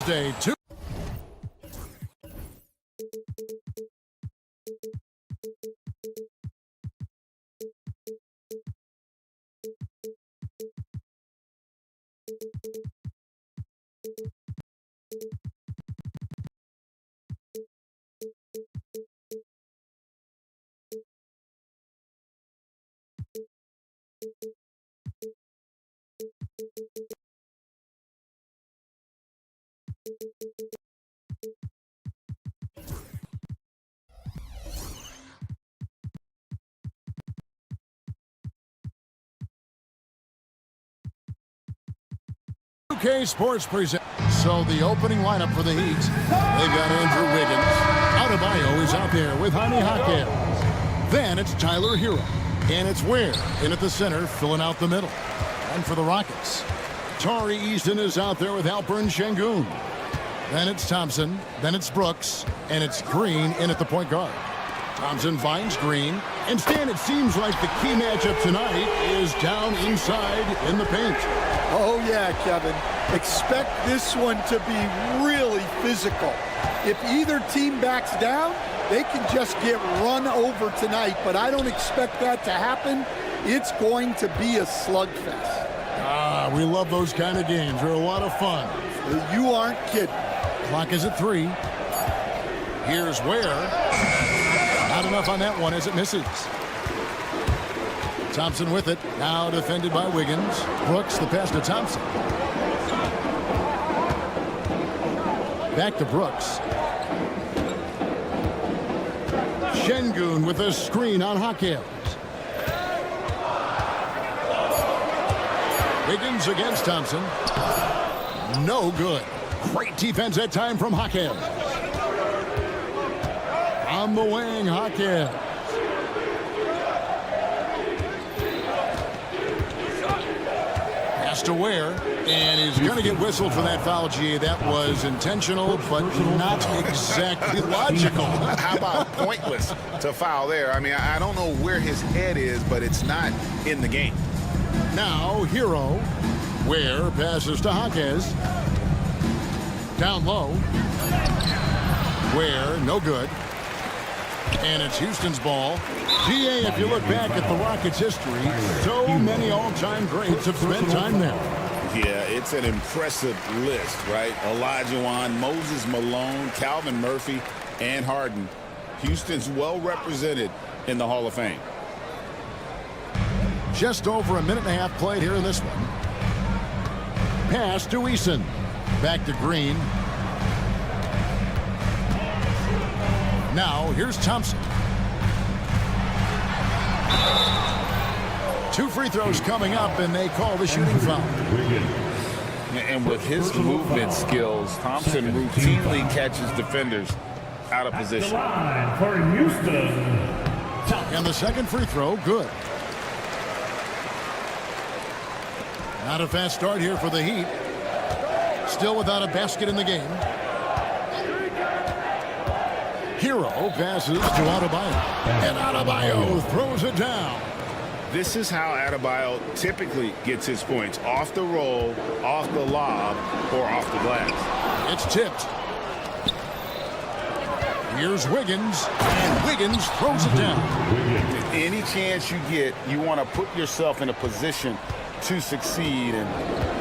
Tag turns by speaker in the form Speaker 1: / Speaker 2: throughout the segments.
Speaker 1: Day 2. UK Sports present. So the opening lineup for the Heat, they've got Andrew Wiggins. Adebayo is out there with Jaime Jaquez. Then it's Tyler Hero. And it's Ware in at the center, filling out the middle. And for the Rockets, Tari Easton is out there with Alperen Şengün. Then it's Thompson. Then it's Brooks. And it's Green in at the point guard. Thompson finds Green. Instead, it seems like the key matchup tonight is down inside in the paint.
Speaker 2: Oh, yeah, Kevin. Expect this one to be really physical. If either team backs down, they can just get run over tonight, but I don't expect that to happen. It's going to be a slugfest.
Speaker 1: Ah, we love those kind of games. They're a lot of fun.
Speaker 2: You aren't kidding.
Speaker 1: Clock is at 3. Here's Ware. Not enough on that one as it misses. Thompson with it. Now defended by Wiggins. Brooks, the pass to Thompson. Back to Brooks. Şengün with a screen on Jaquez. Wiggins against Thompson. No good. Great defense that time from Jaquez. On the wing, Jaquez. Pass to Ware, and he's going to get whistled for that foul, G. That was intentional, but not exactly logical.
Speaker 3: How about pointless to foul there? I mean, I don't know where his head is, but it's not in the game.
Speaker 1: Now, Hero. Ware passes to Jaquez. Down low. Ware, no good. And it's Houston's ball. GA, if you look back at the Rockets' history, so many all-time greats have spent time there.
Speaker 3: Yeah, it's an impressive list, right? Olajuwon, Moses Malone, Calvin Murphy, and Harden. Houston's well represented in the Hall of Fame.
Speaker 1: Just over a minute and a half played here in this one. Pass to Eason. Back to Green. Now, here's Thompson. 2 free throws coming up, and they call the shooting foul.
Speaker 3: And with his movement skills, Thompson routinely catches defenders out of position.
Speaker 4: For Houston.
Speaker 1: And the second free throw, good. Not a fast start here for the Heat. Still without a basket in the game. Hero passes to Adebayo. And Adebayo throws it down.
Speaker 3: This is how Adebayo typically gets his points. Off the roll, off the lob, or off the glass.
Speaker 1: It's tipped. Here's Wiggins. And Wiggins throws it down.
Speaker 3: Any chance you get, you want to put yourself in a position to succeed, and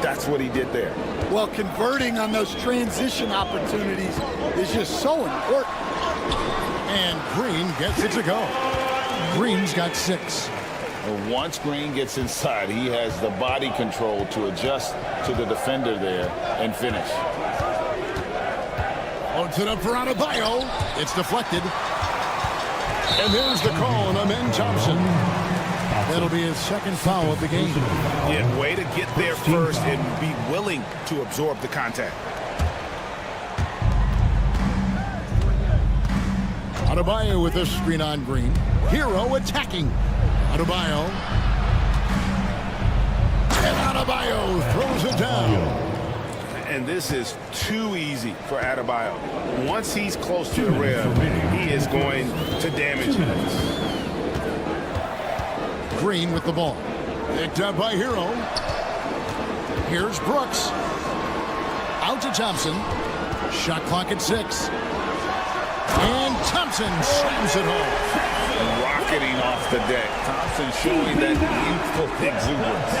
Speaker 3: that's what he did there.
Speaker 2: Well, converting on those transition opportunities is just so important.
Speaker 1: And Green gets it to go. Green's got 6.
Speaker 3: And once Green gets inside, he has the body control to adjust to the defender there and finish.
Speaker 1: Loads it up for Adebayo. It's deflected. And there's the call on Amen Thompson. That'll be his second foul of the game.
Speaker 3: Yeah, way to get there first and be willing to absorb the contact.
Speaker 1: Adebayo with a screen on Green. Hero attacking. Adebayo.
Speaker 3: And this is too easy for Adebayo. Once he's close to the rim, he is going to damage it.
Speaker 1: Green with the ball. Picked up by Hero. Here's Brooks. Out to Thompson. Shot clock at 6. And Thompson slams it home.
Speaker 3: Rocketing off the deck. Thompson showing that youthful exuberance.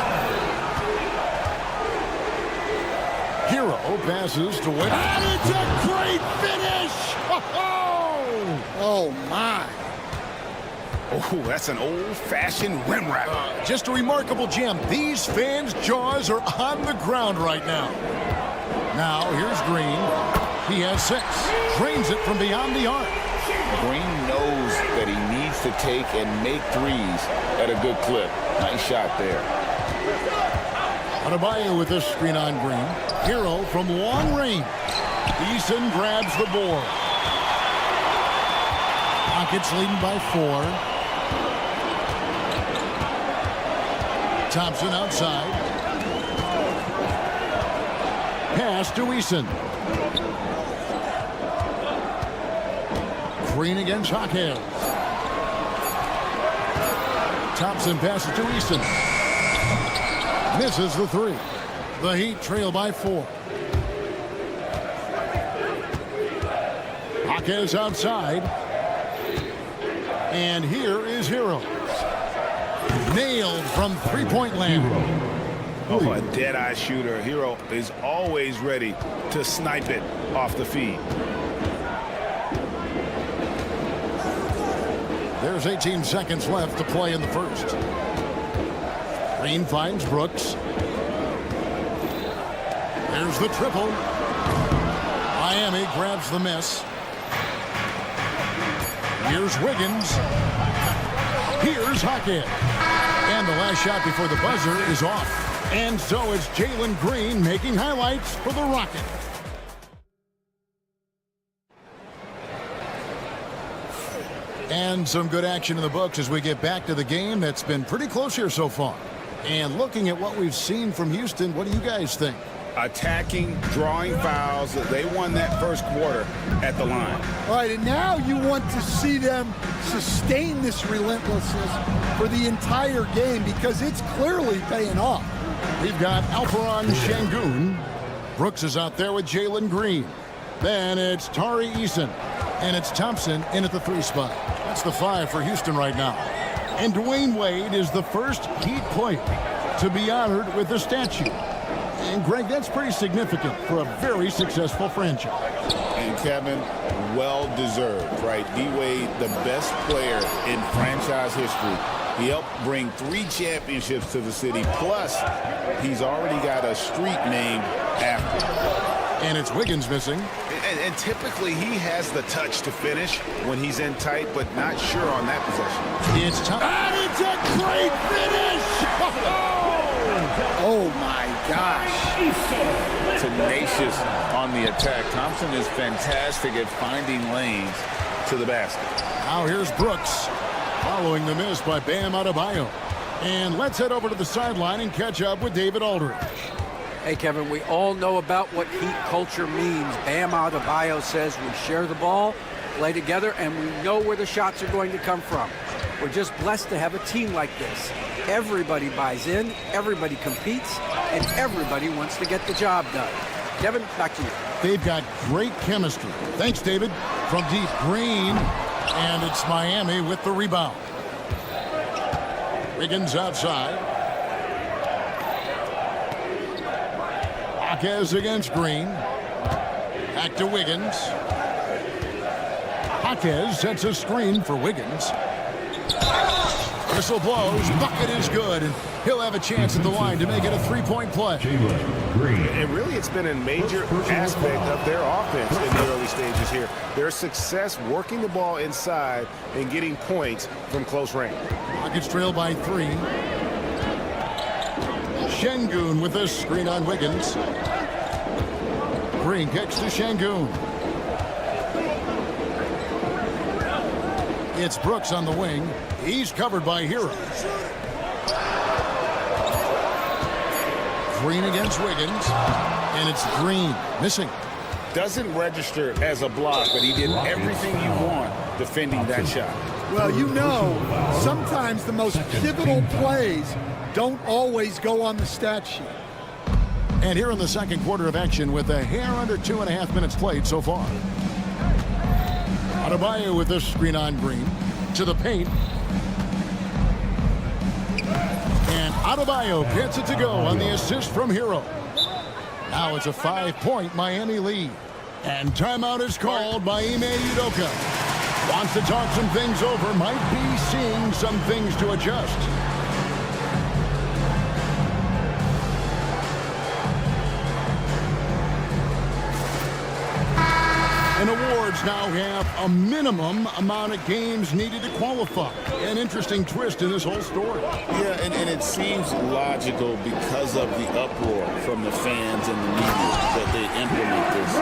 Speaker 1: Hero passes to Wiggins. And it's a great finish!
Speaker 2: Oh, my.
Speaker 3: Oh, that's an old-fashioned rim wrap.
Speaker 1: Just a remarkable gem. These fans' jaws are on the ground right now. Now, here's Green. He has 6. Drains it from beyond the arc.
Speaker 3: Green knows that he needs to take and make threes at a good clip. Nice shot there.
Speaker 1: Adebayo with this screen on Green. Hero from long range. Eason grabs the board. Rockets leading by 4. Thompson outside. Pass to Eason. Green against Hawkins. Thompson passes to Easton. Misses the 3. The Heat trail by 4. Hawkins outside. And here is Hero. Nailed from three-point land.
Speaker 3: Oh, a dead-eye shooter. Hero is always ready to snipe it off the feed.
Speaker 1: There's 18 seconds left to play in the first. Green finds Brooks. There's the triple. Miami grabs the miss. Here's Wiggins. Here's Hawkins. And the last shot before the buzzer is off. And so it's Jalen Green making highlights for the Rockets. And some good action in the books as we get back to the game that's been pretty close here so far. And looking at what we've seen from Houston, what do you guys think?
Speaker 3: Attacking, drawing fouls. They won that first quarter at the line.
Speaker 2: All right, and now you want to see them sustain this relentlessness for the entire game because it's clearly paying off.
Speaker 1: We've got Alperon Şengün. Brooks is out there with Jalen Green. Then it's Tari Eason. And it's Thompson in at the 3 spot. That's the 5 for Houston right now. And Dwayne Wade is the first Heat player to be honored with a statue. And Greg, that's pretty significant for a very successful franchise.
Speaker 3: And Kevin, well-deserved, right? D-Wade, the best player in franchise history. He helped bring 3 championships to the city. Plus, he's already got a street named after him.
Speaker 1: And it's Wiggins missing.
Speaker 3: And typically he has the touch to finish when he's in tight, but not sure on that possession.
Speaker 1: It's time. And it's a great finish!
Speaker 2: Oh, my gosh.
Speaker 3: Tenacious on the attack. Thompson is fantastic at finding lanes to the basket.
Speaker 1: Now here's Brooks following the miss by Bam Adebayo. And let's head over to the sideline and catch up with David Aldridge.
Speaker 5: Hey, Kevin, we all know about what Heat culture means. Bam Adebayo says we share the ball, play together, and we know where the shots are going to come from. We're just blessed to have a team like this. Everybody buys in, everybody competes, and everybody wants to get the job done. Kevin, back to you.
Speaker 1: They've got great chemistry. Thanks, David. From deep, Green, and it's Miami with the rebound. Wiggins outside. Hawkins against Green. Back to Wiggins. Hawkins sets a screen for Wiggins. Whistle blows. Bucket is good. And he'll have a chance at the line to make it a 3-point play.
Speaker 6: And really, it's been a major aspect of their offense in the early stages here. Their success working the ball inside and getting points from close range.
Speaker 1: Rockets trail by 3. Şengün with this screen on Wiggins. Green kicks to Şengün. It's Brooks on the wing. He's covered by Hero. Green against Wiggins. And it's Green, missing.
Speaker 3: Doesn't register as a block, but he did everything you want defending that shot.
Speaker 2: Well, you know, sometimes the most pivotal plays don't always go on the stat sheet.
Speaker 1: And here in the second quarter of action with a hair under 2.5 minutes played so far. Adebayo with this screen on Green. To the paint. And Adebayo gets it to go on the assist from Hero. Now it's a 5-point Miami lead. And timeout is called by Ime Udoka. Wants to talk some things over. Might be seeing some things to adjust. And awards now have a minimum amount of games needed to qualify. An interesting twist in this whole story.
Speaker 3: Yeah, and it seems logical because of the uproar from the fans and the media that they implement this.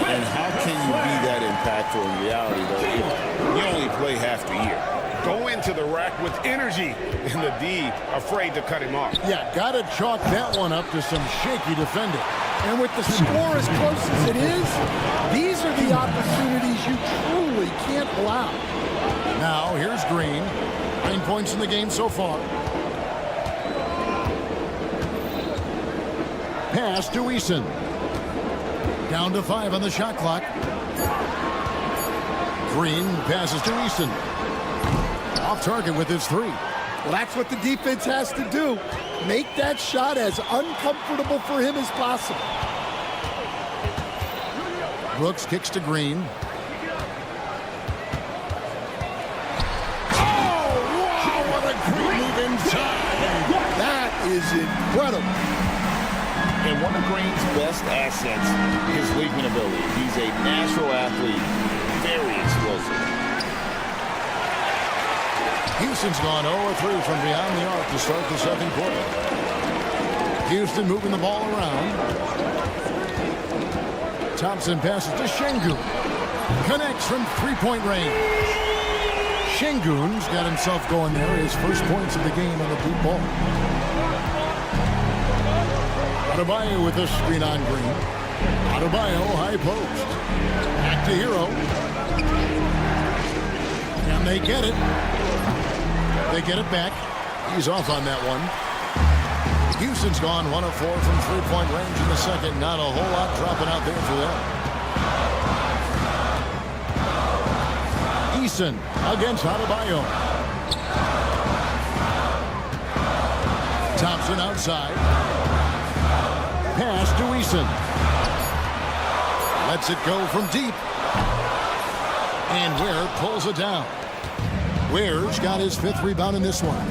Speaker 3: And how can you be that impactful in reality, though, if you only play half the year?
Speaker 6: Go into the rack with energy, and the D afraid to cut him off.
Speaker 1: Yeah, got to chalk that one up to some shaky defending.
Speaker 2: And with the score as close as it is, these are the opportunities you truly can't allow.
Speaker 1: Now, here's Green. 9 points in the game so far. Pass to Eason. Down to 5 on the shot clock. Green passes to Eason. Off target with his 3.
Speaker 2: Well, that's what the defense has to do. Make that shot as uncomfortable for him as possible.
Speaker 1: Brooks kicks to Green.
Speaker 2: Oh, wow, what a great move inside. That is incredible.
Speaker 3: And one of Green's best assets, his leaping ability. He's a natural athlete, very explosive.
Speaker 1: Houston's gone 0-3 from beyond the arc to start the second quarter. Houston moving the ball around. Thompson passes to Şengün. Connects from three-point range. Şengün's got himself going there. His first points of the game on the deep ball. Adebayo with a screen on Green. Adebayo high post. Back to Hero. And they get it. They get it back. He's off on that one. Houston's gone 1 of 4 from three-point range in the second. Not a whole lot dropping out there for them. Eason against Adebayo. Thompson outside. Pass to Eason. Lets it go from deep. And Ware pulls it down. Ware's got his 5th rebound in this one.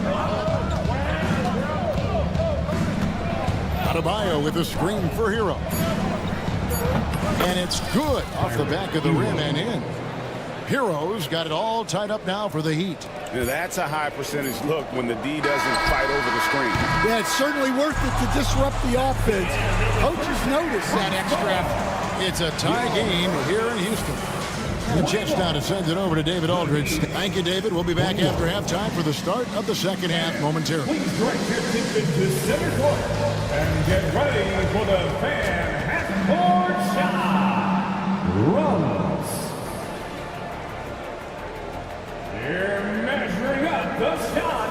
Speaker 1: Adebayo with a screen for Hero. And it's good off the back of the rim and in. Hero's got it all tied up now for the Heat.
Speaker 6: Now, that's a high percentage look when the D doesn't fight over the screen.
Speaker 2: Yeah, it's certainly worth it to disrupt the offense. Coaches notice that extra effort.
Speaker 1: It's a tie game here in Houston. The Jets now to send it over to David Aldridge. Thank you, David. We'll be back after halftime for the start of the second half momentarily.
Speaker 4: Please direct your attention to center court and get ready for the fan half-court shot. Runs. They're measuring up the shot.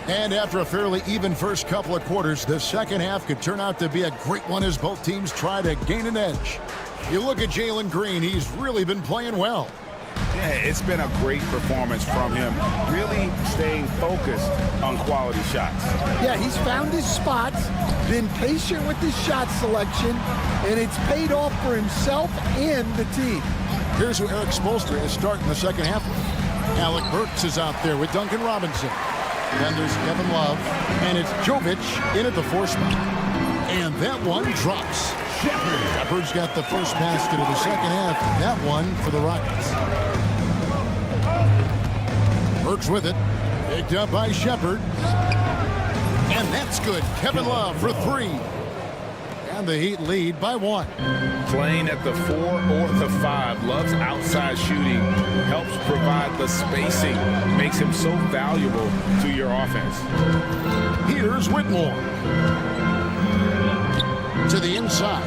Speaker 1: And after a fairly even first couple of quarters, the second half could turn out to be a great one as both teams try to gain an edge. You look at Jalen Green, he's really been playing well.
Speaker 3: Yeah, it's been a great performance from him, really staying focused on quality shots.
Speaker 2: Yeah, he's found his spots, been patient with his shot selection, and it's paid off for himself and the team.
Speaker 1: Here's who Eric Spoelstra is starting the second half with. Alec Burks is out there with Duncan Robinson. Then there's Kevin Love, and it's Jovic in at the 4 spot. And that one drops. Shepard's got the first basket of the second half. That one for the Rockets. Burks with it. Picked up by Shepard. And that's good. Kevin Love for 3. And the Heat lead by 1.
Speaker 3: Playing at the 4 or the 5, Love's outside shooting helps provide the spacing, makes him so valuable to your offense.
Speaker 1: Here's Whitmore. To the inside.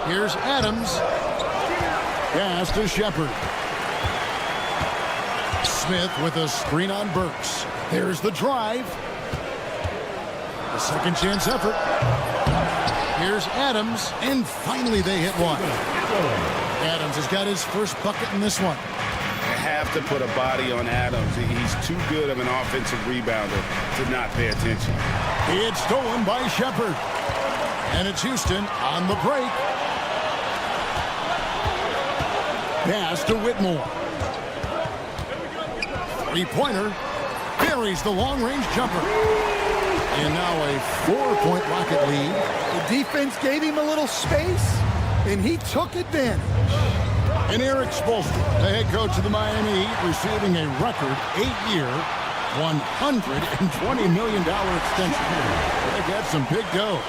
Speaker 1: Here's Adams. Pass to Shepard. Smith with a screen on Burks. There's the drive. A second chance effort. Here's Adams, and finally they hit one. Adams has got his first bucket in this one.
Speaker 3: You have to put a body on Adams. He's too good of an offensive rebounder to not pay attention.
Speaker 1: It's stolen by Shepard. And it's Houston on the break. Pass to Whitmore. Three-pointer. Buries the long-range jumper. And now a 4-point Rocket lead.
Speaker 2: The defense gave him a little space, and he took advantage.
Speaker 1: And Eric Spoelstra, the head coach of the Miami Heat, receiving a record 8-year, $120 million extension. They've got some big dough.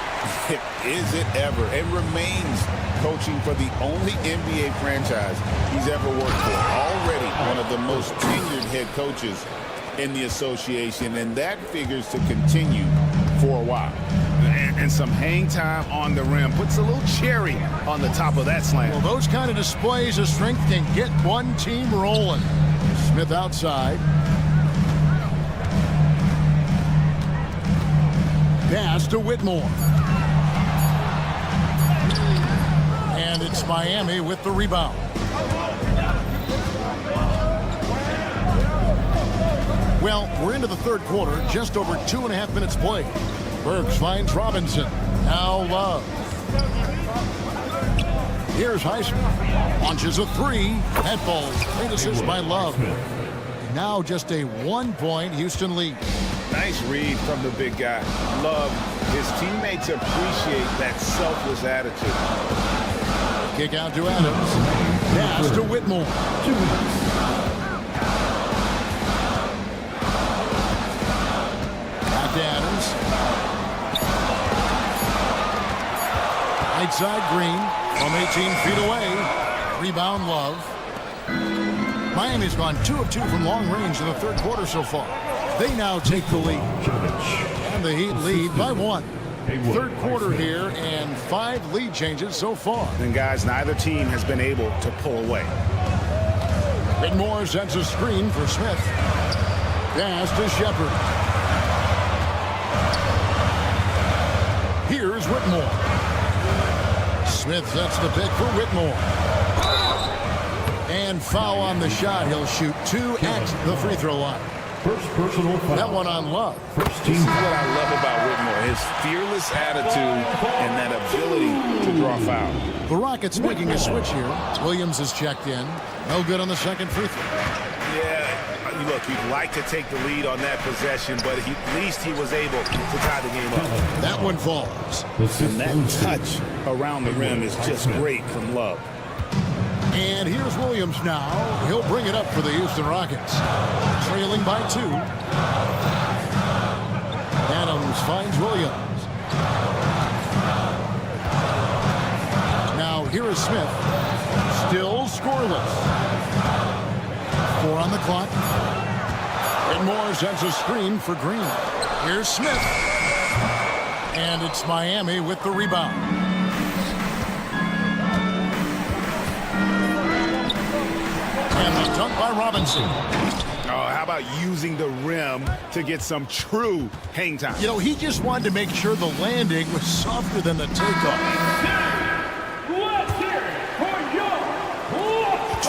Speaker 3: Is it ever? It remains coaching for the only NBA franchise he's ever worked for. Already one of the most tenured head coaches in the association, and that figures to continue for a while. And some hang time on the rim puts a little cherry on the top of that slam.
Speaker 1: Well, those kind of displays of strength can get one team rolling. Smith outside. Pass to Whitmore. And it's Miami with the rebound. Well, we're into the third quarter, just over 2.5 minutes played. Burks finds Robinson. Now Love. Here's Heisman. Launches a three. That ball. Great assist by Love. Now just a 1-point Houston lead.
Speaker 3: Nice read from the big guy. Love. His teammates appreciate that selfless attitude.
Speaker 1: Kick out to Adams. Pass to Whitmore. Back to Adams. Right side Green from 18 feet away. Rebound Love. Miami's gone 2 of 2 from long range in the third quarter so far. They now take the lead. And the Heat lead by 1. Third quarter here and 5 lead changes so far.
Speaker 3: And guys, neither team has been able to pull away.
Speaker 1: Whitmore sends a screen for Smith. Pass to Shepard. Here's Whitmore. Smith sets the pick for Whitmore. And foul on the shot. He'll shoot 2 at the free throw line.
Speaker 4: First personal foul.
Speaker 1: That one on Love.
Speaker 3: This is what I love about Whitmore, his fearless attitude and that ability to draw foul.
Speaker 1: The Rockets making a switch here. Williams is checked in. No good on the second free throw.
Speaker 3: Yeah, look, you'd like to take the lead on that possession, but at least he was able to tie the game up.
Speaker 1: That one falls.
Speaker 3: And that touch around the rim is just great from Love.
Speaker 1: And here's Williams now. He'll bring it up for the Houston Rockets. Trailing by 2. Adams finds Williams. Now here is Smith. Still scoreless. 4 on the clock. Whitmore sends a screen for Green. Here's Smith. And it's Miami with the rebound. Dunk by Robinson.
Speaker 3: Oh, how about using the rim to get some true hang time?
Speaker 1: You know, he just wanted to make sure the landing was softer than the takeoff.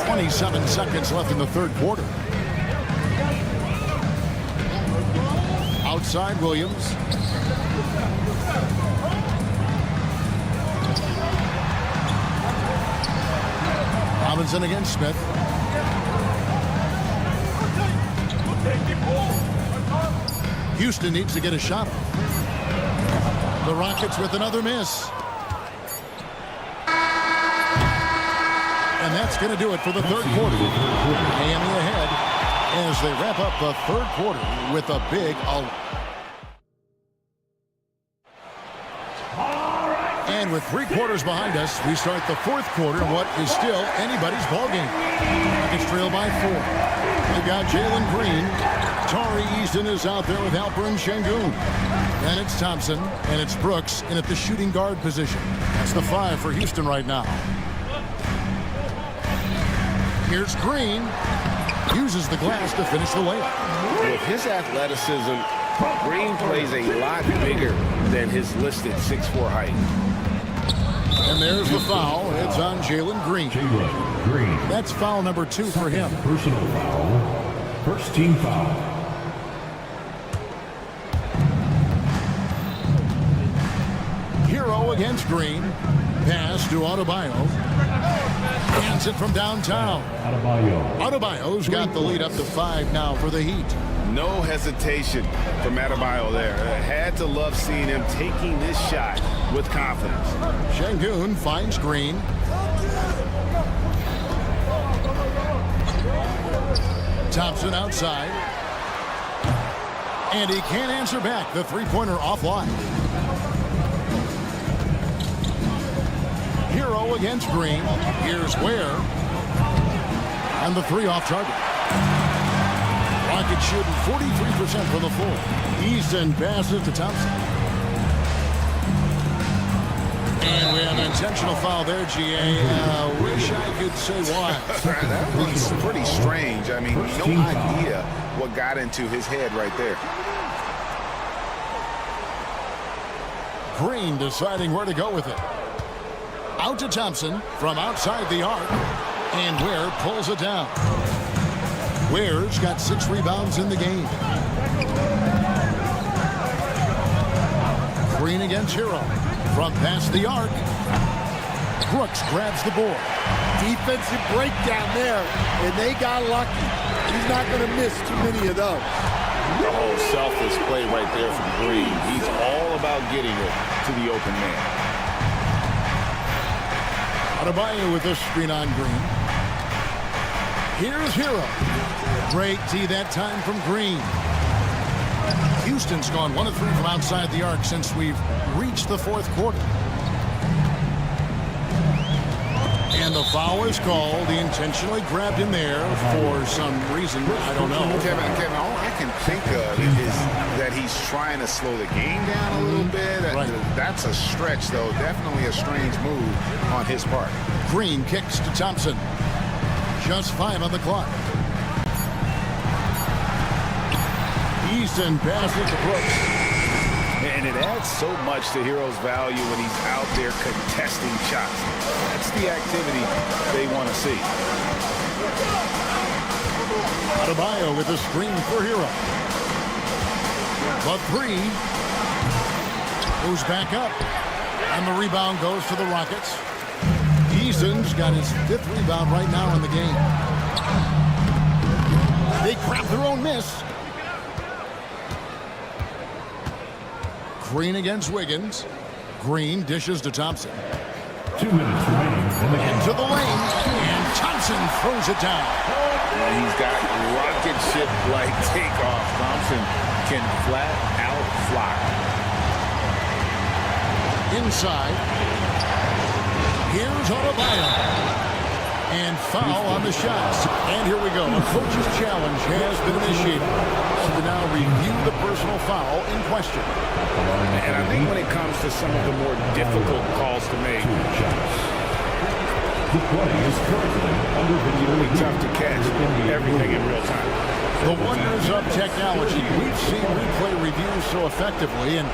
Speaker 1: 27 seconds left in the third quarter. Outside Williams. Robinson against Smith. Houston needs to get a shot off. The Rockets with another miss. And that's going to do it for the third quarter. Miami ahead as they wrap up the third quarter with a big And with 3 quarters behind us, we start the 4th quarter, what is still anybody's ballgame. It's trailed by 4. They've got Jalen Green. Tari Easton is out there with Alperen Şengün. And it's Thompson, and it's Brooks in at the shooting guard position. That's the 5 for Houston right now. Here's Green. Uses the glass to finish the layup.
Speaker 6: With his athleticism, Green plays a lot bigger than his listed 6'4" height.
Speaker 1: And there's the foul. It's on Jalen Green.
Speaker 4: Green.
Speaker 1: That's foul number 2 for him.
Speaker 4: Personal foul. First team foul.
Speaker 1: Hero against Green. Pass to Adebayo. Hands it from downtown. Adebayo's got the lead up to 5 now for the Heat.
Speaker 6: No hesitation from Adebayo there. Had to love seeing him taking this shot with confidence.
Speaker 1: Şengün finds Green. Thompson outside. And he can't answer back. The three-pointer offline. Hero against Green. Here's Ware. And the 3 off target. Rockets shooting 43% from the floor. Easton passes to Thompson. And we have an intentional foul there, GA. Wish I could say why.
Speaker 6: That was pretty strange. I mean, no idea what got into his head right there.
Speaker 1: Green deciding where to go with it. Out to Thompson from outside the arc. And Ware pulls it down. Ware's got 6 rebounds in the game. Green against Hero. From past the arc. Brooks grabs the board.
Speaker 2: Defensive breakdown there, and they got lucky. He's not going to miss too many of those.
Speaker 3: The whole selfless play right there from Green. He's all about getting it to the open man.
Speaker 1: Adebayo with a screen on Green. Here's Hero. Great D that time from Green. Houston's gone 1 of 3 from outside the arc since we've reached the 4th quarter. And the foul is called. He intentionally grabbed him there for some reason. I don't know.
Speaker 6: Kevin, all I can think of is that he's trying to slow the game down a little bit.
Speaker 1: Right.
Speaker 6: That's a stretch, though. Definitely a strange move on his part.
Speaker 1: Green kicks to Thompson. Just 5 on the clock. Easton passes to Brooks.
Speaker 3: And it adds so much to Hero's value when he's out there contesting shots. That's the activity they want to see.
Speaker 1: Adebayo with a screen for Hero. But 3 moves back up. And the rebound goes to the Rockets. Easton's got his 5th rebound right now in the game. They grab their own miss. Green against Wiggins. Green dishes to Thompson.
Speaker 4: 2 minutes remaining in the game.
Speaker 1: Into the lane. And Thompson throws it down.
Speaker 3: And he's got rocket ship-like takeoff. Thompson can flat out fly.
Speaker 1: Inside. Here's Adebayo. And foul on the shots. And here we go. A coach's challenge has been initiated. To now review the personal foul in question.
Speaker 3: And I think when it comes to some of the more difficult calls to make,
Speaker 4: The play is currently under video.
Speaker 3: really tough to catch everything in real time.
Speaker 1: The wonders of technology. We've seen replay reviews so effectively, and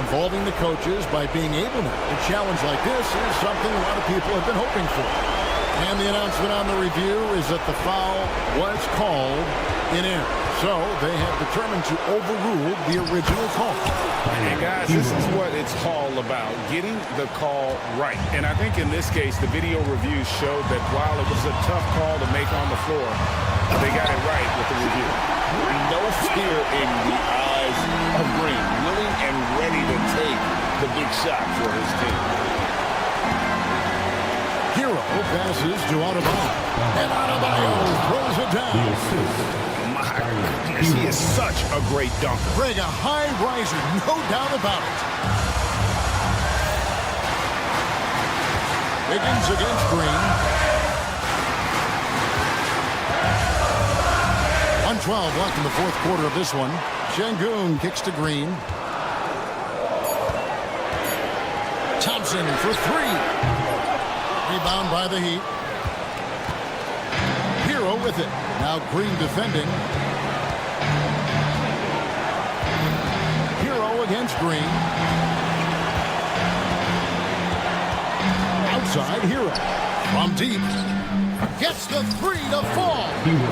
Speaker 1: involving the coaches by being able to. A challenge like this is something a lot of people have been hoping for. And the announcement on the review is that the foul was called in error. So they have determined to overrule the original call.
Speaker 3: And guys, this is what it's all about, getting the call right. And I think in this case, the video review showed that while it was a tough call to make on the floor, they got it right with the review. No fear in the eyes of Green, willing and ready to take the big shot for his team.
Speaker 1: Hero passes to Adebayo. And Adebayo throws it down.
Speaker 3: My goodness, he is such a great dunker.
Speaker 1: Greg, a high riser, no doubt about it. Wiggins against Green. 1:12 left in the fourth quarter of this one. Şengün kicks to Green. Thompson for three. Rebound by the Heat. Hero with it. Now Green defending. Hero against Green. Outside Hero. From deep. Gets the three to fall.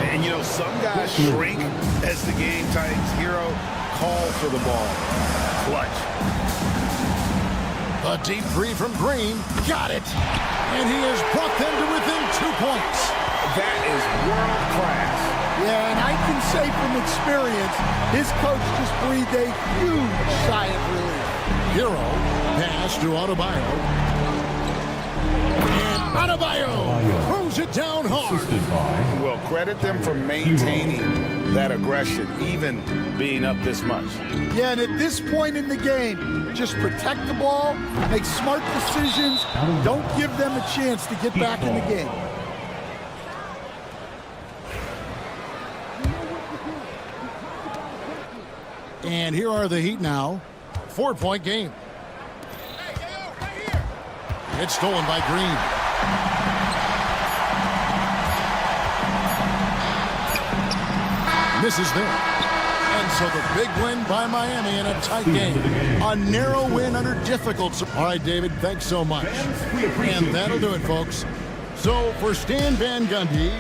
Speaker 3: And, you know, some guys shrink as the game tightens. Hero call for the ball. Clutch.
Speaker 1: A deep three from Green. Got it. And he has brought them to within 2 points.
Speaker 3: That is world class.
Speaker 2: Yeah, and I can say from experience, his coach just breathed a huge sigh of relief.
Speaker 1: Hero pass to Adebayo. And Adebayo throws it down hard.
Speaker 3: Well, credit them for maintaining that aggression, even being up this much.
Speaker 2: Yeah, and at this point in the game, just protect the ball, make smart decisions, don't give them a chance to get back in the game.
Speaker 1: And here are the Heat now. 4-point game. It's stolen by Green. Misses there. And so the big win by Miami in a tight game. A narrow win under difficult. All right, David, thanks so much. And that'll do it, folks. So for Stan Van Gundy.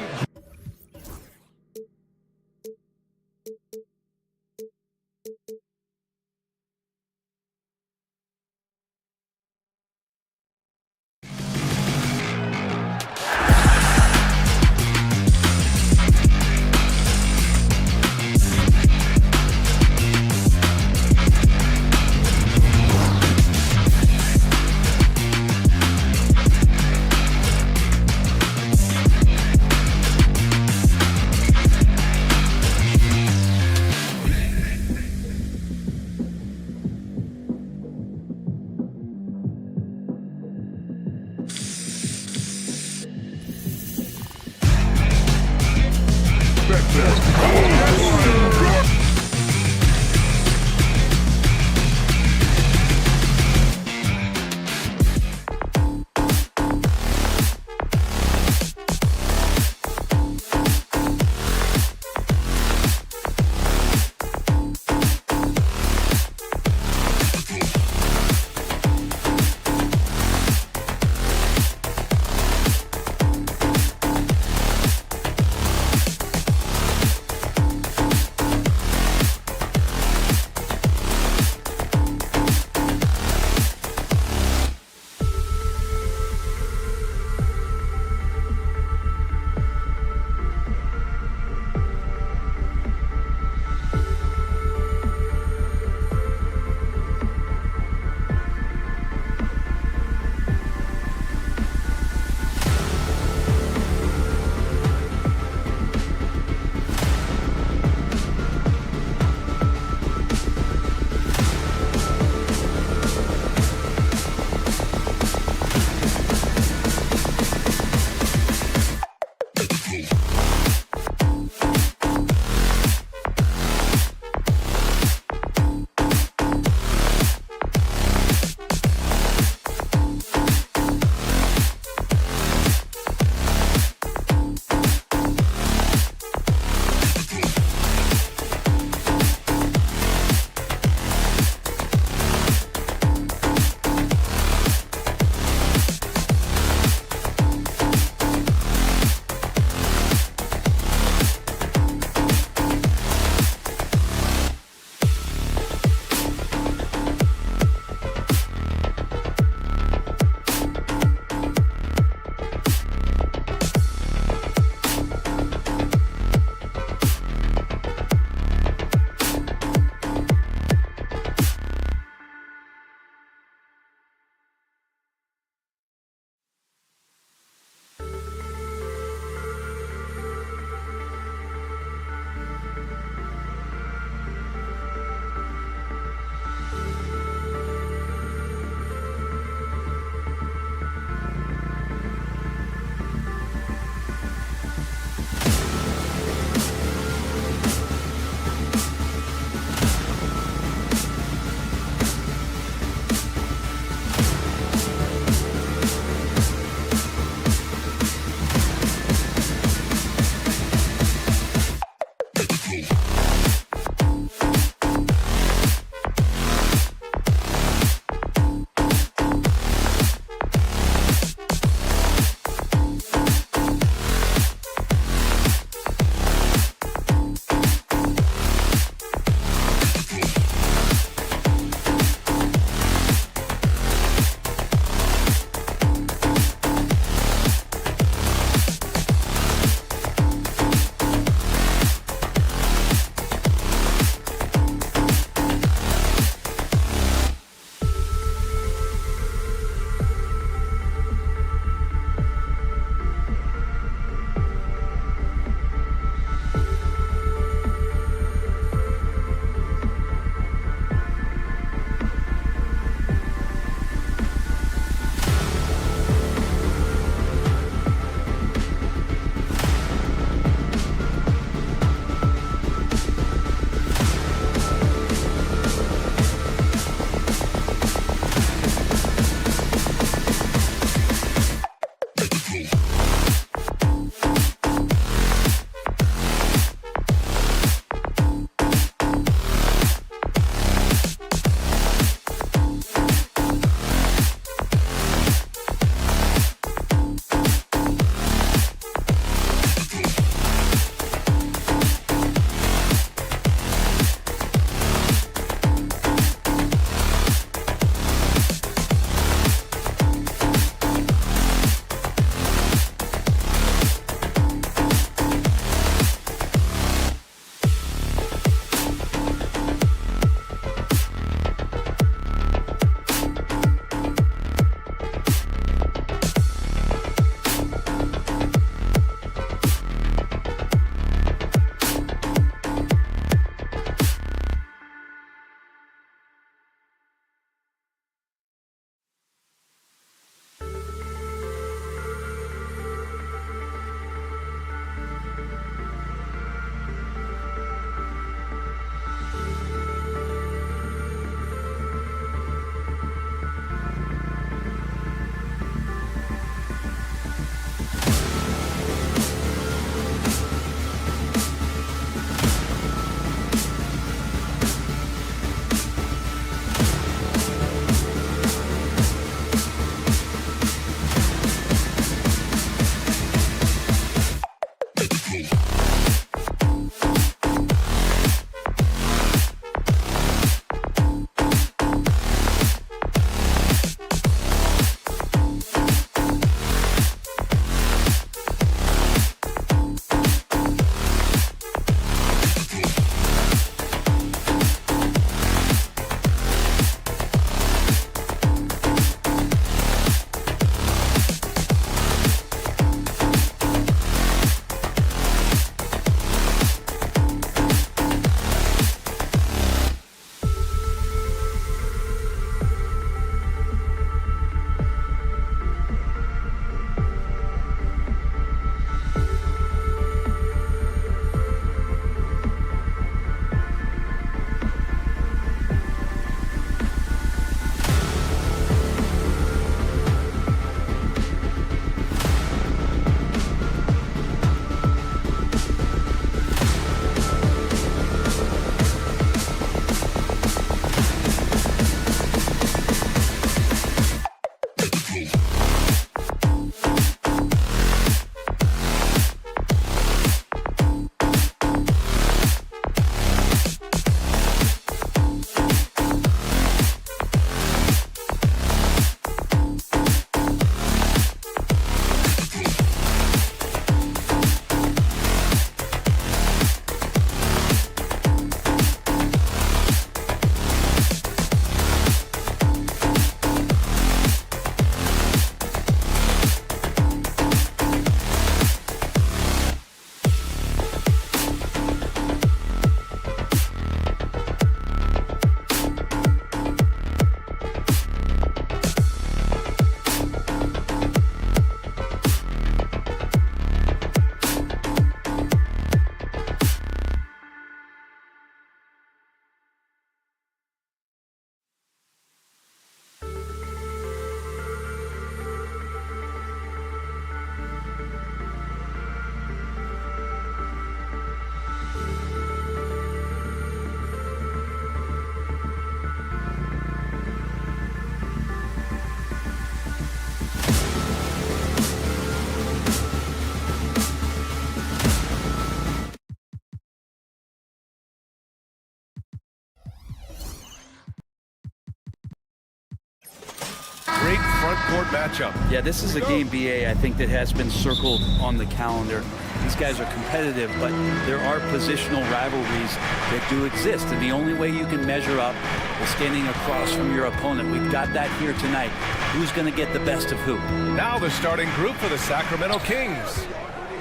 Speaker 7: front-court matchup.
Speaker 8: Yeah, this is a game, BA, I think that has been circled on the calendar. These guys are competitive, but there are positional rivalries that do exist, and the only way you can measure up is standing across from your opponent. We've got that here tonight. Who's going to get the best of who?
Speaker 7: Now the starting group for the Sacramento Kings.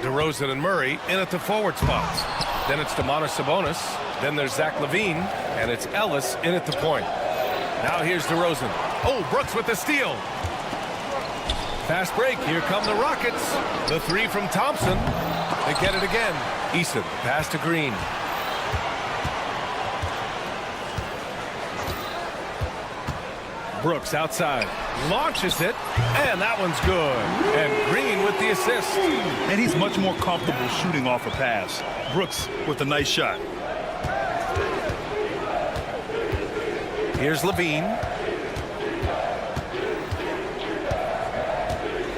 Speaker 7: DeRozan and Murray in at the forward spots. Then it's Sabonis. Then there's Zach LaVine, and it's Ellis in at the point. Now here's DeRozan. Oh, Brooks with the steal. Fast break. Here come the Rockets. The three from Thompson. They get it again. Eason, pass to Green. Brooks outside. Launches it. And that one's good. And Green with the assist.
Speaker 9: And he's much more comfortable shooting off a pass. Brooks with a nice shot.
Speaker 7: Here's LaVine.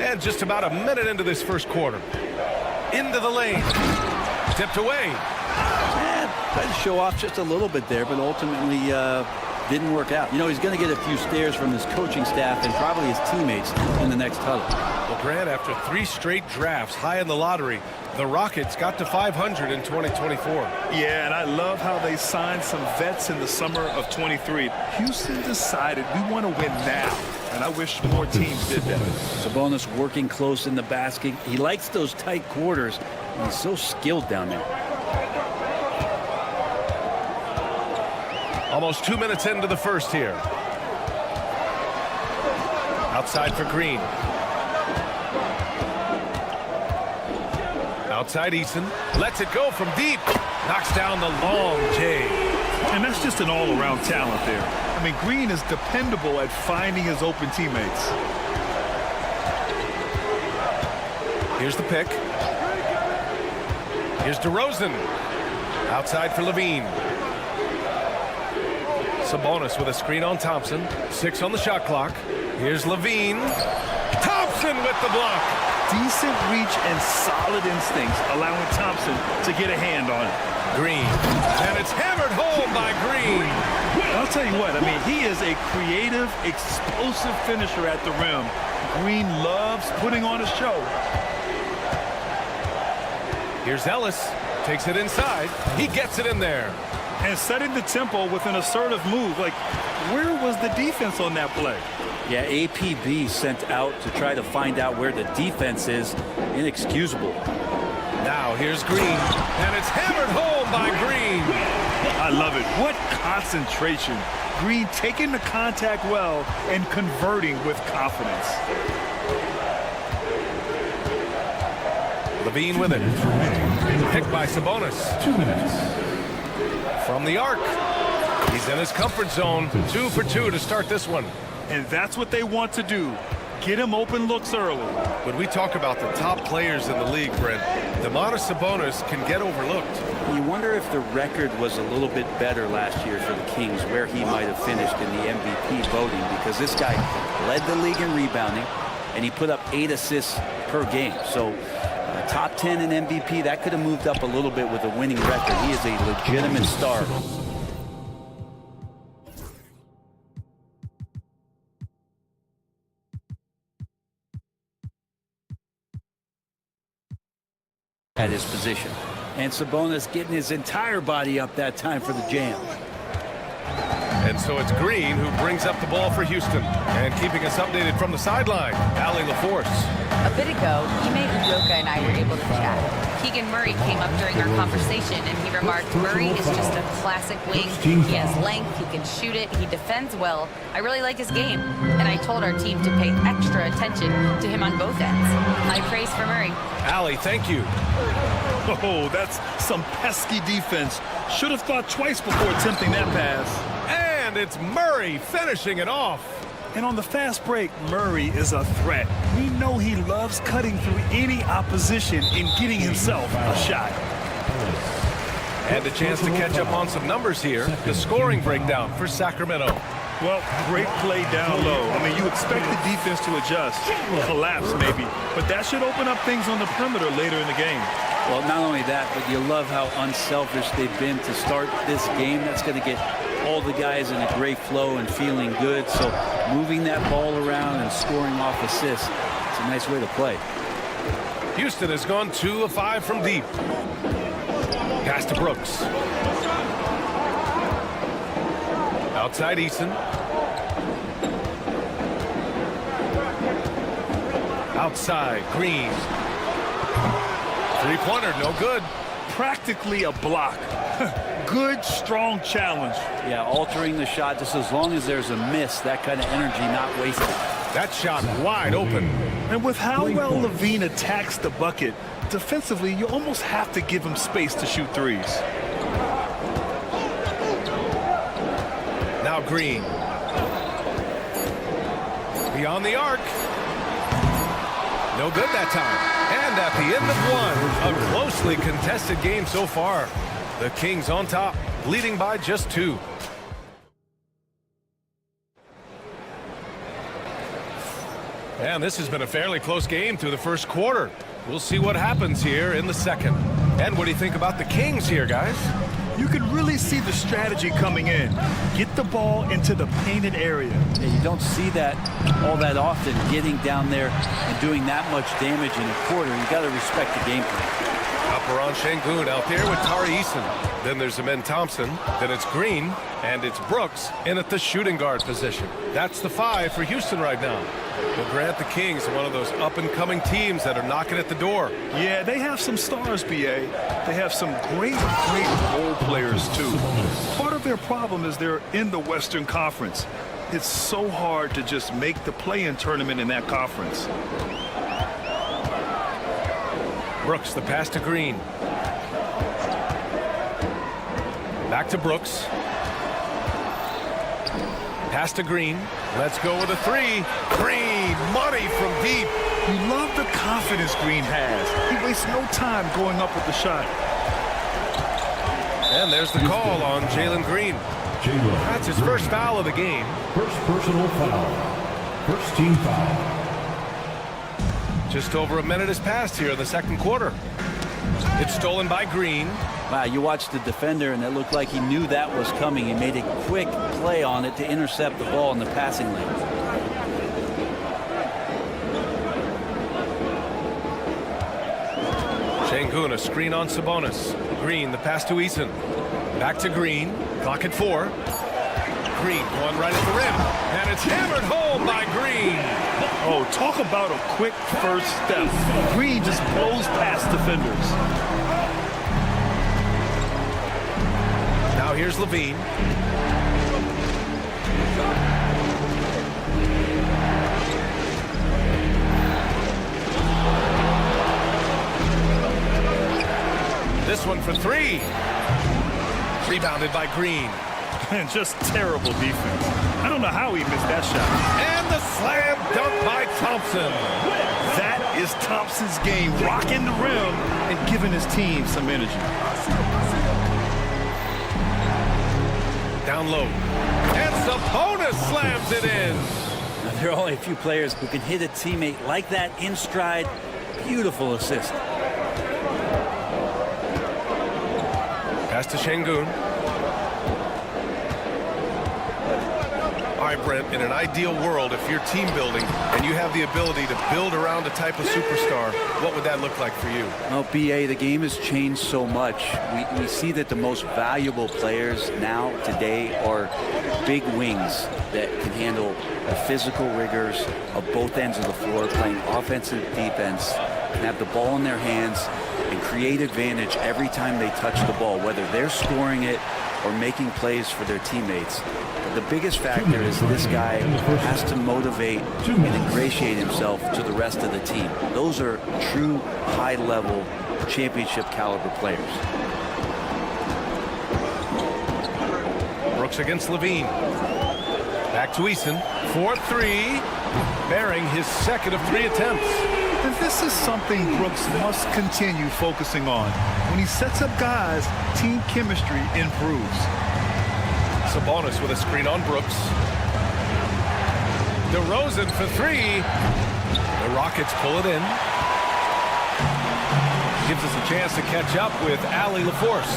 Speaker 7: And just about a minute into this first quarter. Into the lane. Tipped away.
Speaker 8: Tried to show off just a little bit there, but ultimately didn't work out. You know, he's going to get a few stares from his coaching staff and probably his teammates in the next huddle.
Speaker 7: Well, Grant, after 3 straight drafts high in the lottery, the Rockets got to 500 in 2024.
Speaker 9: Yeah, and I love how they signed some vets in the summer of 23. Houston decided we want to win now, and I wish more teams did that.
Speaker 8: Sabonis working close in the basket. He likes those tight quarters, and he's so skilled down there.
Speaker 7: Almost 2 minutes into the first here. Outside for Green. Outside Eason. Lets it go from deep. Knocks down the long J.
Speaker 9: And that's just an all-around talent there. I mean, Green is dependable at finding his open teammates.
Speaker 7: Here's the pick. Here's DeRozan. Outside for LaVine. Sabonis with a screen on Thompson. 6 on the shot clock. Here's LaVine. Thompson with the block.
Speaker 9: Decent reach and solid instincts, allowing Thompson to get a hand on it.
Speaker 7: Green. And it's hammered home by Green.
Speaker 9: I'll tell you what, I mean, he is a creative, explosive finisher at the rim. Green loves putting on a show.
Speaker 7: Here's Ellis. Takes it inside. He gets it in there.
Speaker 9: And setting the tempo with an assertive move. Like, where was the defense on that play?
Speaker 8: Yeah, APB sent out to try to find out where the defense is. Inexcusable.
Speaker 7: Now here's Green. And it's hammered home by Green.
Speaker 9: I love it. What concentration. Green taking the contact well and converting with confidence.
Speaker 7: LaVine with it. Picked by Sabonis.
Speaker 4: 2 minutes.
Speaker 7: From the arc. He's in his comfort zone. 2 for 2 to start this one.
Speaker 9: And that's what they want to do. Get him open looks early.
Speaker 7: When we talk about the top players in the league, Brent, Sabonis can get overlooked.
Speaker 8: You wonder if the record was a little bit better last year for the Kings, where he might have finished in the MVP voting, because this guy led the league in rebounding, and he put up 8 assists per game. So top 10 in MVP, that could have moved up a little bit with a winning record. He is a legitimate star. At his position. And Sabonis getting his entire body up that time for the jam.
Speaker 7: And so it's Green who brings up the ball for Houston. And keeping us updated from the sideline, Allie LaForce.
Speaker 10: A bit ago, Ime Udoka and I were able to chat. Keegan Murray came up during our conversation, and he remarked, Murray is just a classic wing. He has length, he can shoot it, he defends well. I really like his game. And I told our team to pay extra attention to him on both ends. High praise for Murray.
Speaker 7: Allie, thank you.
Speaker 9: Oh, that's some pesky defense. Should have thought twice before attempting that pass.
Speaker 7: And it's Murray finishing it off.
Speaker 9: And on the fast break, Murray is a threat. We know he loves cutting through any opposition and getting himself a shot.
Speaker 7: And a chance to catch up on some numbers here. The scoring breakdown for Sacramento.
Speaker 9: Well, great play down low. I mean, you expect the defense to adjust, collapse maybe, but that should open up things on the perimeter later in the game.
Speaker 8: Well, not only that, but you love how unselfish they've been to start this game. That's going to get all the guys in a great flow and feeling good. So moving that ball around and scoring off assists, it's a nice way to play.
Speaker 7: Houston has gone 2 of 5 from deep. Pass to Brooks. Outside Eason. Outside Green. Three-pointer, no good.
Speaker 9: Practically a block. Good, strong challenge.
Speaker 8: Yeah, altering the shot just as long as there's a miss, that kind of energy not wasted.
Speaker 7: That shot wide open.
Speaker 9: And with how well Levine attacks the bucket, defensively, you almost have to give him space to shoot threes.
Speaker 7: Now Green. Beyond the arc. No good that time. And at the end of one, a closely contested game so far. The Kings on top, leading by just 2. And this has been a fairly close game through the first quarter. We'll see what happens here in the second. And what do you think about the Kings here, guys?
Speaker 9: You can really see the strategy coming in. Get the ball into the painted area.
Speaker 8: Yeah, you don't see that all that often, getting down there and doing that much damage in a quarter. You got to respect the game plan.
Speaker 7: Alperon Şengün out there with Tari Eason. Then there's Amen Thompson. Then it's Green. And it's Brooks in at the shooting guard position. That's the 5 for Houston right now. We'll grant the Kings one of those up-and-coming teams that are knocking at the door.
Speaker 9: Yeah, they have some stars, B.A. They have some great role players, too. Part of their problem is they're in the Western Conference. It's so hard to just make the play-in tournament in that conference.
Speaker 7: Brooks, the pass to Green. Back to Brooks. Pass to Green. Let's go with a 3. Green, money from deep.
Speaker 9: You love the confidence Green has. He wastes no time going up with the shot.
Speaker 7: And there's the call on Jalen Green. That's his first foul of the game.
Speaker 4: First personal foul. First team foul.
Speaker 7: Just over a minute has passed here in the second quarter. It's stolen by Green.
Speaker 8: Wow, you watched the defender, and it looked like he knew that was coming. He made a quick play on it to intercept the ball in the passing lane.
Speaker 7: Şengün, a screen on Sabonis. Green, the pass to Eason. Back to Green. Clock at 4. Green going right at the rim. And it's hammered home by Green.
Speaker 9: Oh, talk about a quick first step. Green just blows past defenders.
Speaker 7: Now here's Levine. This one for 3. Rebounded by Green.
Speaker 9: And just terrible defense. I don't know how he missed that shot.
Speaker 7: And the slam dunk by Thompson.
Speaker 9: That is Thompson's game, rocking the rim and giving his team some energy.
Speaker 7: Down low. And Sabonis slams it in.
Speaker 8: Now, there are only a few players who can hit a teammate like that in stride. Beautiful assist.
Speaker 7: Pass to Şengün. All right, Brent, in an ideal world, if you're team building and you have the ability to build around a type of superstar, what would that look like for you?
Speaker 8: Well, B.A., the game has changed so much. We see that the most valuable players now, today, are big wings that can handle the physical rigors of both ends of the floor, playing offense and defense, can have the ball in their hands and create advantage every time they touch the ball, whether they're scoring it or making plays for their teammates. But the biggest factor is this guy has to motivate and ingratiate himself to the rest of the team. Those are true high-level championship caliber players.
Speaker 7: Brooks against Levine. Back to Eason. 4-3. Bearing his second of 3 attempts.
Speaker 9: And this is something Brooks must continue focusing on. When he sets up guys, team chemistry improves.
Speaker 7: Sabonis with a screen on Brooks. DeRozan for 3. The Rockets pull it in. Gives us a chance to catch up with Allie LaForce.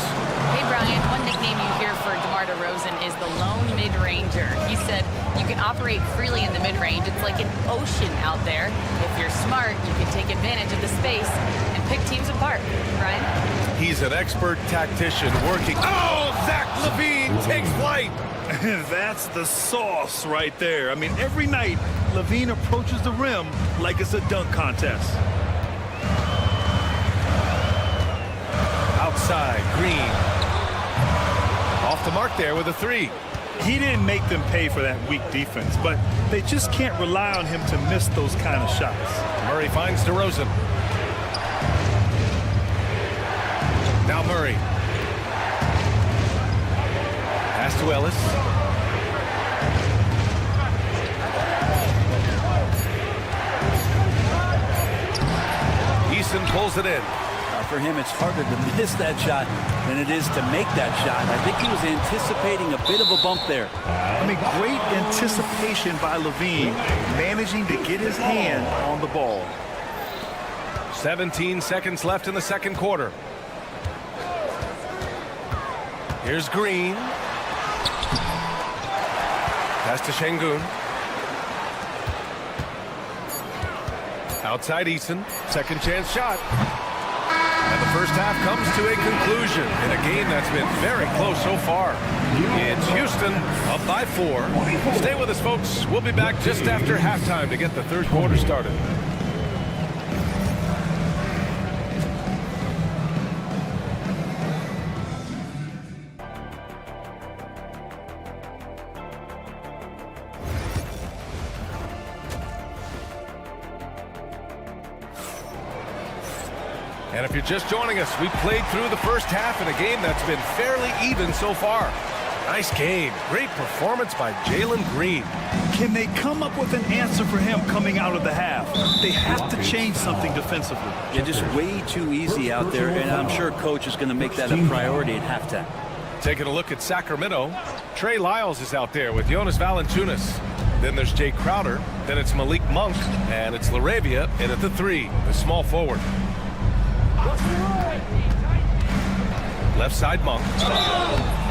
Speaker 10: Hey, Brian, one nickname you hear for DeMar DeRozan is the lone mid-ranger. He said you can operate freely in the mid-range. It's like an ocean out there. If you're smart, you can take advantage of the space and pick teams apart. Ryan?
Speaker 7: He's an expert tactician working. Oh, Zach LaVine takes flight.
Speaker 9: That's the sauce right there. I mean, every night, LaVine approaches the rim like it's a dunk contest.
Speaker 7: Outside, Green. Off the mark there with a three.
Speaker 9: He didn't make them pay for that weak defense, but they just can't rely on him to miss those kind of shots.
Speaker 7: Murray finds DeRozan. Now Murray. Pass to Ellis. Eason pulls it in.
Speaker 8: For him, it's harder to miss that shot than it is to make that shot. I think he was anticipating a bit of a bump there.
Speaker 9: I mean, great anticipation by LaVine, managing to get his hand on the ball.
Speaker 7: 17 seconds left in the second quarter. Here's Green. Pass to Şengün. Outside Eason. Second chance shot. And the first half comes to a conclusion in a game that's been very close so far. It's Houston up by 4. Stay with us, folks. We'll be back just after halftime to get the third quarter started. And if you're just joining us, we played through the first half in a game that's been fairly even so far. Nice game. Great performance by Jalen Green.
Speaker 9: Can they come up with an answer for him coming out of the half? They have to change something defensively.
Speaker 8: You're just way too easy out there, and I'm sure coach is going to make that a priority at halftime.
Speaker 7: Taking a look at Sacramento, Trey Lyles is out there with Jonas Valanciunas. Then there's Jay Crowder. Then it's Malik Monk. And it's LaRavia in at the 3, the small forward. Left side Monk.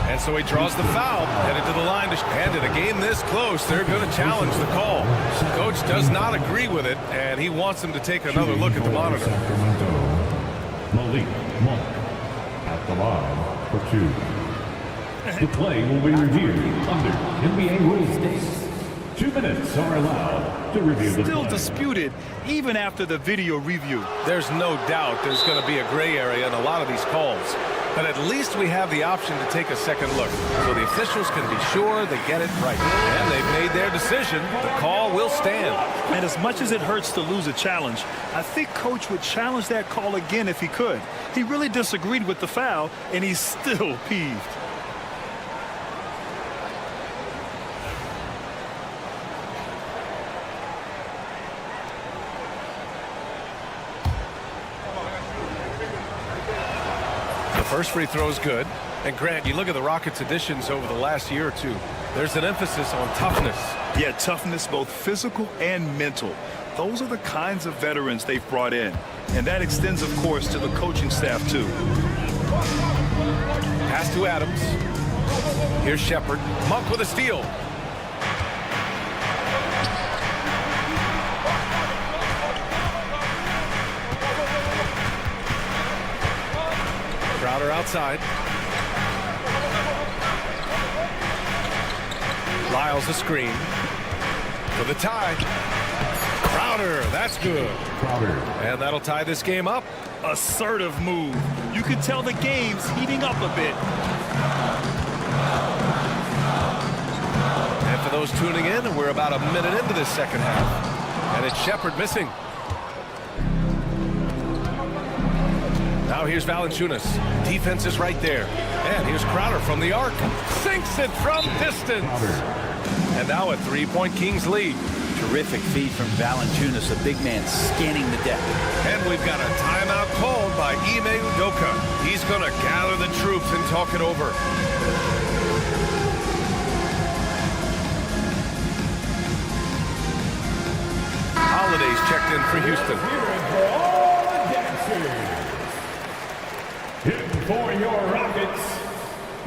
Speaker 7: And so he draws the foul, headed to the line. And in a game this close, they're going to challenge the call. Coach does not agree with it, and he wants them to take another look at the monitor.
Speaker 4: Malik Monk at the line for 2. The play will be reviewed under NBA rules. 2 minutes are allowed to review the
Speaker 9: Still
Speaker 4: play.
Speaker 9: disputed even after the video review.
Speaker 7: There's no doubt there's going to be a gray area in a lot of these calls. But at least we have the option to take a second look, so the officials can be sure they get it right. And they've made their decision. The call will stand.
Speaker 9: And as much as it hurts to lose a challenge, I think Coach would challenge that call again if he could. He really disagreed with the foul, and he's still peeved.
Speaker 7: First free throw is good. And Grant, you look at the Rockets' additions over the last year or two. There's an emphasis on toughness.
Speaker 9: Yeah, toughness, both physical and mental. Those are the kinds of veterans they've brought in. And that extends, of course, to the coaching staff, too.
Speaker 7: Pass to Adams. Here's Shepard. Monk with a steal. Crowder outside. Lyles a screen. For the tie. Crowder, that's good.
Speaker 4: Crowder.
Speaker 7: And that'll tie this game up.
Speaker 9: Assertive move. You can tell the game's heating up a bit.
Speaker 7: And for those tuning in, we're about a minute into this second half. And it's Shepard missing. Now here's Valanciunas. Defense is right there. And here's Crowder from the arc. Sinks it from distance. And now a 3-point Kings lead.
Speaker 8: Terrific feed from Valanciunas, a big man scanning the deck.
Speaker 7: And we've got a timeout called by Ime Udoka. He's going to gather the troops and talk it over. Holiday's checked in for Houston.
Speaker 4: Hitting for your Rockets,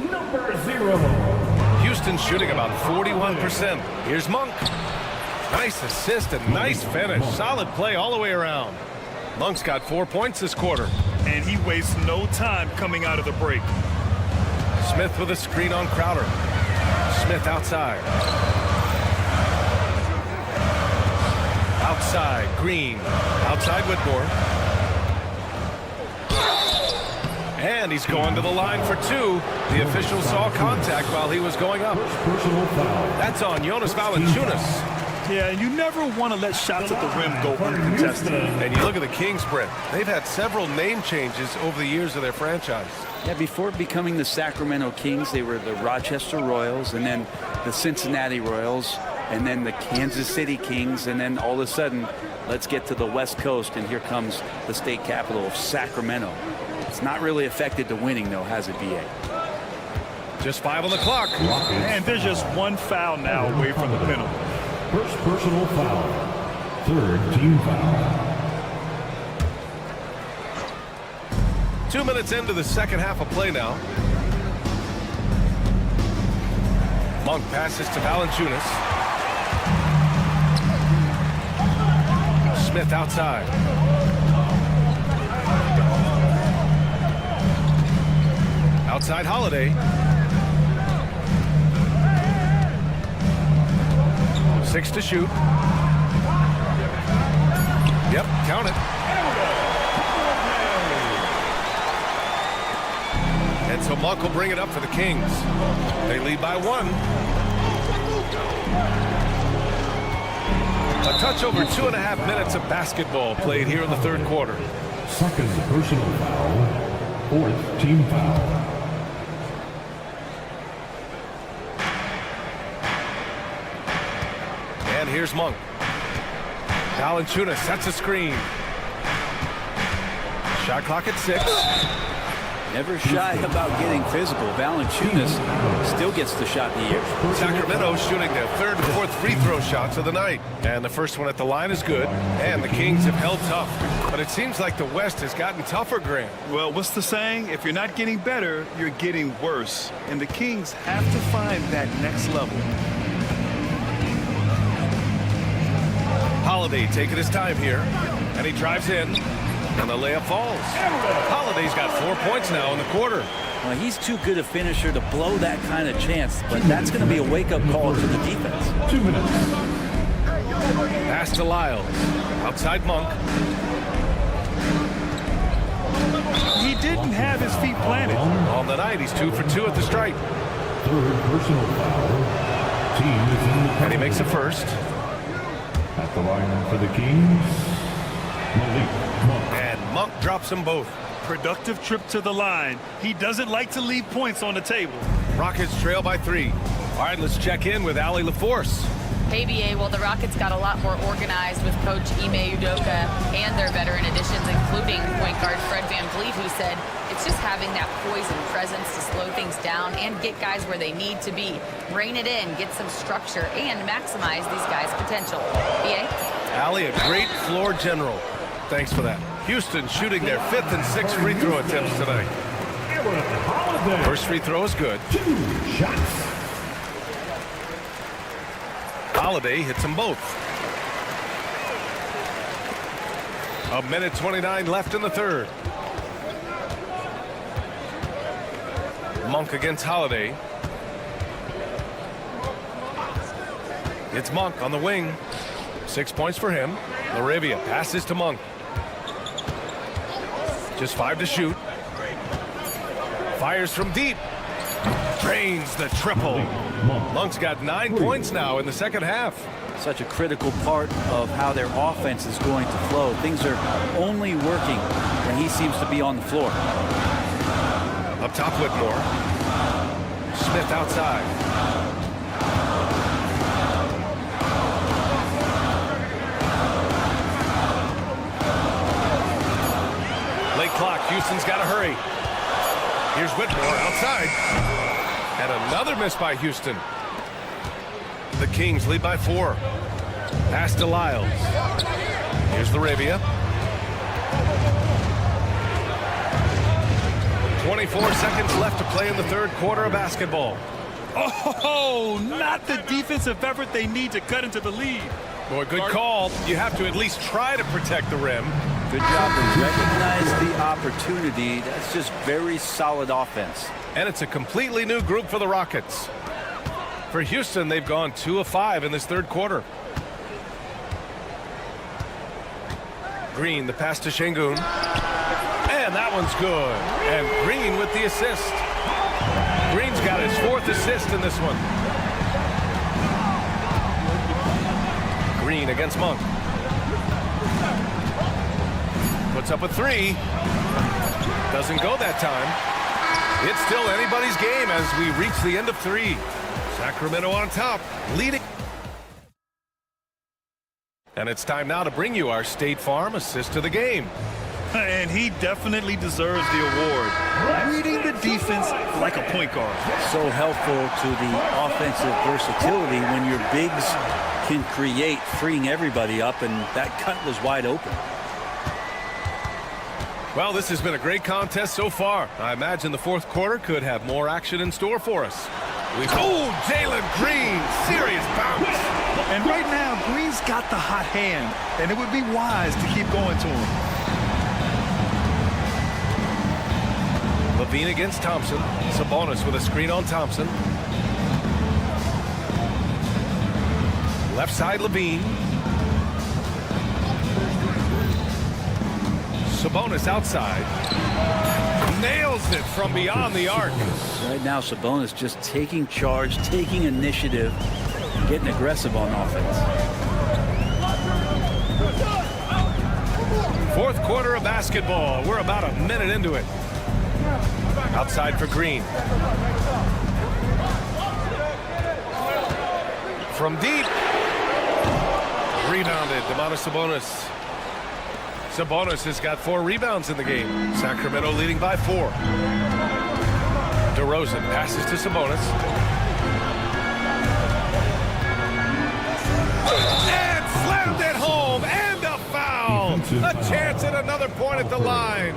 Speaker 4: number 0.
Speaker 7: Houston shooting about 41%. Here's Monk. Nice assist and nice finish. Solid play all the way around. Monk's got 4 points this quarter.
Speaker 9: And he wastes no time coming out of the break.
Speaker 7: Smith with a screen on Crowder. Smith outside. Outside, Green. Outside, Whitmore. And he's going to the line for two. The official saw contact while he was going up. That's on Jonas Valanciunas.
Speaker 9: Yeah, and you never want to let shots at the rim go uncontested.
Speaker 7: And you look at the Kings, Brent. They've had several name changes over the years of their franchise.
Speaker 8: Yeah, before becoming the Sacramento Kings, they were the Rochester Royals, and then the Cincinnati Royals, and then the Kansas City Kings, and then all of a sudden, let's get to the West Coast, and here comes the state capital of Sacramento. It's not really affected the winning, though, has it, B.A.?
Speaker 7: Just 5 on the clock.
Speaker 9: And there's just one foul now away from the penalty.
Speaker 4: First personal foul. Third team foul.
Speaker 7: 2 minutes into the second half of play now. Monk passes to Valanciunas. Smith outside. Outside Holiday. 6 to shoot. Yep, count it. And so Monk will bring it up for the Kings. They lead by 1. A touch over 2.5 minutes of basketball played here in the third quarter.
Speaker 4: Second personal foul. Fourth team foul.
Speaker 7: And here's Monk. Valanciunas sets a screen. Shot clock at 6.
Speaker 8: Never shy about getting physical. Valanciunas still gets the shot in the air.
Speaker 7: Sacramento shooting their third and fourth free throw shots of the night. And the first one at the line is good. And the Kings have held tough. But it seems like the West has gotten tougher, Grant.
Speaker 9: Well, what's the saying? If you're not getting better, you're getting worse. And the Kings have to find that next level.
Speaker 7: Holiday taking his time here. And he drives in. And the layup falls. Holiday's got 4 points now in the quarter.
Speaker 8: Well, he's too good a finisher to blow that kind of chance, but that's going to be a wake-up call to the defense.
Speaker 4: 2 minutes.
Speaker 7: Pass to Lyles. Outside Monk.
Speaker 9: He didn't have his feet planted.
Speaker 7: On the night, he's 2 for 2 at the stripe.
Speaker 4: Third personal foul. Team is in the
Speaker 7: And he makes a first.
Speaker 4: At the line for the Kings, Malik Monk.
Speaker 7: And Monk drops them both.
Speaker 9: Productive trip to the line. He doesn't like to leave points on the table.
Speaker 7: Rockets trail by 3. All right, let's check in with Allie LaForce.
Speaker 10: Hey, BA, well, the Rockets got a lot more organized with Coach Ime Udoka and their veteran additions, including point guard Fred VanVleet, who said it's just having that poise and presence to slow things down and get guys where they need to be. Rein it in, get some structure, and maximize these guys' potential. BA?
Speaker 7: Allie, a great floor general. Thanks for that. Houston shooting their 5th and 6th free throw attempts tonight. First free throw is good.
Speaker 4: 2 shots.
Speaker 7: Holiday hits them both. 1:29 left in the third. Monk against Holiday. It's Monk on the wing. 6 points for him. Laravia passes to Monk. Just 5 to shoot. Fires from deep. Drains the triple. Monk's got 9 points now in the second half.
Speaker 8: Such a critical part of how their offense is going to flow. Things are only working when he seems to be on the floor.
Speaker 7: Up top, Whitmore. Smith outside. Late clock. Houston's got to hurry. Here's Whitmore outside. And another miss by Houston. The Kings lead by 4. Pass to Lyles. Here's Laravia. 24 seconds left to play in the third quarter of basketball.
Speaker 9: Oh, not the defensive effort they need to cut into the lead.
Speaker 7: Boy, good call. You have to at least try to protect the rim.
Speaker 8: Good job to recognize the opportunity. That's just very solid offense.
Speaker 7: And it's a completely new group for the Rockets. For Houston, they've gone 2 of 5 in this third quarter. Green, the pass to Şengün. And that one's good. And Green with the assist. Green's got his 4th assist in this one. Green against Monk. Puts up a 3. Doesn't go that time. It's still anybody's game as we reach the end of 3. Sacramento on top, leading. And it's time now to bring you our State Farm assist of the game.
Speaker 9: And he definitely deserves the award. Reading the defense like a point guard.
Speaker 8: So helpful to the offensive versatility when your bigs can create, freeing everybody up, and that cut was wide open.
Speaker 7: Well, this has been a great contest so far. I imagine the fourth quarter could have more action in store for us. Jalen Green, serious bounce.
Speaker 9: And right now, Green's got the hot hand, and it would be wise to keep going to him.
Speaker 7: Levine against Thompson. Sabonis with a screen on Thompson. Left side, Levine. Sabonis outside. Nails it from beyond the arc.
Speaker 8: Right now, Sabonis just taking charge, taking initiative, getting aggressive on offense.
Speaker 7: Fourth quarter of basketball. We're about a minute into it. Outside for Green. From deep. Rebounded. Domantas Sabonis. Sabonis has got 4 rebounds in the game. Sacramento leading by 4. DeRozan passes to Sabonis. And slammed it home. And a foul. A chance at another point at the line.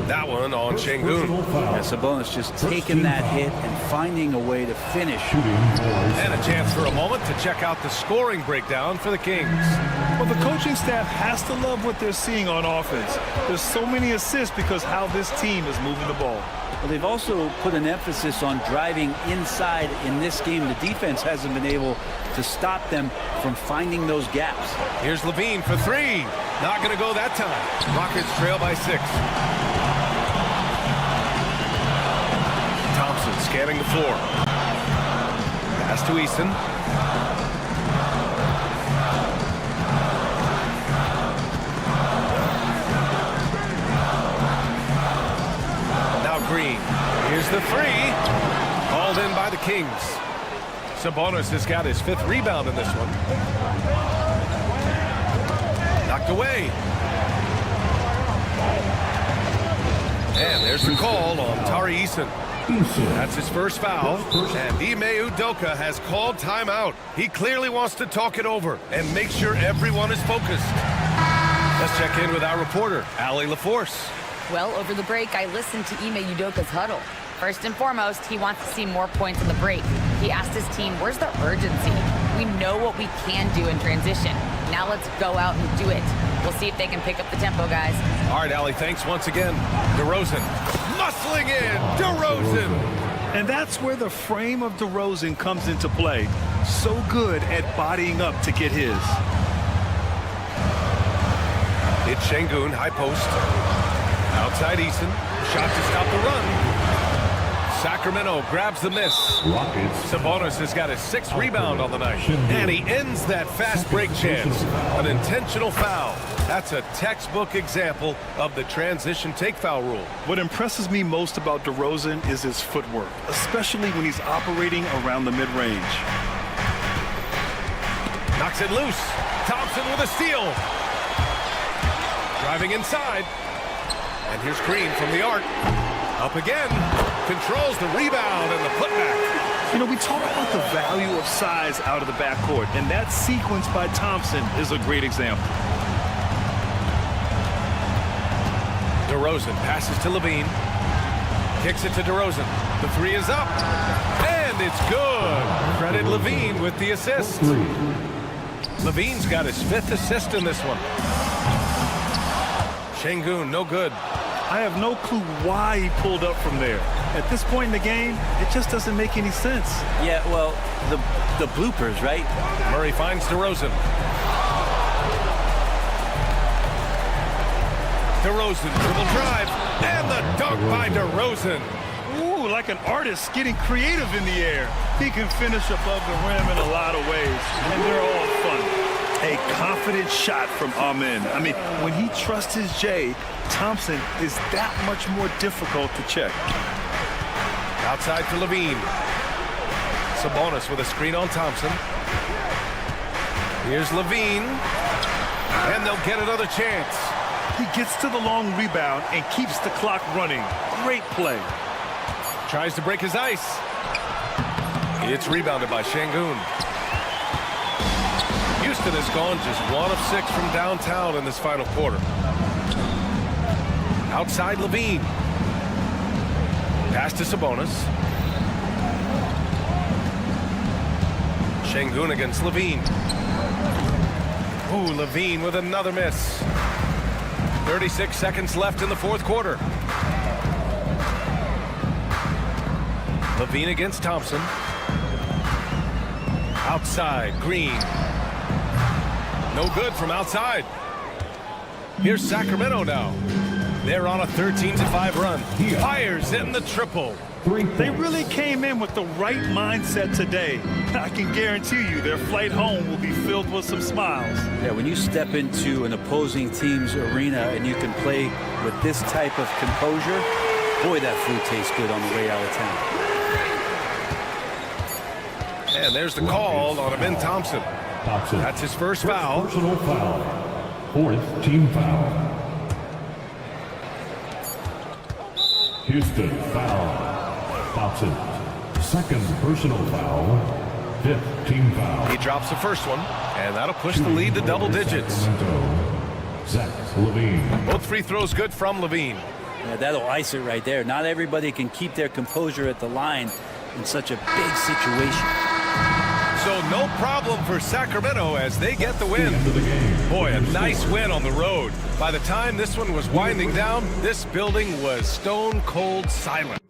Speaker 7: That one on Şengün.
Speaker 8: Yeah, Sabonis just taking that hit and finding a way to finish.
Speaker 7: And a chance for a moment to check out the scoring breakdown for the Kings.
Speaker 9: Well, the coaching staff has to love what they're seeing on offense. There's so many assists because how this team is moving the ball.
Speaker 8: Well, they've also put an emphasis on driving inside in this game. The defense hasn't been able to stop them from finding those gaps.
Speaker 7: Here's Levine for 3. Not going to go that time. Rockets trail by 6. Thompson scanning the floor. Pass to Easton. Green. Here's the 3. Called in by the Kings. Sabonis has got his 5th rebound in this one. Knocked away. And there's the call on Tari Eason. That's his first foul. And Ime Udoka has called timeout. He clearly wants to talk it over and make sure everyone is focused. Let's check in with our reporter, Allie LaForce.
Speaker 10: Well, over the break, I listened to Ime Udoka's huddle. First and foremost, he wants to see more points in the break. He asked his team, where's the urgency? We know what we can do in transition. Now let's go out and do it. We'll see if they can pick up the tempo, guys.
Speaker 7: All right, Allie, thanks once again. DeRozan, muscling in, DeRozan.
Speaker 9: And that's where the frame of DeRozan comes into play. So good at bodying up to get his.
Speaker 7: It's Şengün, high post. Outside Eason, shot to stop the run. Sacramento grabs the miss. Sabonis has got his 6th rebound on the night. And he ends that fast break chance. An intentional foul. That's a textbook example of the transition take foul rule.
Speaker 9: What impresses me most about DeRozan is his footwork, especially when he's operating around the mid-range.
Speaker 7: Knocks it loose. Thompson with a steal. Driving inside. And here's Green from the arc. Up again. Controls the rebound and the putback.
Speaker 9: You know, we talk about the value of size out of the backcourt, and that sequence by Thompson is a great example.
Speaker 7: DeRozan passes to Levine. Kicks it to DeRozan. The 3 is up. And And it's good. Credit Levine with the assist. Levine's got his 5th assist in this one. Şengün, no good.
Speaker 9: I have no clue why he pulled up from there. At this point in the game, it just doesn't make any sense.
Speaker 8: Yeah, well, the bloopers, right?
Speaker 7: Murray finds DeRozan. DeRozan dribble drive, and the dunk by DeRozan.
Speaker 9: Ooh, like an artist getting creative in the air. He can finish above the rim in a lot of ways, and they're all fun. A confident shot from Amen. I mean, when he trusts his J, Thompson is that much more difficult to check.
Speaker 7: Outside to Levine. Sabonis with a screen on Thompson. Here's Levine, and they'll get another chance.
Speaker 9: He gets to the long rebound and keeps the clock running. Great play.
Speaker 7: Tries to break his ice. It's rebounded by Şengün. Houston has gone just 1 of 6 from downtown in this final quarter. Outside Levine. Pass to Sabonis. Şengün against Levine. Ooh, Levine with another miss. 36 seconds left in the 4th quarter. Levine against Thompson. Outside, Green. No good from outside. Here's Sacramento now. They're on a 13-5 run. Fires in the triple.
Speaker 9: They really came in with the right mindset today. I can guarantee you their flight home will be filled with some smiles.
Speaker 8: Yeah, when you step into an opposing team's arena and you can play with this type of composure, boy, that food tastes good on the way out of town.
Speaker 7: And there's the call on Amen Thompson. That's his first foul.
Speaker 4: Personal foul. 4th team foul. Houston foul. Thompson. 2nd personal foul. 5th team foul.
Speaker 7: He drops the first one, and that'll push the lead to double digits.
Speaker 4: Zach Levine.
Speaker 7: Both free throws good from Levine.
Speaker 8: Yeah, that'll ice it right there. Not everybody can keep their composure at the line in such a big situation.
Speaker 7: So no problem for Sacramento as they get the win. Boy, a nice win on the road. By the time this one was winding down, this building was stone cold silent.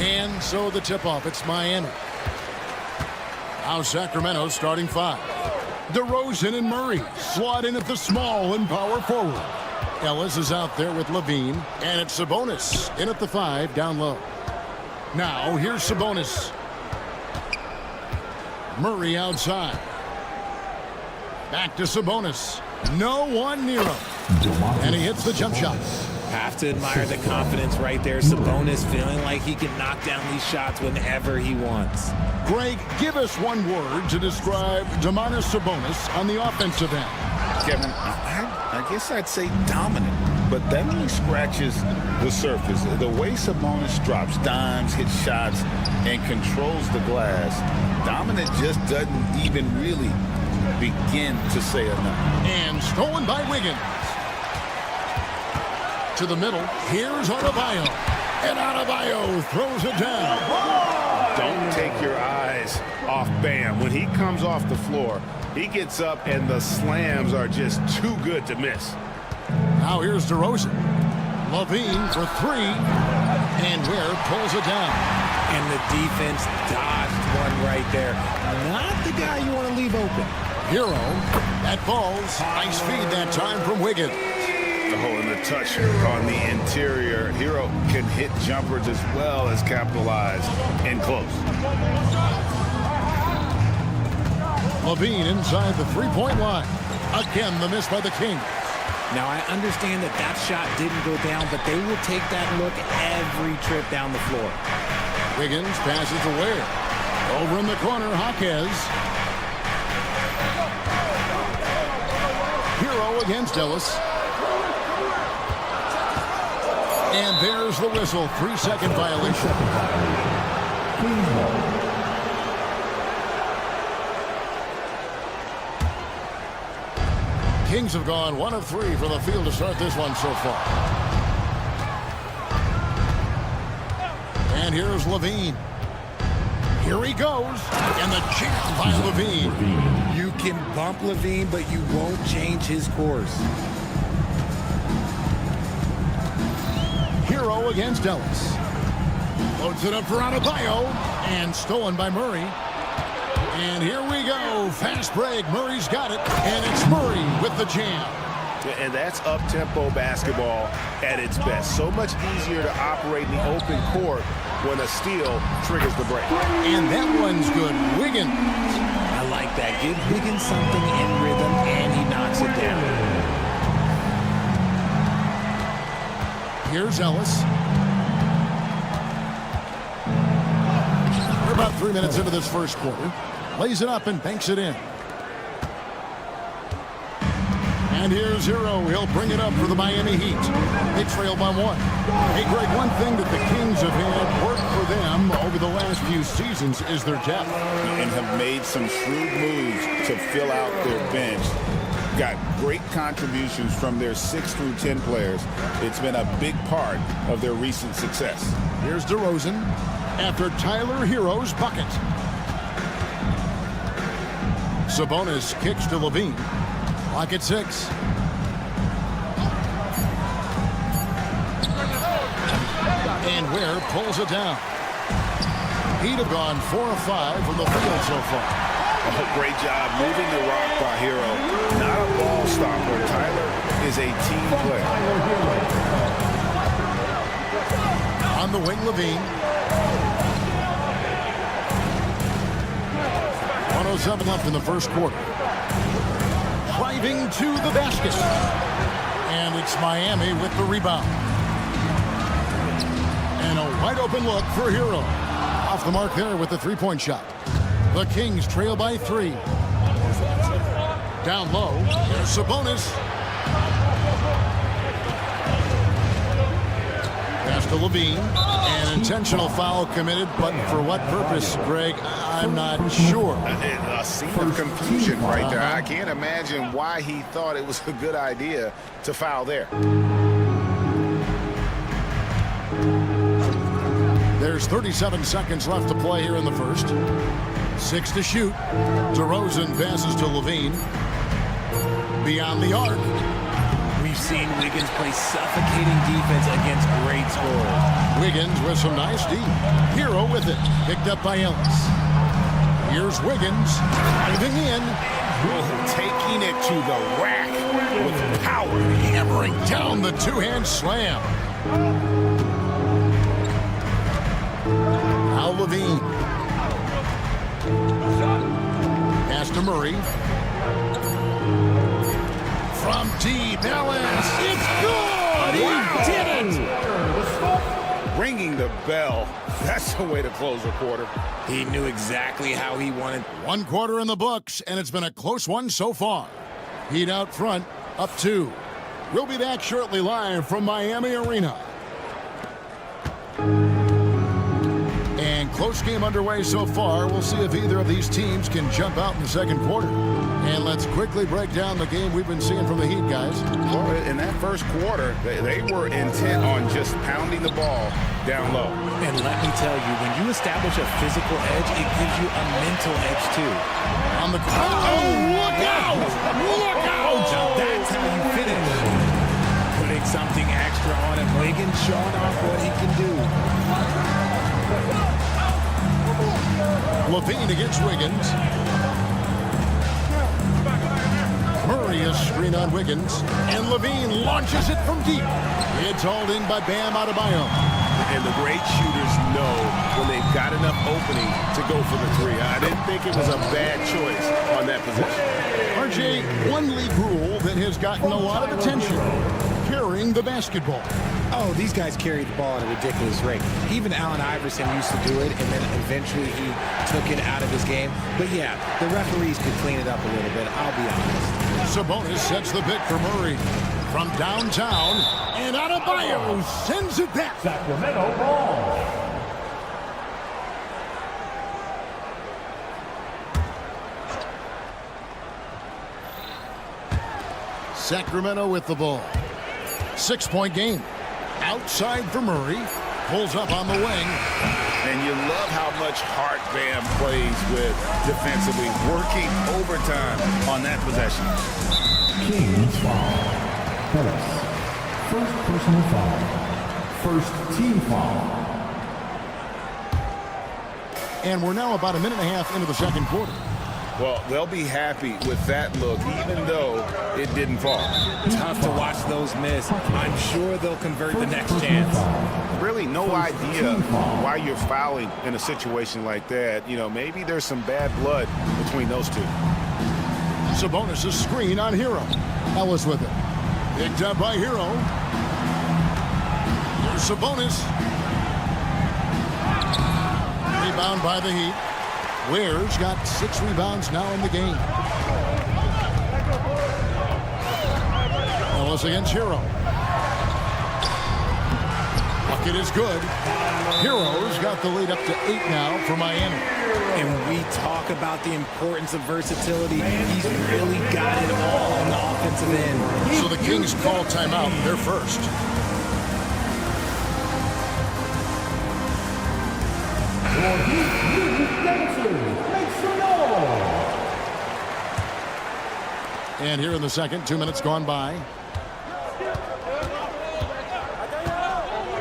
Speaker 1: And so the tip-off, it's Miami. Now Sacramento starting 5. DeRozan and Murray slot in at the small and power forward. Ellis is out there with Levine, and it's Sabonis in at the 5 down low. Now here's Sabonis. Murray outside. Back to Sabonis. No one near him. And he hits the jump shot.
Speaker 11: Have to admire the confidence right there. Sabonis feeling like he can knock down these shots whenever he wants.
Speaker 1: Greg, give us one word to describe Domantas Sabonis on the offensive end.
Speaker 3: Kevin, I guess I'd say dominant, but that only scratches the surface. The way Sabonis drops dimes, hits shots, and controls the glass, dominant just doesn't even really begin to say enough.
Speaker 1: And stolen by Wiggins. To the middle, here's Adebayo. And Adebayo throws it down.
Speaker 6: Don't take your eyes off Bam. When he comes off the floor, he gets up and the slams are just too good to miss.
Speaker 1: Now here's DeRozan. Levine for 3. And Ware pulls it down.
Speaker 11: And the defense dodged one right there. Not the guy you want to leave open.
Speaker 1: Hero, that falls. Nice feed that time from Wiggins.
Speaker 6: Oh, and the touch on the interior. Hero can hit jumpers as well as capitalize and close.
Speaker 1: Levine inside the three-point line. Again, the miss by the Kings.
Speaker 11: Now, I understand that that shot didn't go down, but they will take that look every trip down the floor.
Speaker 1: Wiggins passes to Ware. Over in the corner, Jaquez. Hero against Ellis. And there's the whistle. 3-second violation. Kings have gone 1 of 3 for the field to start this one so far. And here's Levine. Here he goes. And the jam by Levine.
Speaker 11: You can bump Levine, but you won't change his course.
Speaker 1: Hero against Ellis. Loads it up for Adebayo. And stolen by Murray. And here we go. Fast break. Murray's got it. And it's Murray with the jam.
Speaker 6: And that's up-tempo basketball at its best. So much easier to operate in the open court when a steal triggers the break.
Speaker 1: And that one's good. Wiggins.
Speaker 11: I like that. Give Wiggins something in rhythm, and he knocks it down.
Speaker 1: Here's Ellis. We're about 3 minutes into this first quarter. Lays it up and banks it in. And here's Hero. He'll bring it up for the Miami Heat. They trail by 1. Hey, Greg, one thing that the Kings have had work for them over the last few seasons is their depth.
Speaker 3: And have made some shrewd moves to fill out their bench. Got great contributions from their 6 through 10 players. It's been a big part of their recent success.
Speaker 1: Here's DeRozan after Tyler Hero's bucket. Sabonis kicks to Levine. Clock at 6. And Ware pulls it down. He'd have gone 4 of 5 from the field so far.
Speaker 6: Oh, great job moving the rock by Hero. Not a ball stopper. Tyler is a team player.
Speaker 1: On the wing, Levine. 1:07 left in the first quarter. Driving to the basket. And it's Miami with the rebound. And a wide open look for Hero. Off the mark there with the three-point shot. The Kings trail by 3. Down low, here's Sabonis. Pass to Levine. An intentional foul committed, but for what purpose, Greg, I'm not sure.
Speaker 6: A scene of confusion right there. I can't imagine why he thought it was a good idea to foul there.
Speaker 1: There's 37 seconds left to play here in the first. 6 to shoot. DeRozan passes to Levine. Beyond the arc.
Speaker 11: We've seen Wiggins play suffocating defense against great scorers.
Speaker 1: Wiggins with some nice D. Hero with it. Picked up by Ellis. Here's Wiggins. Diving in.
Speaker 3: Taking it to the rack with power.
Speaker 1: Hammering down the two-hand slam. Now Levine. Pass to Murray. From deep, Ellis. It's good! He did it!
Speaker 3: Ringing the bell. That's the way to close a quarter.
Speaker 11: He knew exactly how he wanted.
Speaker 1: 1 quarter in the books, and it's been a close one so far. Heat out front, up 2. We'll be back shortly live from Miami Arena. And close game underway so far. We'll see if either of these teams can jump out in the second quarter. And let's quickly break down the game we've been seeing from the Heat, guys.
Speaker 3: Well, in that first quarter, they were intent on just pounding the ball down low.
Speaker 11: And let me tell you, when you establish a physical edge, it gives you a mental edge, too.
Speaker 1: On the look out! Look out!
Speaker 11: That's how you finish. Putting something extra on him. Wiggins showing off what he can do.
Speaker 1: Levine against Wiggins. Murray is screen on Wiggins. And Levine launches it from deep. It's hauled in by Bam Adebayo.
Speaker 6: And the great shooters know when they've got enough opening to go for the three. I didn't think it was a bad choice on that possession.
Speaker 1: RJ, one league rule that has gotten a lot of attention. Carrying the basketball.
Speaker 11: Oh, these guys carry the ball at a ridiculous rate. Even Allen Iverson used to do it, and then eventually he took it out of his game. But yeah, the referees could clean it up a little bit, I'll be honest.
Speaker 1: Sabonis sets the pick for Murray. From downtown, and Adebayo sends it back.
Speaker 4: Sacramento ball.
Speaker 1: Sacramento with the ball. 6-point game. Outside for Murray. Pulls up on the wing.
Speaker 3: And you love how much heart Bam plays with defensively, working overtime on that possession.
Speaker 4: Kings foul. First personal foul. First team foul.
Speaker 1: And we're now about a minute and a half into the second quarter.
Speaker 3: Well, they'll be happy with that look, even though it didn't fall.
Speaker 11: Tough to watch those miss. I'm sure they'll convert the next chance.
Speaker 3: Really no idea why you're fouling in a situation like that. You know, maybe there's some bad blood between those two.
Speaker 1: Sabonis' screen on Hero. Ellis with it. Picked up by Hero. Here's Sabonis. Rebound by the Heat. Ware's got 6 rebounds now in the game. Ellis against Hero. Bucket is good. Hero's got the lead up to 8 now for Miami.
Speaker 11: And we talk about the importance of versatility. He's really got it all on the offensive end.
Speaker 1: So the Kings call timeout. They're first. And here in the second, 2 minutes gone by.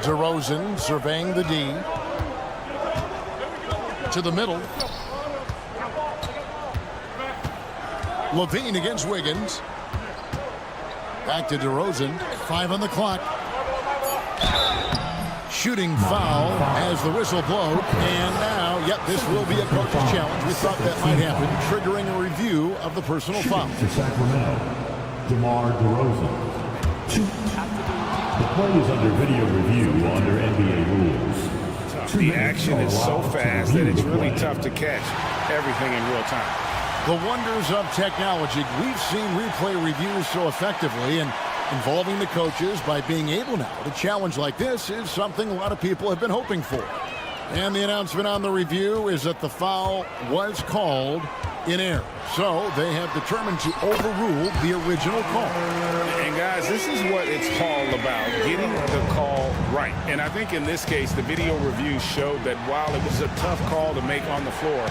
Speaker 1: DeRozan surveying the D. To the middle. Levine against Wiggins. Back to DeRozan. 5 on the clock. Shooting foul as the whistle blows. And now, yep, this will be a coach's challenge. We thought that might happen, triggering a review of the personal foul.
Speaker 4: To Sacramento, DeMar DeRozan. The play is under video review under NBA rules.
Speaker 3: The action is so fast that it's really tough to catch everything in real time.
Speaker 1: The wonders of technology. We've seen replay reviews so effectively, and involving the coaches by being able now to challenge like this is something a lot of people have been hoping for. And the announcement on the review is that the foul was called in error. So they have determined to overrule the original call.
Speaker 3: And guys, this is what it's all about, getting the call right. And I think in this case, the video review showed that while it was a tough call to make on the floor,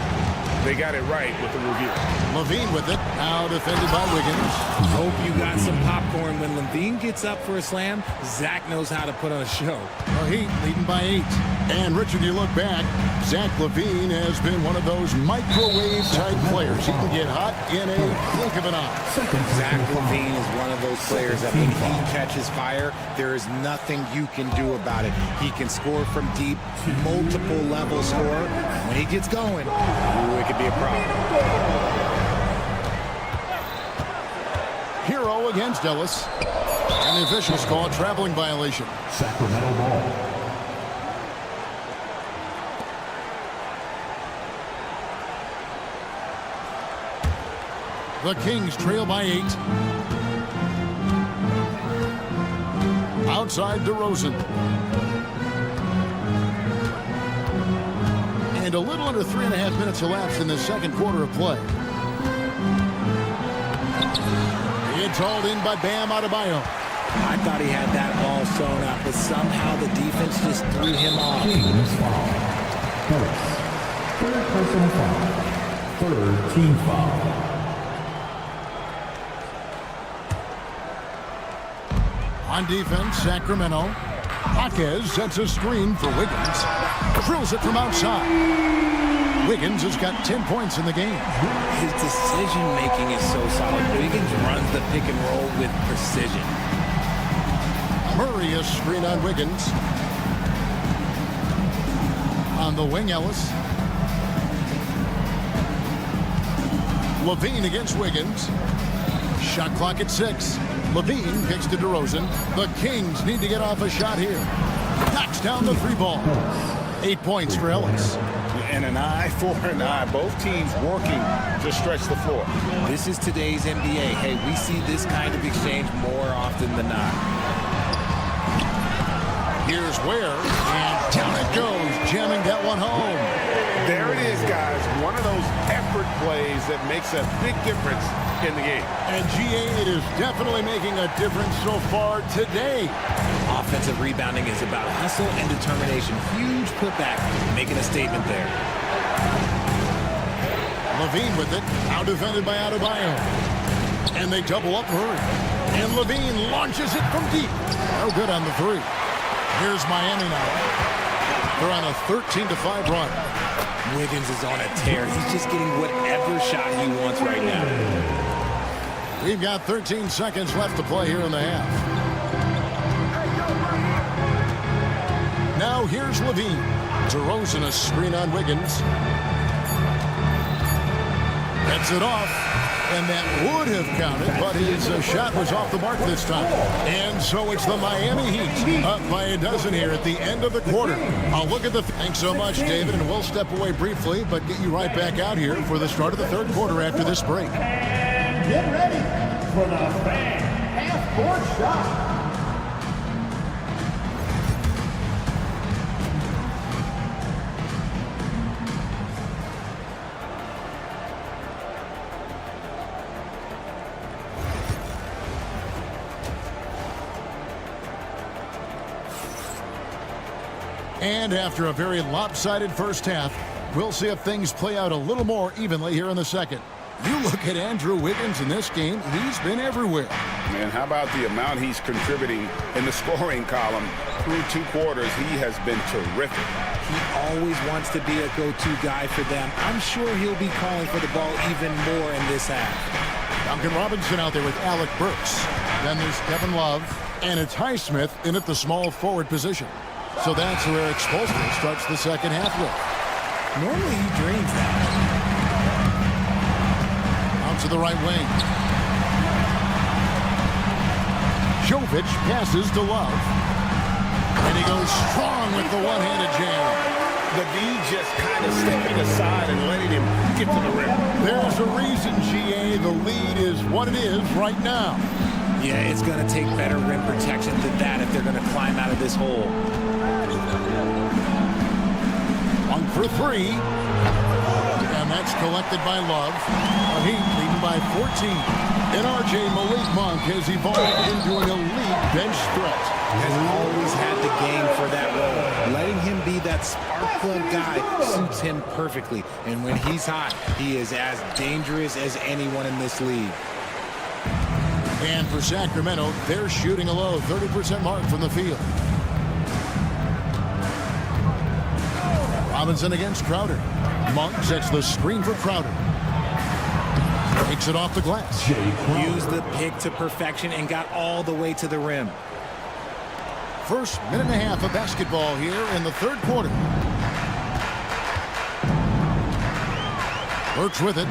Speaker 6: They got it right with the review.
Speaker 1: Levine with it. Now defended by Wiggins.
Speaker 11: Hope you got some popcorn. When Levine gets up for a slam, Zach knows how to put on a show.
Speaker 1: The Heat leading by 8. And Richard, you look back, Zach LaVine has been one of those microwave-type players. He can get hot in a blink of an eye.
Speaker 11: Zach LaVine is one of those players that when he catches fire, there is nothing you can do about it. He can score from deep, multiple level score. When he gets going, it could be a problem.
Speaker 1: Hero against Ellis. And the officials call a traveling violation.
Speaker 4: Sacramento ball.
Speaker 1: The Kings trail by 8. Outside DeRozan. And a little under 3.5 minutes elapsed in the second quarter of play. It's hauled in by Bam Adebayo.
Speaker 11: I thought he had that ball sewn up, but somehow the defense just threw him off.
Speaker 4: Kings foul. Ellis. Third personal foul. Third team foul.
Speaker 1: On defense, Sacramento. Jaquez sets a screen for Wiggins. Drills it from outside. Wiggins has got 10 points in the game.
Speaker 11: His decision-making is so solid. Wiggins runs the pick and roll with precision.
Speaker 1: Murray a screen on Wiggins. On the wing, Ellis. Levine against Wiggins. Shot clock at 6. Levine kicks to DeRozan. The Kings need to get off a shot here. Knocks down the 3 ball. 8 points for Ellis.
Speaker 3: And an eye for an eye. Both teams working to stretch the floor.
Speaker 11: This is today's NBA. Hey, we see this kind of exchange more often than not.
Speaker 1: Here's Ware, and down it goes, jamming that one home.
Speaker 6: There it is, guys. One of those effort plays that makes a big difference in the game.
Speaker 1: And GA, it is definitely making a difference so far today.
Speaker 11: Offensive rebounding is about hustle and determination. Huge putback, making a statement there.
Speaker 1: Levine with it, now defended by Adebayo. And they double up Murray. And Levine launches it from deep. No good on the 3. Here's Miami now. They're on a 13-5 run.
Speaker 11: Wiggins is on a tear. He's just getting whatever shot he wants right now.
Speaker 1: We've got 13 seconds left to play here in the half. Now here's Levine. DeRozan a screen on Wiggins. Gets it off. And that would have counted, but his shot was off the mark this time. And so it's the Miami Heat up by a dozen here at the end of the quarter. I'll look at the... Thanks so much, David, and we'll step away briefly, but get you right back out here for the start of the third quarter after this break.
Speaker 12: And get ready for the fan half-court shot.
Speaker 1: And after a very lopsided first half, we'll see if things play out a little more evenly here in the second. You look at Andrew Wiggins in this game, he's been everywhere.
Speaker 3: Man, how about the amount he's contributing in the scoring column through 2 quarters? He has been terrific.
Speaker 11: He always wants to be a go-to guy for them. I'm sure he'll be calling for the ball even more in this half.
Speaker 1: Duncan Robinson out there with Alec Burks. Then there's Kevin Love, and it's Highsmith in at the small forward position. So that's where Eric Spoelstra starts the second half with.
Speaker 11: Normally he drains that.
Speaker 1: Out to the right wing. Jovic passes to Love. And he goes strong with the one-handed jam.
Speaker 3: The D just kind of stepping aside and letting him get to the rim.
Speaker 1: There's a reason, GA, the lead is what it is right now.
Speaker 11: Yeah, it's going to take better rim protection than that if they're going to climb out of this hole.
Speaker 1: 1 for 3. And that's collected by Love. The Heat leading by 14. And R.J. Malik Monk has evolved into an elite bench threat.
Speaker 11: Has always had the game for that role. Letting him be that spark plug guy suits him perfectly. And when he's hot, he is as dangerous as anyone in this league.
Speaker 1: And for Sacramento, they're shooting a low 30% mark from the field. Robinson against Crowder. Monk sets the screen for Crowder. Takes it off the glass.
Speaker 11: Used the pick to perfection and got all the way to the rim.
Speaker 1: First minute and a half of basketball here in the third quarter. Works with it.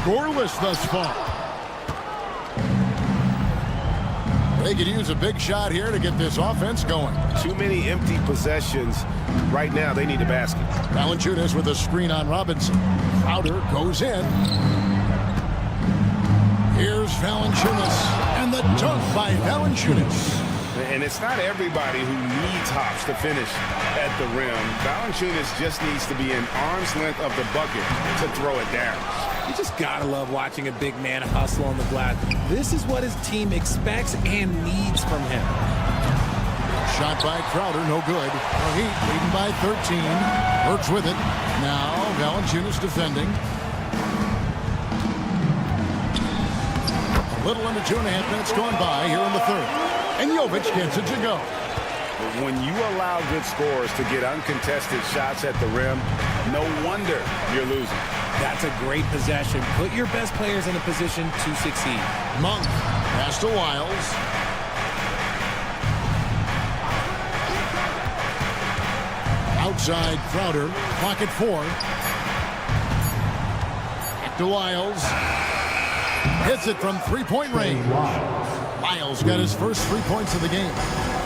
Speaker 1: Scoreless thus far. They could use a big shot here to get this offense going.
Speaker 6: Too many empty possessions. Right now, they need a basket.
Speaker 1: Valanciunas with a screen on Robinson. Crowder goes in. Here's Valanciunas. And the dunk by Valanciunas.
Speaker 6: And it's not everybody who needs hops to finish at the rim. Valanciunas just needs to be an arm's length of the bucket to throw it down.
Speaker 11: You just gotta love watching a big man hustle on the glass. This is what his team expects and needs from him.
Speaker 1: Shot by Crowder, no good. The Heat leading by 13. Works with it. Now Valanciunas defending. A little under 2.5 minutes gone by here in the third. And Jovic gets it to go.
Speaker 6: When you allow good scorers to get uncontested shots at the rim, no wonder you're losing.
Speaker 11: That's a great possession. Put your best players in a position to succeed.
Speaker 1: Monk pass to Wiles. Outside Crowder. Pocket 4. Back to Wiles. Hits it from three-point range. Wiles got his first 3 points of the game.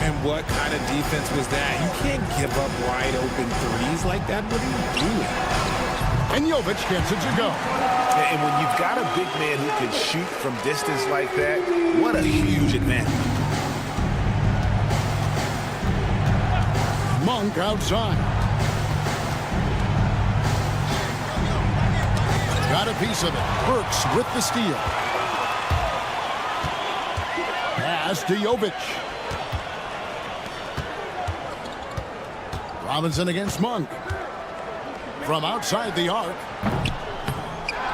Speaker 11: And what kind of defense was that? You can't give up wide open threes like that. What are you doing?
Speaker 1: And Jovic gets it to go.
Speaker 6: And when you've got a big man who can shoot from distance like that, what a huge advantage.
Speaker 1: Monk outside. Got a piece of it. Burks with the steal. Pass to Jovic. Robinson against Monk. From outside the arc.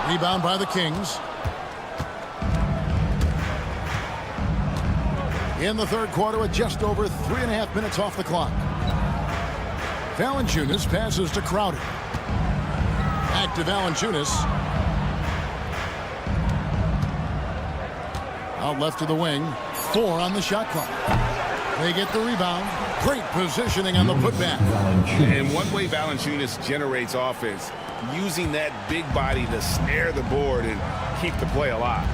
Speaker 1: Rebound by the Kings. In the third quarter with just over 3.5 minutes off the clock. Valanciunas passes to Crowder. Back to Valanciunas. Out left to the wing. 4 on the shot clock. They get the rebound. Great positioning on the putback.
Speaker 6: And one way Valanciunas generates offense, using that big body to snare the board and keep the play alive.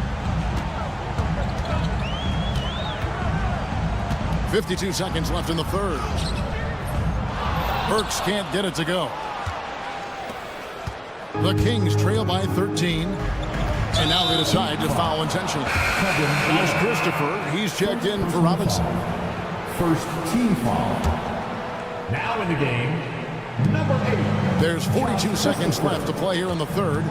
Speaker 1: 52 seconds left in the third. Burks can't get it to go. The Kings trail by 13. And now they decide to foul intentionally. Here's Christopher. He's checked in for Robinson.
Speaker 4: First team foul. Now in the game, number 8.
Speaker 1: There's 42 seconds left to play here in the third.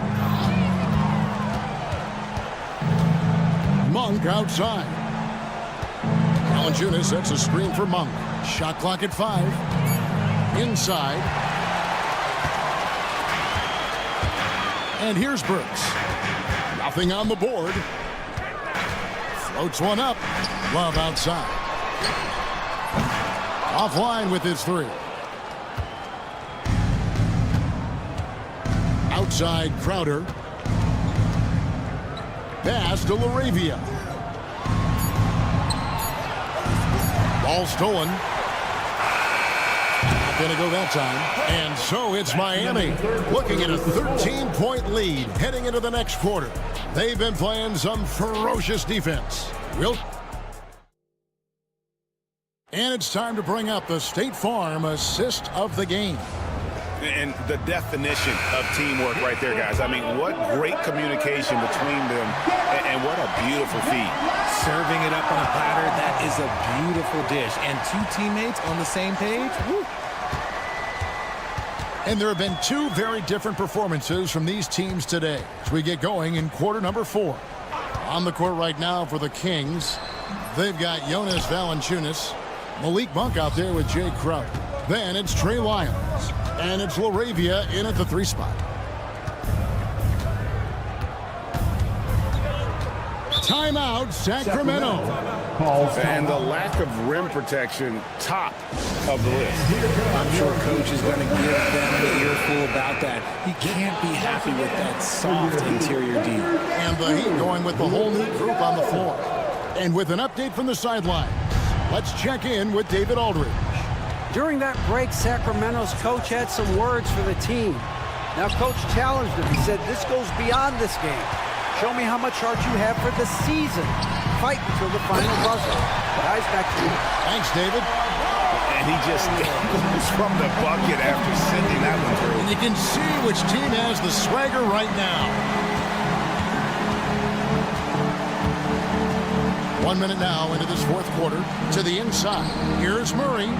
Speaker 1: Monk outside. Valanciunas sets a screen for Monk. Shot clock at 5. Inside. And here's Burks. Nothing on the board. Floats one up. Love outside. Offline with his 3. Outside Crowder. Pass to LaRavia. Ball stolen. Not going to go that time. And so it's Miami looking at a 13-point lead heading into the next quarter. They've been playing some ferocious defense. And it's time to bring up the State Farm assist of the game.
Speaker 6: And the definition of teamwork right there, guys. I mean, what great communication between them, and what a beautiful feed.
Speaker 11: Serving it up on a platter, that is a beautiful dish. And 2 teammates on the same page. Woo.
Speaker 1: And there have been 2 very different performances from these teams today as we get going in quarter number 4. On the court right now for the Kings, they've got Jonas Valanciunas, Malik Monk out there with Jay Crowder. Then it's Trey Lyles, and it's LaRavia in at the 3 spot. Timeout, Sacramento.
Speaker 3: And the lack of rim protection, top of the list.
Speaker 11: I'm sure coach is going to give them the earful about that. He can't be happy with that soft interior D.
Speaker 1: And the Heat going with the whole new group on the floor. And with an update from the sideline, let's check in with David Aldridge.
Speaker 5: During that break, Sacramento's coach had some words for the team. Now, coach challenged him. He said, this goes beyond this game. Show me how much heart you have for the season. Fight until the final buzzer. Guys, back to you.
Speaker 1: Thanks, David.
Speaker 3: And he just goes from the bucket after sending that one through.
Speaker 1: And you can see which team has the swagger right now. 1 minute now into this fourth quarter. To the inside. Here's Murray.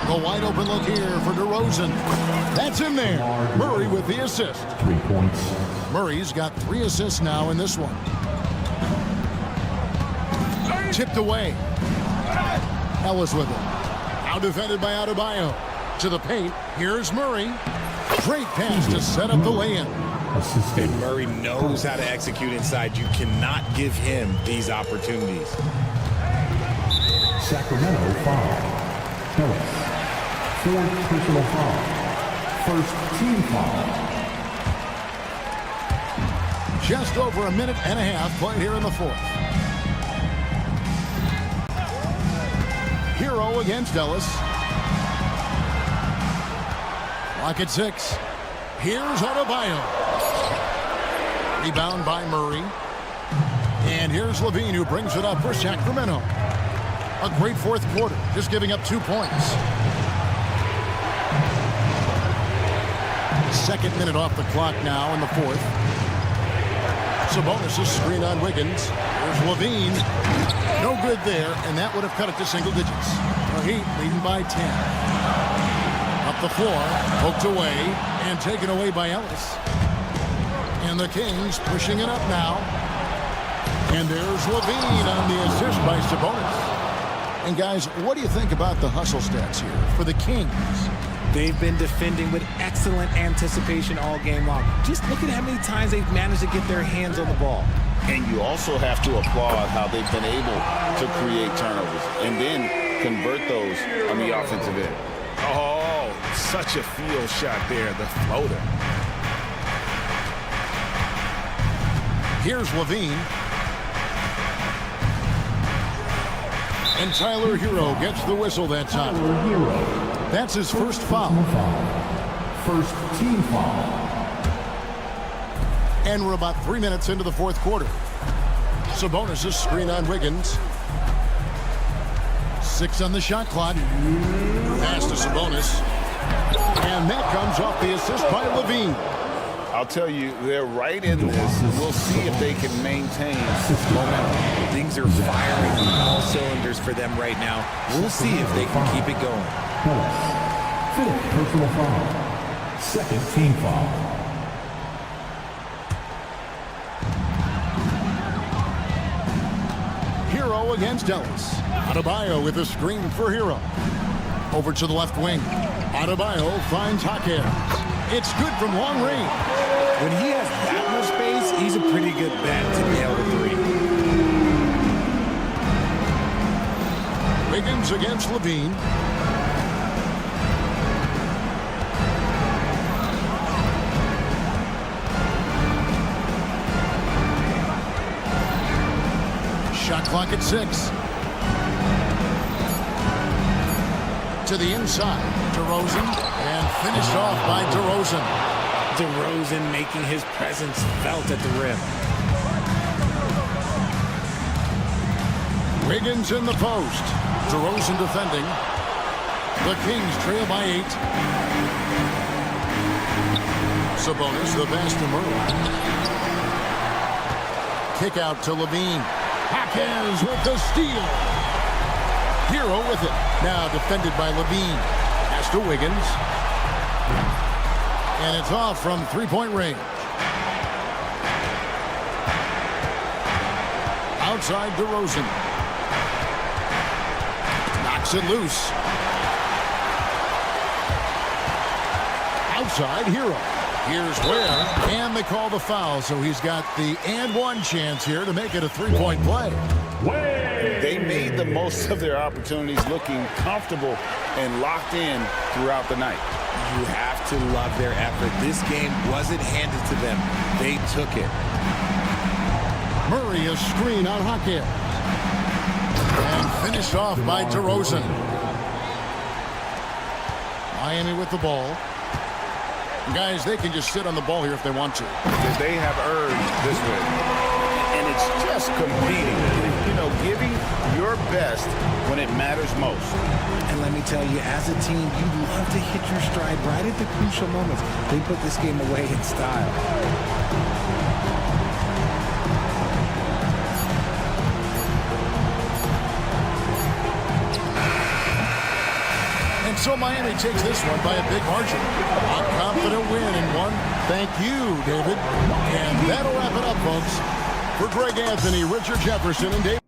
Speaker 1: The wide open look here for DeRozan. That's in there. Murray with the assist.
Speaker 4: 3 points.
Speaker 1: Murray's got 3 assists now in this one. Tipped away. Ellis with it. Now defended by Adebayo. To the paint. Here's Murray. Great pass to set up the lay-in.
Speaker 11: And Murray knows how to execute inside. You cannot give him these opportunities.
Speaker 4: Sacramento foul. Ellis. 4th personal foul. 1st team foul.
Speaker 1: Just over a minute and a half played here in the fourth. Hero against Ellis. Clock at 6. Here's Adebayo. Rebound by Murray. And here's Levine who brings it up for Sacramento. A great fourth quarter, just giving up 2 points. 2nd minute off the clock now in the fourth. Sabonis' screen on Wiggins. Here's Levine. No good there, and that would have cut it to single digits. The Heat leading by 10. Up the floor, poked away, and taken away by Ellis. And the Kings pushing it up now. And there's Levine on the assist by Sabonis. And guys, what do you think about the hustle stats here for the Kings?
Speaker 11: They've been defending with excellent anticipation all game long. Just look at how many times they've managed to get their hands on the ball.
Speaker 3: And you also have to applaud how they've been able to create turnovers and then convert those on the offensive end.
Speaker 6: Oh, such a field shot there, the floater.
Speaker 1: Here's Levine. And Tyler Hero gets the whistle that time. That's his first foul.
Speaker 4: 1st team foul.
Speaker 1: And we're about 3 minutes into the fourth quarter. Sabonis' screen on Wiggins. 6 on the shot clock. Pass to Sabonis. And that comes off the assist by Levine.
Speaker 3: I'll tell you, they're right in this. We'll see if they can maintain momentum.
Speaker 11: Things are firing on all cylinders for them right now. We'll see if they can keep it going.
Speaker 4: 5th personal foul. 2nd team foul.
Speaker 1: Hero against Ellis. Adebayo with a screen for Hero. Over to the left wing. Adebayo finds Hackett. It's good from long range.
Speaker 11: When he has that much space, he's a pretty good bet to nail the 3.
Speaker 1: Wiggins against Levine. Shot clock at 6. To the inside. DeRozan. And finished off by DeRozan.
Speaker 11: DeRozan making his presence felt at the rim.
Speaker 1: Wiggins in the post. DeRozan defending. The Kings trail by 8. Sabonis, the pass to Murray. Kick out to Levine. Hackers with the steal. Hero with it. Now defended by Levine. Pass to Wiggins. And it's off from 3-point range. outside DeRozan. Knocks it loose. Outside Hero. Here's where. And they call the foul, so he's got the and one chance here to make it a three-point play.
Speaker 3: They made the most of their opportunities, looking comfortable and locked in throughout the night.
Speaker 11: You have to love their effort. This game wasn't handed to them. They took it.
Speaker 1: Murray, a screen on Hakim. And finished off by DeRozan. Miami with the ball. Guys, they can just sit on the ball here if they want to.
Speaker 6: They have earned this win.
Speaker 3: And it's just competing. You know, giving your best when it matters most.
Speaker 11: And let me tell you, as a team, you love to hit your stride right at the crucial moments. They put this game away in style.
Speaker 1: And so Miami takes this one by a big margin. A confident win in one. Thank you, David. And that'll wrap it up, folks. For Greg Anthony, Richard Jefferson, and David.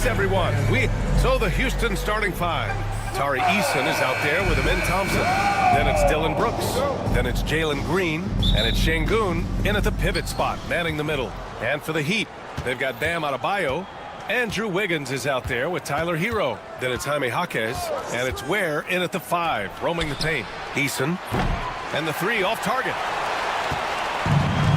Speaker 7: Everyone, so the Houston starting five. Tari Eason is out there with Amin Thompson. Then it's Dylan Brooks. Then it's Jalen Green. And it's Şengün in at the pivot spot, manning the middle. And for the Heat, they've got Bam Adebayo. Andrew Wiggins is out there with Tyler Hero. Then it's Jaime Jaquez. And it's Ware in at the 5, roaming the paint. Eason. And the 3 off target.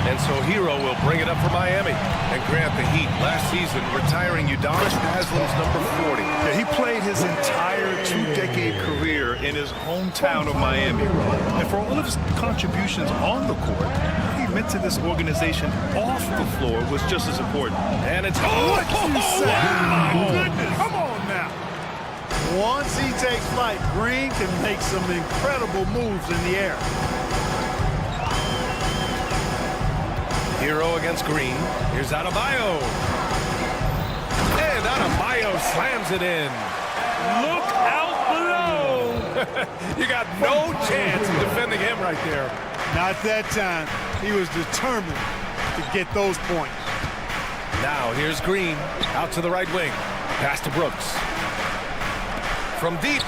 Speaker 7: And so Hero will bring it up for Miami and grant the Heat last season, retiring Udonis Haslam's number 40.
Speaker 9: Yeah, he played his entire 2-decade career in his hometown of Miami. And for all of his contributions on the court, what he meant to this organization off the floor was just as important.
Speaker 7: And it's...
Speaker 2: What you say? Oh, my goodness. Come on now. Once he takes flight, Green can make some incredible moves in the air.
Speaker 7: Hero against Green. Here's Adebayo. And Adebayo slams it in. Look out below. You got no chance of defending him right there.
Speaker 2: Not that time. He was determined to get those points.
Speaker 7: Now here's Green out to the right wing. Pass to Brooks. From deep.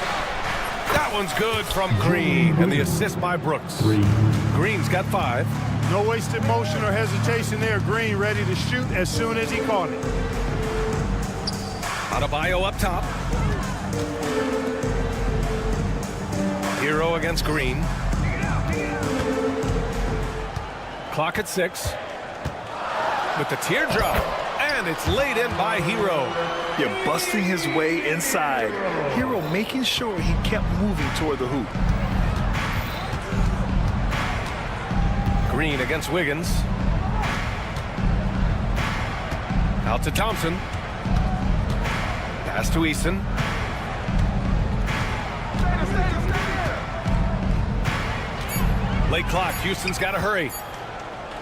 Speaker 7: That one's good from Green. And the assist by Brooks. Green's got 5.
Speaker 2: No wasted motion or hesitation there. Green ready to shoot as soon as he caught it.
Speaker 7: Adebayo up top. Hero against Green. Clock at 6. With the teardrop. And it's laid in by Hero.
Speaker 9: Yeah, busting his way inside. Hero making sure he kept moving toward the hoop.
Speaker 7: Green against Wiggins. Out to Thompson. Pass to Eason. Late clock. Houston's got to hurry.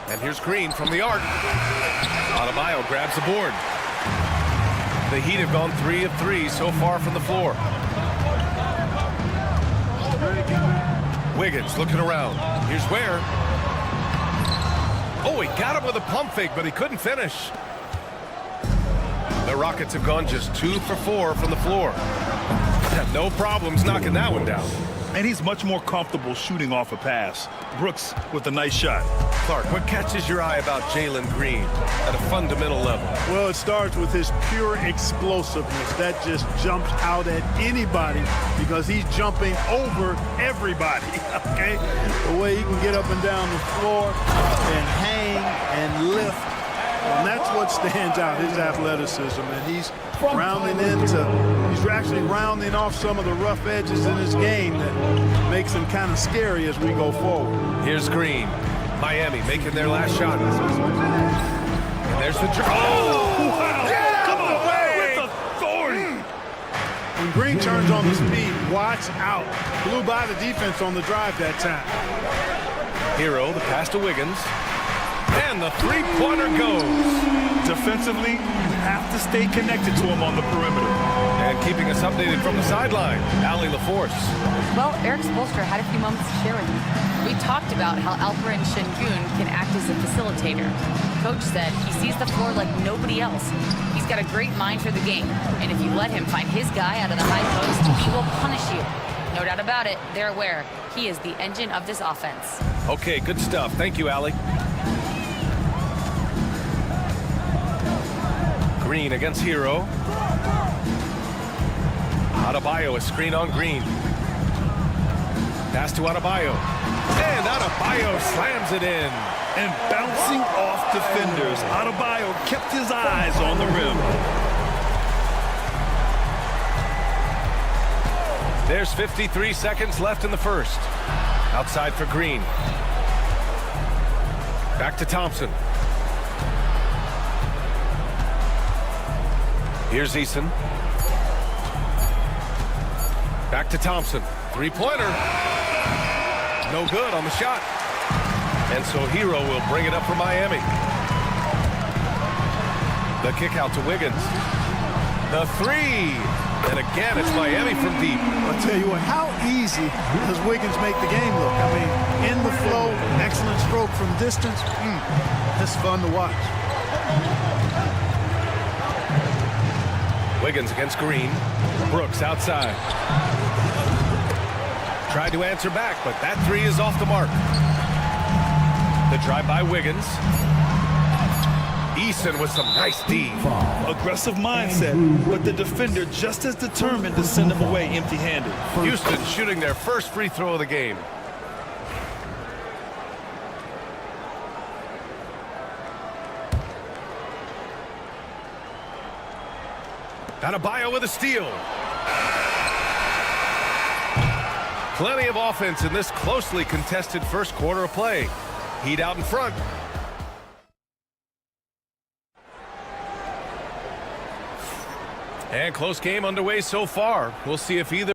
Speaker 7: And here's Green from the arc. Adebayo grabs the board. The Heat have gone 3 of 3 so far from the floor. Wiggins looking around. Here's Ware. Oh, he got him with a pump fake, but he couldn't finish. The Rockets have gone just 2 for 4 from the floor. Had no problems knocking that one down.
Speaker 9: And he's much more comfortable shooting off a pass. Brooks with a nice shot.
Speaker 7: Clark, what catches your eye about Jalen Green at a fundamental level?
Speaker 2: Well, it starts with his pure explosiveness. That just jumps out at anybody because he's jumping over everybody, okay? The way he can get up and down the floor and hang and lift. And that's what stands out, his athleticism. And he's actually rounding off some of the rough edges in his game that makes him kind of scary as we go forward.
Speaker 7: Here's Green. Miami making their last shot. And there's the draw. Oh, wow.
Speaker 9: Yeah, come on, with authority.
Speaker 2: When Green turns on the speed, watch out. Blew by the defense on the drive that time.
Speaker 7: Hero, the pass to Wiggins. And the three-pointer goes.
Speaker 9: Defensively, you have to stay connected to him on the perimeter.
Speaker 7: And keeping us updated from the sideline, Allie LaForce.
Speaker 10: Well, Eric Spoelstra had a few moments to share with me. We talked about how Alperen Şengün can act as a facilitator. Coach said he sees the floor like nobody else. He's got a great mind for the game. And if you let him find his guy out of the high post, he will punish you. No doubt about it, they're aware. He is the engine of this offense.
Speaker 7: Okay, good stuff. Thank you, Allie. Green against Hero. Adebayo, a screen on Green. Pass to Adebayo. And Adebayo slams it in.
Speaker 9: And bouncing off defenders, Adebayo kept his eyes on the rim.
Speaker 7: There's 53 seconds left in the first. Outside for Green. Back to Thompson. Here's Eason. Back to Thompson. Three-pointer. No good on the shot. And so Hero will bring it up for Miami. The kick out to Wiggins. The 3. And again, it's Miami from deep.
Speaker 2: I'll tell you what, how easy does Wiggins make the game look? I mean, in the excellent stroke from distance. It's fun to watch.
Speaker 7: Wiggins against Green. Brooks outside. Tried to answer back, but that three is off the mark. The drive by Wiggins. Easton with some nice D.
Speaker 9: Aggressive mindset, but the defender just as determined to send him away empty-handed.
Speaker 7: Houston shooting their first free throw of the game. Adebayo with a steal. Plenty of offense in this closely contested first quarter of play. Heat out in front. And close game underway so far. We'll see if either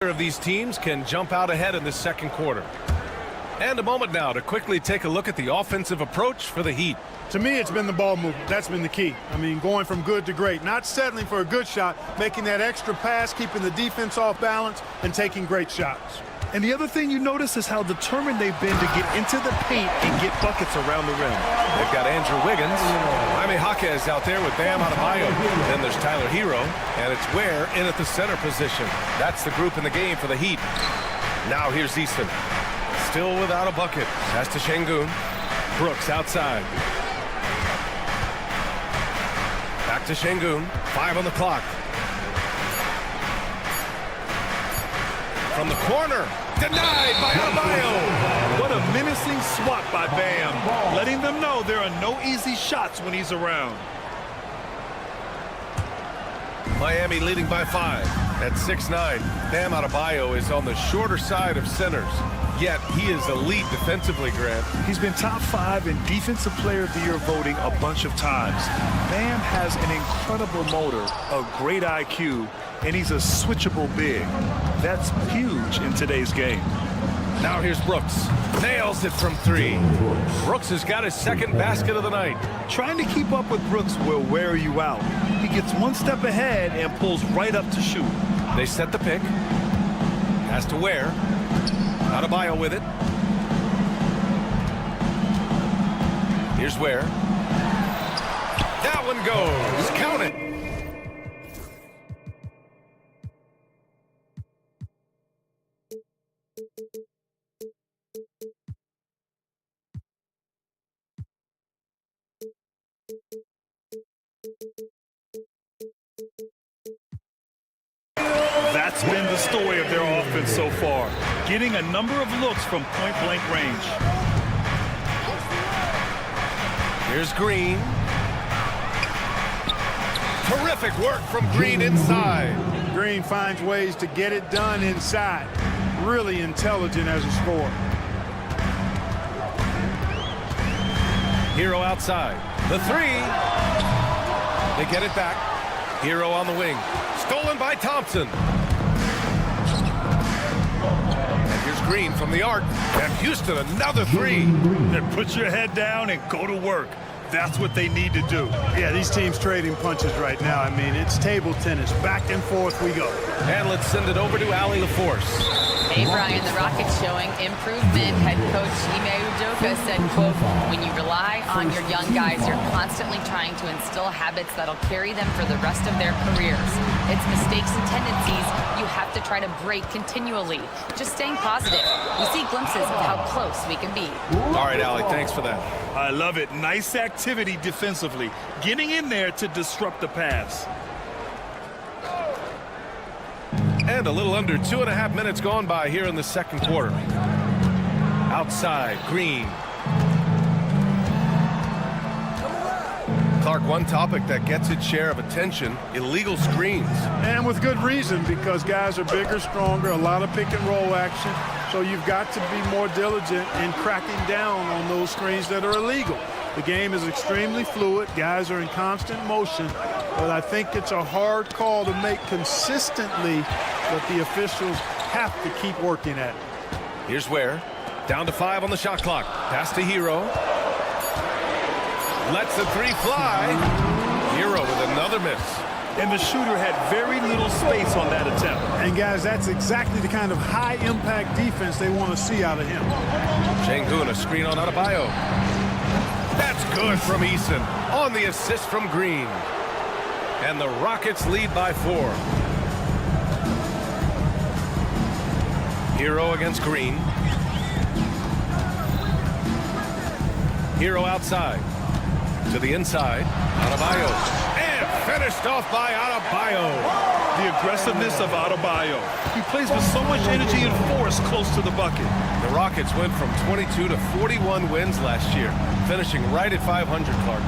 Speaker 7: of these teams can jump out ahead in the second quarter. And a moment now to quickly take a look at the offensive approach for the Heat.
Speaker 13: To me, it's been the ball movement. That's been the key. I mean, going from good to great. Not settling for a good shot, making that extra pass, keeping the defense off balance, and taking great shots.
Speaker 9: And the other thing you notice is how determined they've been to get into the paint and get buckets around the rim.
Speaker 7: They've got Andrew Wiggins. Jaime Jaquez out there with Bam Adebayo. Then there's Tyler Hero, and it's Ware in at the center position. That's the group in the game for the Heat. Now here's Easton. Still without a bucket. Pass to Şengün. Brooks outside. Back to Şengün. 5 on the clock. From the corner. Denied by Adebayo.
Speaker 9: What a menacing swat by Bam. Letting them know there are no easy shots when he's around.
Speaker 7: Miami leading by 5 at 6'9". Bam Adebayo is on the shorter side of centers. Yet he is elite defensively, Grant.
Speaker 9: He's been top 5 in Defensive Player of the Year voting a bunch of times. Bam has an incredible motor, a great IQ, and he's a switchable big. That's huge in today's game.
Speaker 7: Now here's Brooks. Nails it from 3. Brooks has got his second basket of the night.
Speaker 9: Trying to keep up with Brooks will wear you out. He gets one step ahead and pulls right up to shoot.
Speaker 7: They set the pick. Has to Ware. Adebayo with it. Here's Ware. That one goes. Count it.
Speaker 9: That's been the story of their offense so far, getting a number of looks from point-blank range.
Speaker 7: Here's Green. Terrific work from Green inside.
Speaker 13: Green finds ways to get it done inside. Really intelligent as a scorer.
Speaker 7: Hero outside. The 3. They get it back. Hero on the wing. Stolen by Thompson. And here's Green from the arc. And Houston another 3.
Speaker 9: Then put your head down and go to work. That's what they need to do.
Speaker 13: Yeah, these teams trading punches right now. I mean, it's table tennis. Back and forth we go.
Speaker 7: And let's send it over to Allie LaForce.
Speaker 10: Hey, Brian, the Rockets showing improvement. Head coach Ime Udoka said, quote, when you rely on your young guys, you're constantly trying to instill habits that'll carry them for the rest of their careers. It's mistakes and tendencies you have to try to break continually. Just staying positive. We see glimpses of how close we can be.
Speaker 7: All right, Allie, thanks for that.
Speaker 9: I love it. Nice activity defensively. Getting in there to disrupt the pass.
Speaker 7: And a little under 2.5 minutes gone by here in the second quarter. Outside, Green. Clark, one topic that gets its share of attention, illegal screens.
Speaker 13: And with good reason, because guys are bigger, stronger, a lot of pick and roll action. So you've got to be more diligent in cracking down on those screens that are illegal. The game is extremely fluid. Guys are in constant motion, but I think it's a hard call to make consistently, but the officials have to keep working at it.
Speaker 7: Here's Ware. Down to 5 on the shot clock. Pass to Hero. Lets the 3 fly. Hero with another miss.
Speaker 9: And the shooter had very little space on that attempt.
Speaker 13: And guys, that's exactly the kind of high-impact defense they want to see out of him.
Speaker 7: Şengün, a screen on Adebayo. That's good from Eason on the assist from Green. And the Rockets lead by 4. Hero against Green. Hero outside. To the inside. Adebayo. And finished off by Adebayo.
Speaker 9: The aggressiveness of Adebayo. He plays with so much energy and force close to the bucket.
Speaker 7: The Rockets went from 22 to 41 wins last year, finishing right at 500, Clark.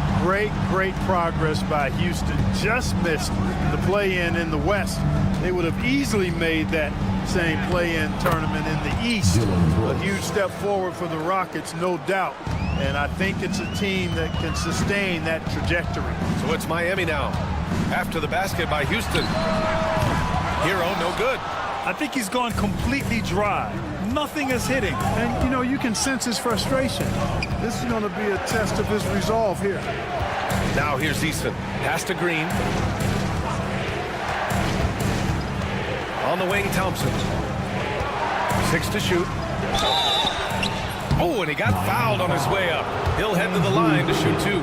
Speaker 13: Great progress by Houston. Just missed the play-in in the West. They would have easily made that same play-in tournament in the East. A huge step forward for the Rockets, no doubt. And I think it's a team that can sustain that trajectory.
Speaker 7: So it's Miami now. After the basket by Houston. Hero, no good.
Speaker 9: I think he's gone completely dry. Nothing is hitting.
Speaker 13: And, you know, you can sense his frustration. This is going to be a test of his resolve here.
Speaker 7: Now here's Eason. Pass to Green. On the wing, Thompson. 6 to shoot. Oh, and he got fouled on his way up. He'll head to the line to shoot 2.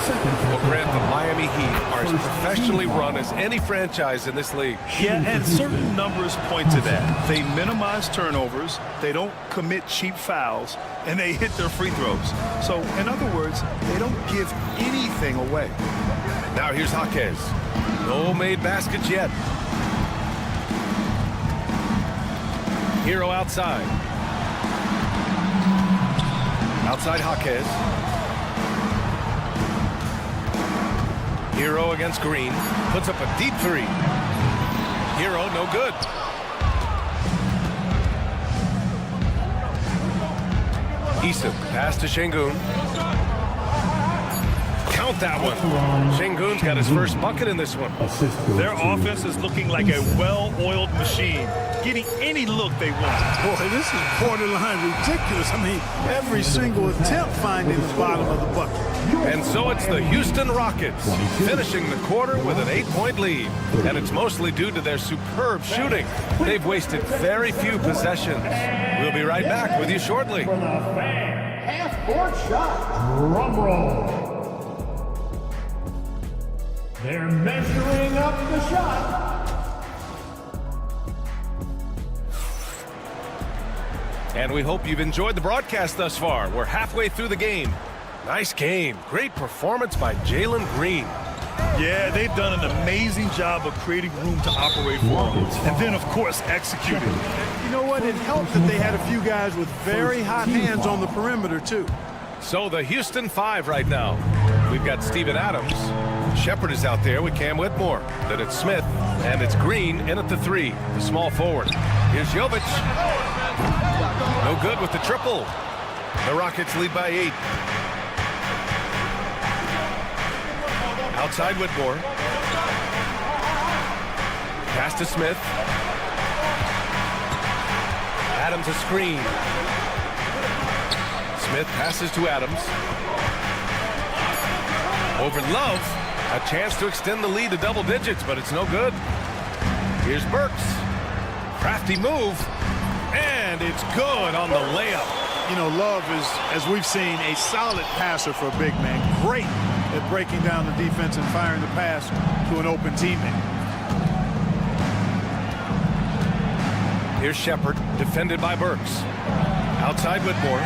Speaker 7: Well, Grant, the Miami Heat are as professionally run as any franchise in this league.
Speaker 9: Yeah, and certain numbers point to that. They minimize turnovers, they don't commit cheap fouls, and they hit their free throws. So, in other words, they don't give anything away.
Speaker 7: Now here's Jaquez. No made baskets yet. Hero outside. Outside Jaquez. Hero against Green. Puts up a deep 3. Hero, no good. Eason, pass to Şengün. Count that one. Şengün's got his first bucket in this one.
Speaker 9: Their offense is looking like a well-oiled machine, getting any look they want.
Speaker 13: Boy, this is borderline ridiculous. I mean, every single attempt finding the bottom of the bucket.
Speaker 7: And so it's the Houston Rockets finishing the quarter with an 8-point lead. And it's mostly due to their superb shooting. They've wasted very few possessions. We'll be right back with you shortly.
Speaker 12: For the fan, half-court shot. Drum roll. They're measuring up the shot.
Speaker 7: And we hope you've enjoyed the broadcast thus far. We're halfway through the game. Nice game. Great performance by Jalen Green.
Speaker 9: Yeah, they've done an amazing job of creating room to operate for him. And then, of course, executing.
Speaker 13: You know what? It helped that they had a few guys with very hot hands on the perimeter, too.
Speaker 7: So the Houston 5 right now. We've got Steven Adams. Shepard is out there with Cam Whitmore. Then it's Smith. And it's Green in at the 3, the small forward. Here's Jovic. No good with the triple. The Rockets lead by 8. Outside Whitmore. Pass to Smith. Adams a screen. Smith passes to Adams. Over Love. A chance to extend the lead to double digits, but it's no good. Here's Burks. Crafty move. And it's good on the layup.
Speaker 13: You know, Love is, as we've seen, a solid passer for a big man. Great at breaking down the defense and firing the pass to an open teammate.
Speaker 7: Here's Shepard, defended by Burks. Outside Whitmore.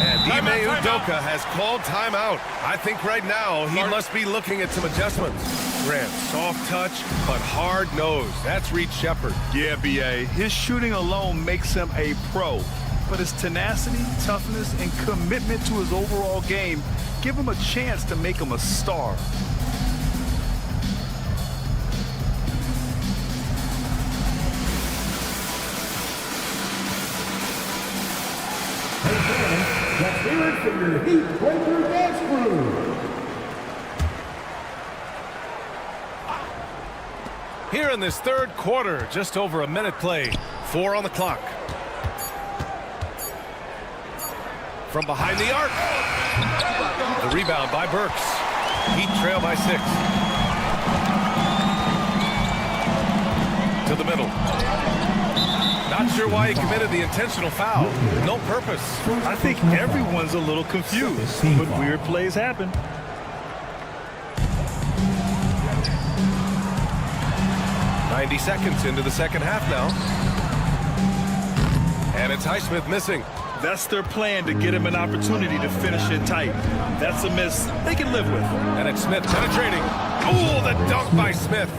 Speaker 7: And Ime Udoka has called timeout. I think right now he must be looking at some adjustments. Grant, soft touch, but hard-nosed. That's Reed Shepard.
Speaker 9: Yeah, B.A. His shooting alone makes him a pro. But his tenacity, toughness, and commitment to his overall game give him a chance to make him a star.
Speaker 12: Hey, Let's hear it for your Heat Breaker dance crew.
Speaker 7: Here in this third quarter, just over a minute play. 4 on the clock. From behind the arc. The rebound by Burks. Heat trail by 6. To the middle. Not sure why he committed the intentional foul. No purpose.
Speaker 9: I think everyone's a little confused, but weird plays happen.
Speaker 7: Seconds into the second half now. And it's Highsmith missing.
Speaker 9: That's their plan, to get him an opportunity to finish it tight. That's a miss they can live with.
Speaker 7: And it's Smith penetrating. Oh, the dunk by Smith.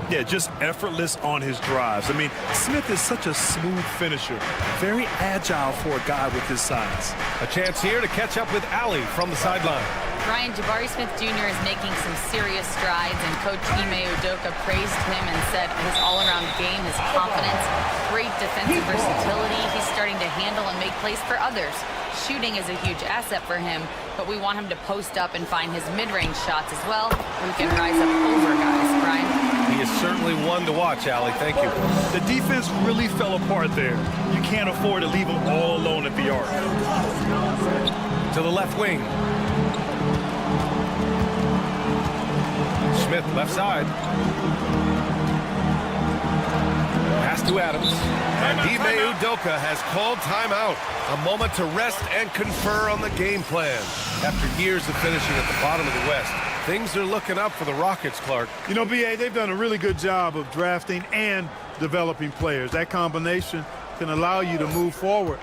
Speaker 9: Yeah, just effortless on his drives. I mean, Smith is such a smooth finisher. Very agile for a guy with his size.
Speaker 7: A chance here to catch up with Allie from the sideline.
Speaker 10: Ryan, Jabari Smith Jr. is making some serious strides, and Coach Ime Udoka praised him and said his all-around game, his confidence, great defensive versatility. He's starting to handle and make plays for others. Shooting is a huge asset for him, but we want him to post up and find his mid-range shots as well, where he can rise up over guys. Ryan?
Speaker 7: He is certainly one to watch, Allie. Thank you.
Speaker 9: The defense really fell apart there. You can't afford to leave him all alone at the arc.
Speaker 7: To the left wing. Smith, left side. Pass to Adams. And Ime Udoka has called timeout. A moment to rest and confer on the game plan. After years of finishing at the bottom of the West, things are looking up for the Rockets, Clark.
Speaker 13: You know, B.A., they've done a really good job of drafting and developing players. That combination can allow you to move forward.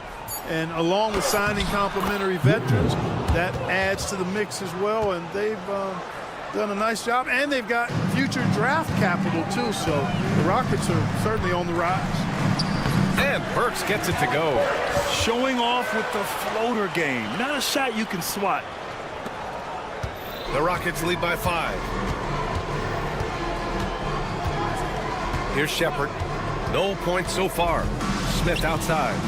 Speaker 13: And along with signing complementary veterans, that adds to the mix as well. And they've done a nice job, and they've got future draft capital too, so the Rockets are certainly on the rise.
Speaker 7: And Burks gets it to go.
Speaker 9: Showing off with the floater game. Not a shot you can swat.
Speaker 7: The Rockets lead by 5. Here's Shepard. No points so far. Smith outside.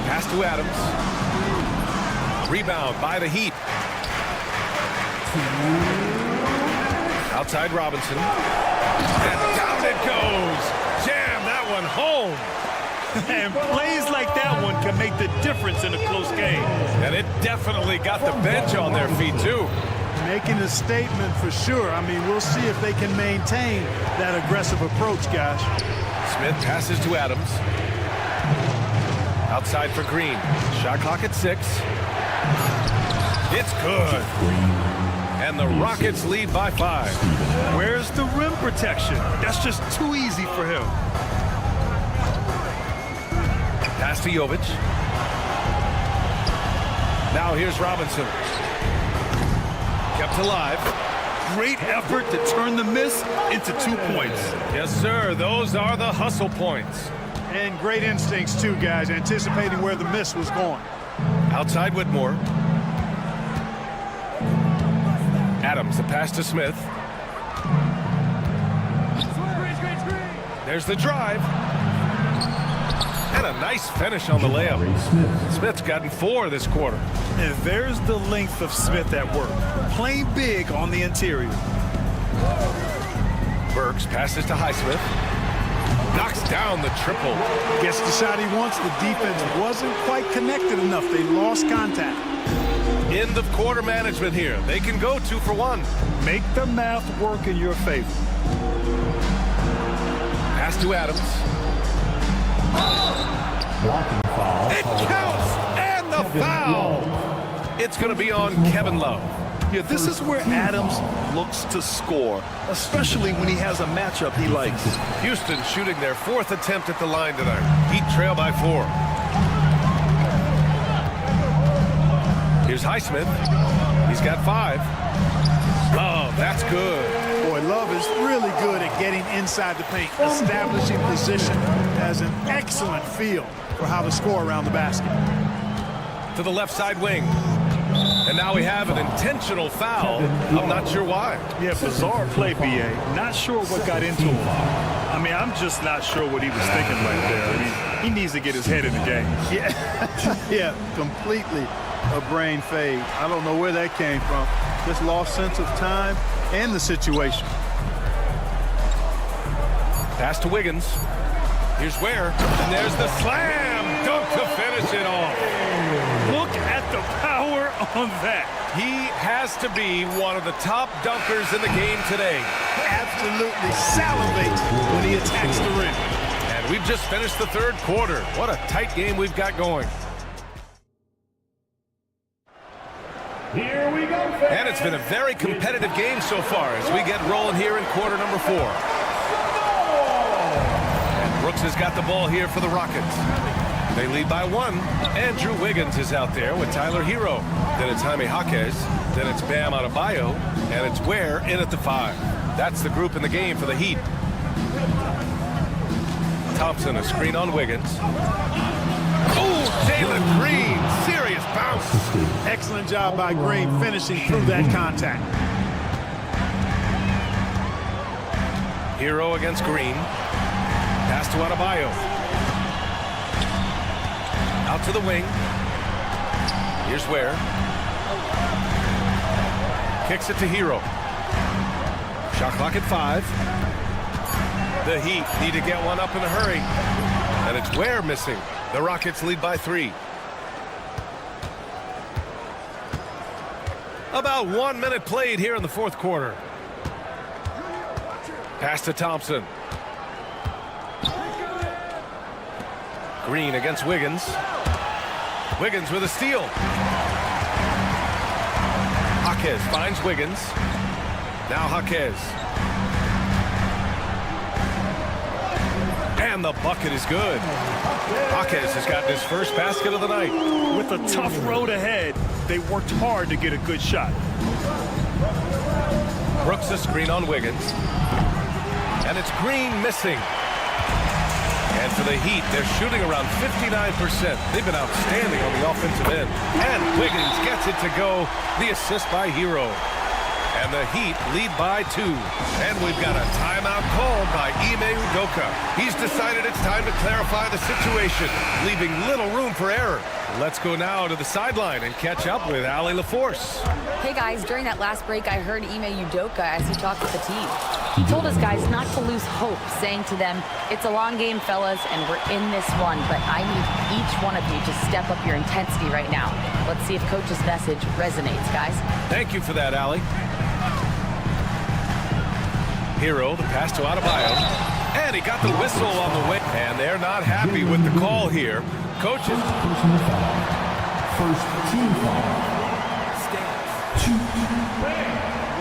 Speaker 7: Pass to Adams. Rebound by the Heat. Outside Robinson. And down it goes. Jam that one home.
Speaker 9: And plays like that one can make the difference in a close game.
Speaker 7: And it definitely got the bench on their feet, too.
Speaker 13: Making a statement for sure. I mean, we'll see if they can maintain that aggressive approach, guys.
Speaker 7: Smith passes to Adams. Outside for Green. Shot clock at 6. It's good. And the Rockets lead by 5.
Speaker 9: Where's the rim protection? That's just too easy for him.
Speaker 7: Pass to Jovic. Now here's Robinson. Kept alive.
Speaker 9: Great effort to turn the miss into 2 points.
Speaker 7: Yes, sir. Those are the hustle points.
Speaker 13: And great instincts, too, guys, anticipating where the miss was going.
Speaker 7: Outside Whitmore. Adams, the pass to Smith. There's the drive. And a nice finish on the layup. Smith's gotten 4 this quarter.
Speaker 9: And there's the length of Smith at work. Playing big on the interior.
Speaker 7: Burks passes to Highsmith. Knocks down the triple.
Speaker 13: Gets the shot he wants. The defense wasn't quite connected enough. They lost contact.
Speaker 7: End of quarter management here. They can go 2 for 1.
Speaker 9: Make the math work in your favor.
Speaker 7: Pass to Adams. It counts! And the foul! It's going to be on Kevin Love.
Speaker 9: Yeah, this is where Adams looks to score, especially when he has a matchup he likes.
Speaker 7: Houston shooting their 4th attempt at the line tonight. Heat trail by 4. Here's Highsmith. He's got 5. Love, that's good.
Speaker 13: Boy, Love is really good at getting inside the paint, establishing position, has an excellent feel for how to score around the basket.
Speaker 7: To the left side wing. And now we have an intentional foul. I'm not sure why.
Speaker 9: Yeah, bizarre play, B.A. Not sure what got into him. I mean, I'm just not sure what he was thinking right there. I mean, He needs to get his head in the game.
Speaker 13: Yeah, yeah, completely a brain fade. I don't know where that came from. Just lost sense of time and the situation.
Speaker 7: Pass to Wiggins. Here's Ware. And there's the slam dunk to finish it off.
Speaker 9: Look at the power on that.
Speaker 7: He has to be one of the top dunkers in the game today.
Speaker 9: Absolutely salivate when he attacks the rim.
Speaker 7: And we've just finished the third quarter. What a tight game we've got going.
Speaker 12: Here we go, fans.
Speaker 7: And it's been a very competitive game so far as we get rolling here in quarter number 4. And Brooks has got the ball here for the Rockets. They lead by 1. Andrew Wiggins is out there with Tyler Hero. Then it's Jaime Jaquez. Then it's Bam Adebayo. And it's Ware in at the 5. That's the group in the game for the Heat. Thompson, a screen on Wiggins. Oh, Jalen Green. Serious bounce.
Speaker 13: Excellent job by Green finishing through that contact.
Speaker 7: Hero against Green. Pass to Adebayo. Out to the wing. Here's Ware. Kicks it to Hero. Shot clock at 5. The Heat need to get one up in a hurry. And it's Ware missing. The Rockets lead by 3. About 1 minute played here in the fourth quarter. Pass to Thompson. Green against Wiggins. Wiggins with a steal. Jaquez finds Wiggins. Now Jaquez. And the bucket is good. Jaquez has gotten his first basket of the night.
Speaker 9: With a tough road ahead, they worked hard to get a good shot.
Speaker 7: Brooks a screen on Wiggins. And it's Green missing. And for the Heat, they're shooting around 59%. They've been outstanding on the offensive end. And Wiggins gets it to go. The assist by Hero. And the Heat lead by 2. And we've got a timeout called by Ime Udoka. He's decided it's time to clarify the situation, leaving little room for error. Let's go now to the sideline and catch up with Allie LaForce.
Speaker 10: Hey guys, during that last break, I heard Ime Udoka as he talked with the team. He told his guys not to lose hope, saying to them, "It's a long game, fellas, and we're in this one, but I need each one of you to step up your intensity right now." Let's see if Coach's message resonates, guys.
Speaker 7: Thank you for that, Allie. Hero, the pass to Adebayo. And he got the whistle on the way. And they're not happy with the call here. Coaches.
Speaker 12: First team foul.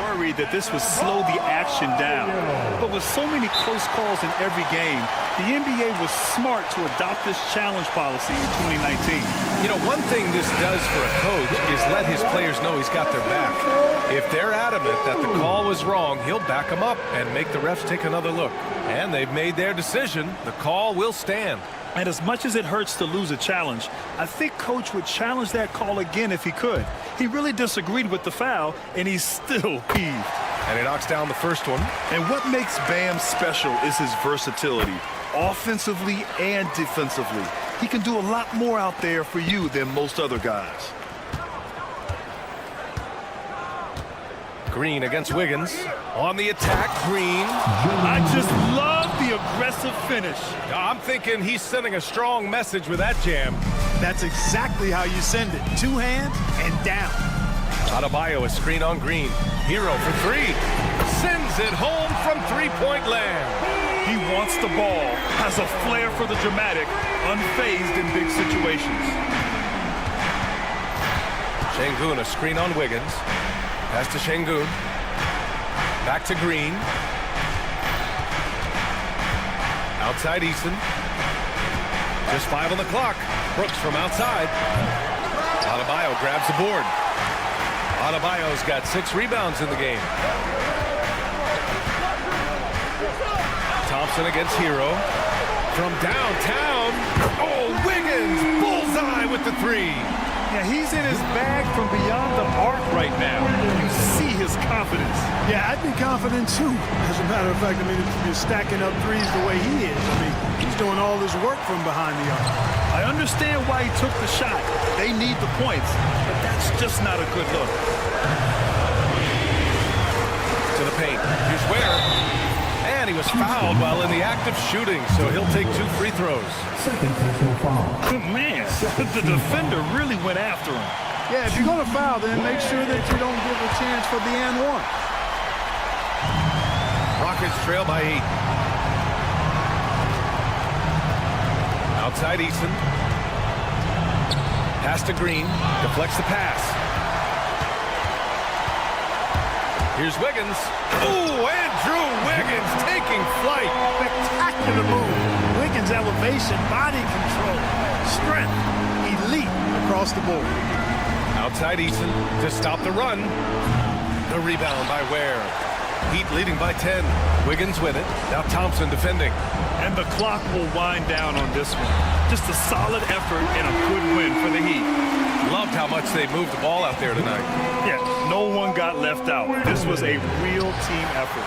Speaker 9: Worried that this would slow the action down. But with so many close calls in every game, the NBA was smart to adopt this challenge policy in 2019.
Speaker 7: You know, one thing this does for a coach is let his players know he's got their back. If they're adamant that the call was wrong, he'll back them up and make the refs take another look. And they've made their decision. The call will stand.
Speaker 9: And as much as it hurts to lose a challenge, I think Coach would challenge that call again if he could. He really disagreed with the foul, and he's still peeved.
Speaker 7: And he knocks down the first one.
Speaker 9: And what makes Bam special is his versatility, offensively and defensively. He can do a lot more out there for you than most other guys.
Speaker 7: Green against Wiggins. On the attack, Green.
Speaker 9: I just love the aggressive finish.
Speaker 7: I'm thinking he's sending a strong message with that jam.
Speaker 13: That's exactly how you send it. 2 hands and down.
Speaker 7: Adebayo, a screen on Green. Hero for 3. Sends it home from 3-point land.
Speaker 9: He wants the ball, has a flair for the dramatic, unfazed in big situations.
Speaker 7: Şengün, a screen on Wiggins. Pass to Şengün. Back to Green. Outside Eason. Just 5 on the clock. Brooks from outside. Adebayo grabs the board. Adebayo's got 6 rebounds in the game. Thompson against Hero. From downtown. Oh, Wiggins! Bullseye with the 3.
Speaker 9: Yeah, he's in his bag from beyond the arc right now. You see his confidence.
Speaker 13: Yeah, I'd be confident too. As a matter of fact, I mean, if you're stacking up threes the way he is, I mean, he's doing all his work from behind the arc.
Speaker 9: I understand why he took the shot. They need the points, but that's just not a good look.
Speaker 7: To the paint. Here's Ware. And he was fouled while in the act of shooting, so he'll take 2 free throws.
Speaker 9: Good man. The defender really went after him.
Speaker 13: Yeah, if you're going to foul, then make sure that you don't give a chance for the and one.
Speaker 7: Rockets trail by 8. Outside Easton. Pass to Green. Deflects the pass. Here's Wiggins. Ooh, Andrew Wiggins taking flight.
Speaker 13: Spectacular move. Wiggins' elevation, body control, strength, elite across the board.
Speaker 7: Outside Easton to stop the run. The rebound by Ware. Heat leading by 10. Wiggins with it. Now Thompson defending.
Speaker 9: And the clock will wind down on this one. Just a solid effort and a good win for the Heat.
Speaker 7: Loved how much they moved the ball out there tonight.
Speaker 9: Yeah, no one got left out. This was a real team effort.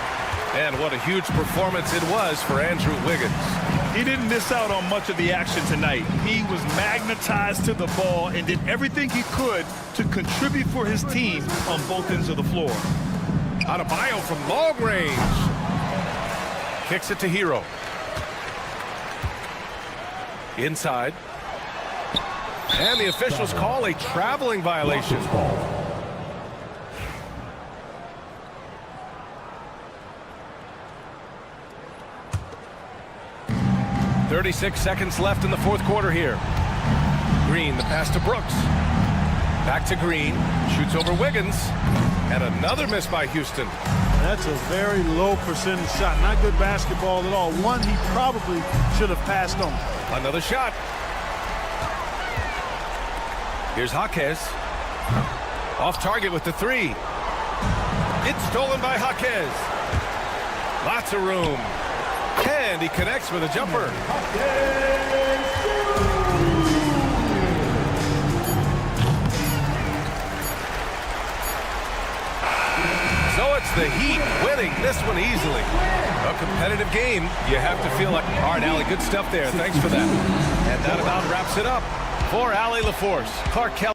Speaker 7: And what a huge performance it was for Andrew Wiggins.
Speaker 9: He didn't miss out on much of the action tonight. He was magnetized to the ball and did everything he could to contribute for his team on both ends of the floor.
Speaker 7: Adebayo from long range. Kicks it to Hero. Inside. And the officials call a traveling violation. 36 seconds left in the fourth quarter here. Green, the pass to Brooks. Back to Green. Shoots over Wiggins. And another miss by Houston.
Speaker 13: That's a very low percentage shot. Not good basketball at all. One he probably should have passed on.
Speaker 7: Another shot. Here's Jaquez. Off target with the 3. It's stolen by Jaquez. Lots of room. And he connects with a jumper. So it's the Heat winning this one easily. A competitive game. You have to feel like, all right, Allie, good stuff there. Thanks for that. And that about wraps it up. For Allie LaForce, Clark Kelly.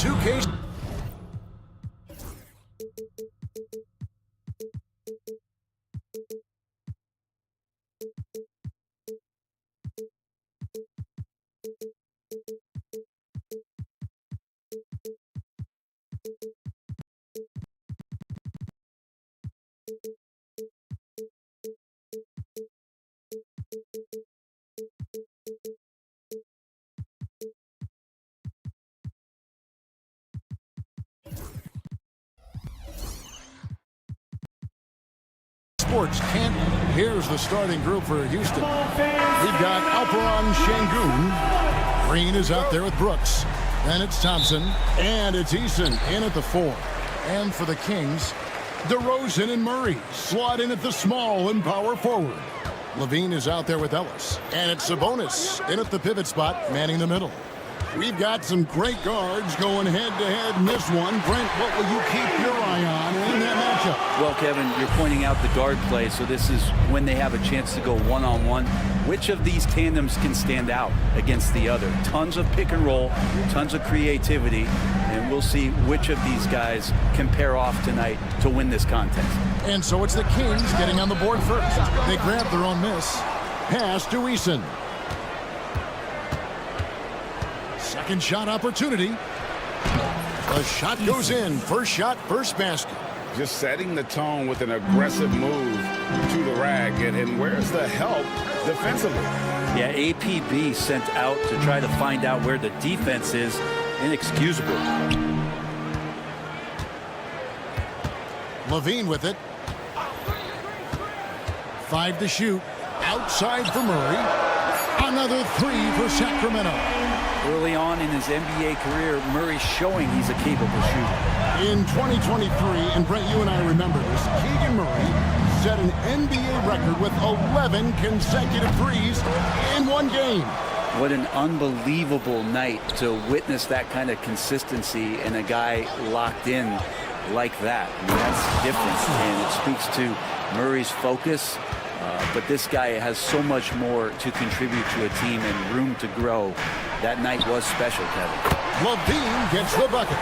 Speaker 1: 2K. Sports Canton. Here's the starting group for Houston. We've got Alperon Şengün. Green is out there with Brooks. Then it's Thompson. And it's Eason in at the 4. And for the Kings, DeRozan and Murray slot in at the small and power forward. Levine is out there with Ellis. And it's Sabonis in at the pivot spot, manning the middle. We've got some great guards going head-to-head in this one. Brent, what will you keep your eye on in that matchup?
Speaker 8: Well, Kevin, you're pointing out the guard play, so this is when they have a chance to go one-on-one. Which of these tandems can stand out against the other? Tons of pick and roll, tons of creativity, and we'll see which of these guys can pair off tonight to win this contest.
Speaker 1: And so it's the Kings getting on the board first. They grab their own miss. Pass to Eason. Second shot opportunity. The shot goes in. First shot, first basket.
Speaker 3: Just setting the tone with an aggressive move to the rack. And where's the help defensively?
Speaker 8: Yeah, APB sent out to try to find out where the defense is. Inexcusable.
Speaker 1: Levine with it. 5 to shoot. Outside for Murray. Another 3 for Sacramento.
Speaker 8: Early on in his NBA career, Murray's showing he's a capable shooter.
Speaker 1: In 2023, and Brent, you and I remember this, Keegan Murray set an NBA record with 11 consecutive threes in one game.
Speaker 8: What an unbelievable night to witness that kind of consistency and a guy locked in like that. I mean, that's different, and it speaks to Murray's focus. But this guy has so much more to contribute to a team and room to grow. That night was special, Kevin.
Speaker 1: Levine gets the bucket.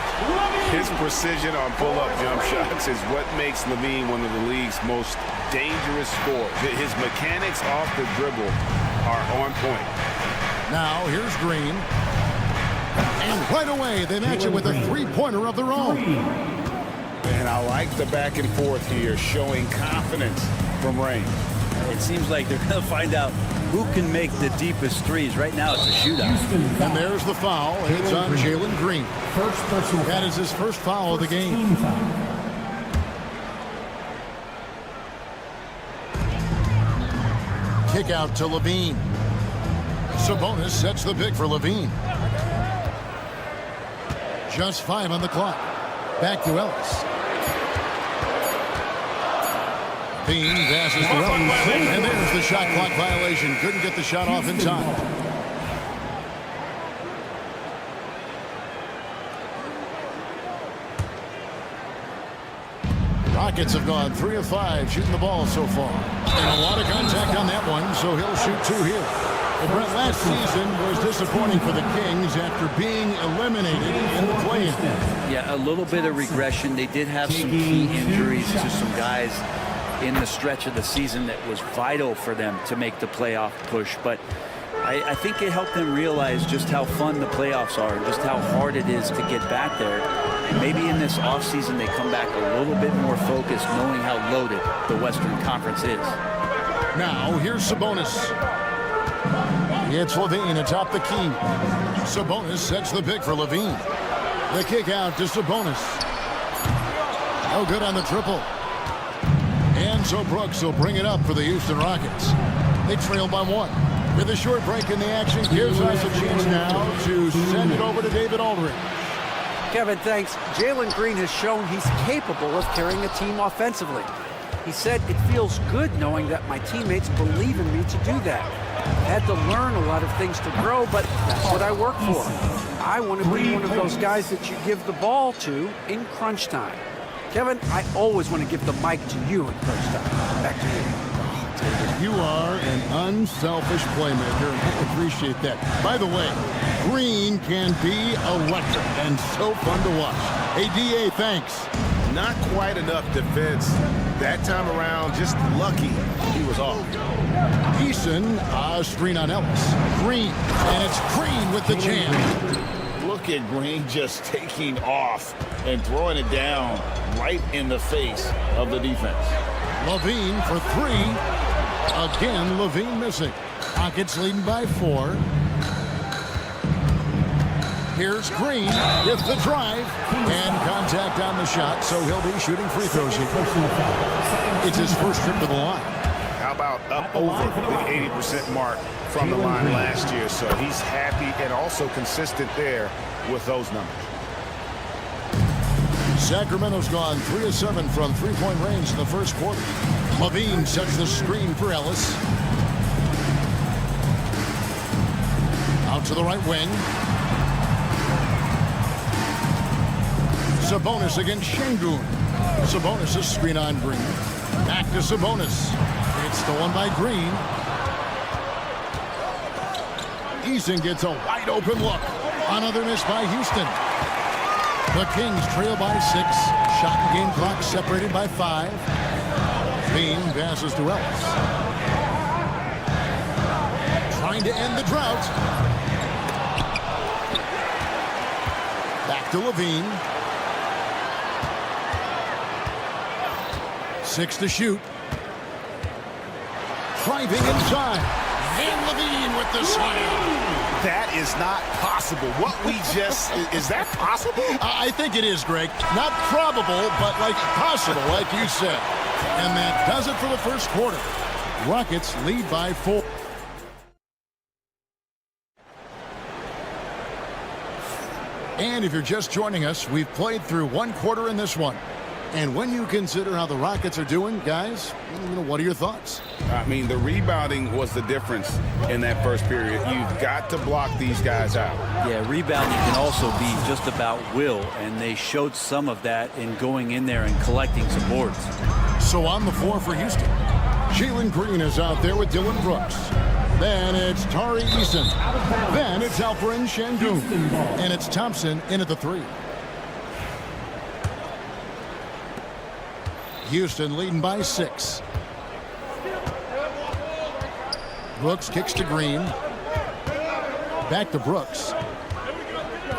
Speaker 6: His precision on pull-up jump shots is what makes Levine one of the league's most dangerous scorers. His mechanics off the dribble are on point.
Speaker 1: Now here's Green. And right away they match it with a three-pointer of their own.
Speaker 3: And I like the back and forth here, showing confidence from range.
Speaker 8: It seems like they're going to find out who can make the deepest threes. Right now it's a shootout.
Speaker 1: And there's the foul. It's on Jalen Green. That is his first foul of the game. Kick out to Levine. Sabonis sets the pick for Levine. Just 5 on the clock. Back to Ellis. Bean passes to Ellis. And there's the shot clock violation. Couldn't get the shot off in time. Rockets have gone 3 of 5 shooting the ball so far. And a lot of contact on that one, so he'll shoot 2 here. Well, Brent, last season was disappointing for the Kings after being eliminated in the play-in.
Speaker 8: Yeah, a little bit of regression. They did have some key injuries to some guys in the stretch of the season that was vital for them to make the playoff push. But I think it helped them realize just how fun the playoffs are and just how hard it is to get back there. And maybe in this offseason they come back a little bit more focused, knowing how loaded the Western Conference is.
Speaker 1: Now, here's Sabonis. It's Levine atop the key. Sabonis sets the pick for Levine. The kick out to Sabonis. No good on the triple. And so Brooks will bring it up for the Houston Rockets. They trail by 1. With a short break in the action, gives us a chance now to send it over to David Aldridge.
Speaker 5: Kevin, thanks. Jalen Green has shown he's capable of carrying a team offensively. He said, "It feels good knowing that my teammates believe in me to do that. Had to learn a lot of things to grow, but that's what I work for. I want to be one of those guys that you give the ball to in crunch time." Kevin, I always want to give the mic to you in crunch time. Back to you.
Speaker 1: You are an unselfish playmaker, and I appreciate that. By the way, Green can be electric and so fun to watch. Hey, D.A., thanks.
Speaker 6: Not quite enough defense that time around. Just lucky he was off.
Speaker 1: Eason, a screen on Ellis. Green, and it's Green with the jam.
Speaker 3: Look at Green just taking off and throwing it down right in the face of the defense.
Speaker 1: Levine for three. Again, Levine missing. Rockets leading by 4. Here's Green with the drive and contact on the shot, so he'll be shooting free throws. It's his first trip to the line.
Speaker 6: How about up over the 80% mark from the line last year? So he's happy and also consistent there with those numbers.
Speaker 1: Sacramento's gone 3 of 7 from three-point range in the first quarter. Levine sets the screen for Ellis. Out to the right wing. Sabonis against Şengün. Sabonis is screen on Green. Back to Sabonis. It's stolen by Green. Eason gets a wide open look. Another miss by Houston. The Kings trail by 6. Shot and game clock separated by 5. Bean passes to Ellis. Trying to end the drought. Back to Levine. 6 to shoot. Driving inside. And Levine with the slam.
Speaker 6: That is not possible. What we just, is that possible?
Speaker 1: I think it is, Greg. Not probable, but like possible, like you said. And that does it for the first quarter. Rockets lead by 4. And if you're just joining us, we've played through one quarter in this one. And when you consider how the Rockets are doing, guys, what are your thoughts?
Speaker 3: I mean, the rebounding was the difference in that first period. You've got to block these guys out.
Speaker 8: Yeah, rebounding can also be just about will, and they showed some of that in going in there and collecting some boards.
Speaker 1: So on the floor for Houston, Jalen Green is out there with Dylan Brooks. Then it's Tari Eason. Then it's Alperen Şengün. And it's Thompson in at the 3. Houston leading by 6. Brooks kicks to Green. Back to Brooks.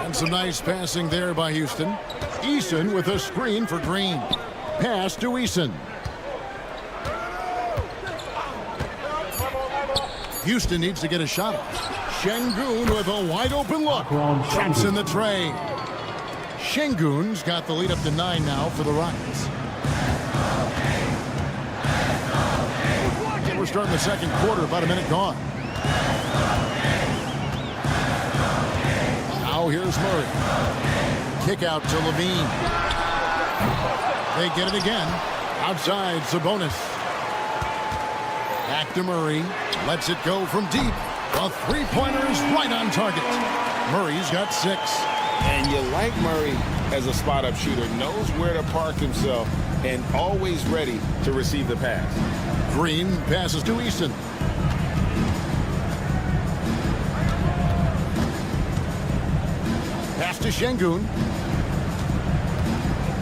Speaker 1: And some nice passing there by Houston. Eason with a screen for Green. Pass to Eason. Houston needs to get a shot off. Şengün with a wide open look. Jumps in the tray. Şengün's got the lead up to 9 now for the Rockets. We're starting the second quarter, about a minute gone. Now here's Murray. Kick out to Levine. They get it again. Outside, Sabonis. Back to Murray. Lets it go from deep. A three-pointer is right on target. Murray's got 6.
Speaker 3: And you like Murray as a spot-up shooter. Knows where to park himself and always ready to receive the pass.
Speaker 1: Green passes to Eason. Pass to Şengün.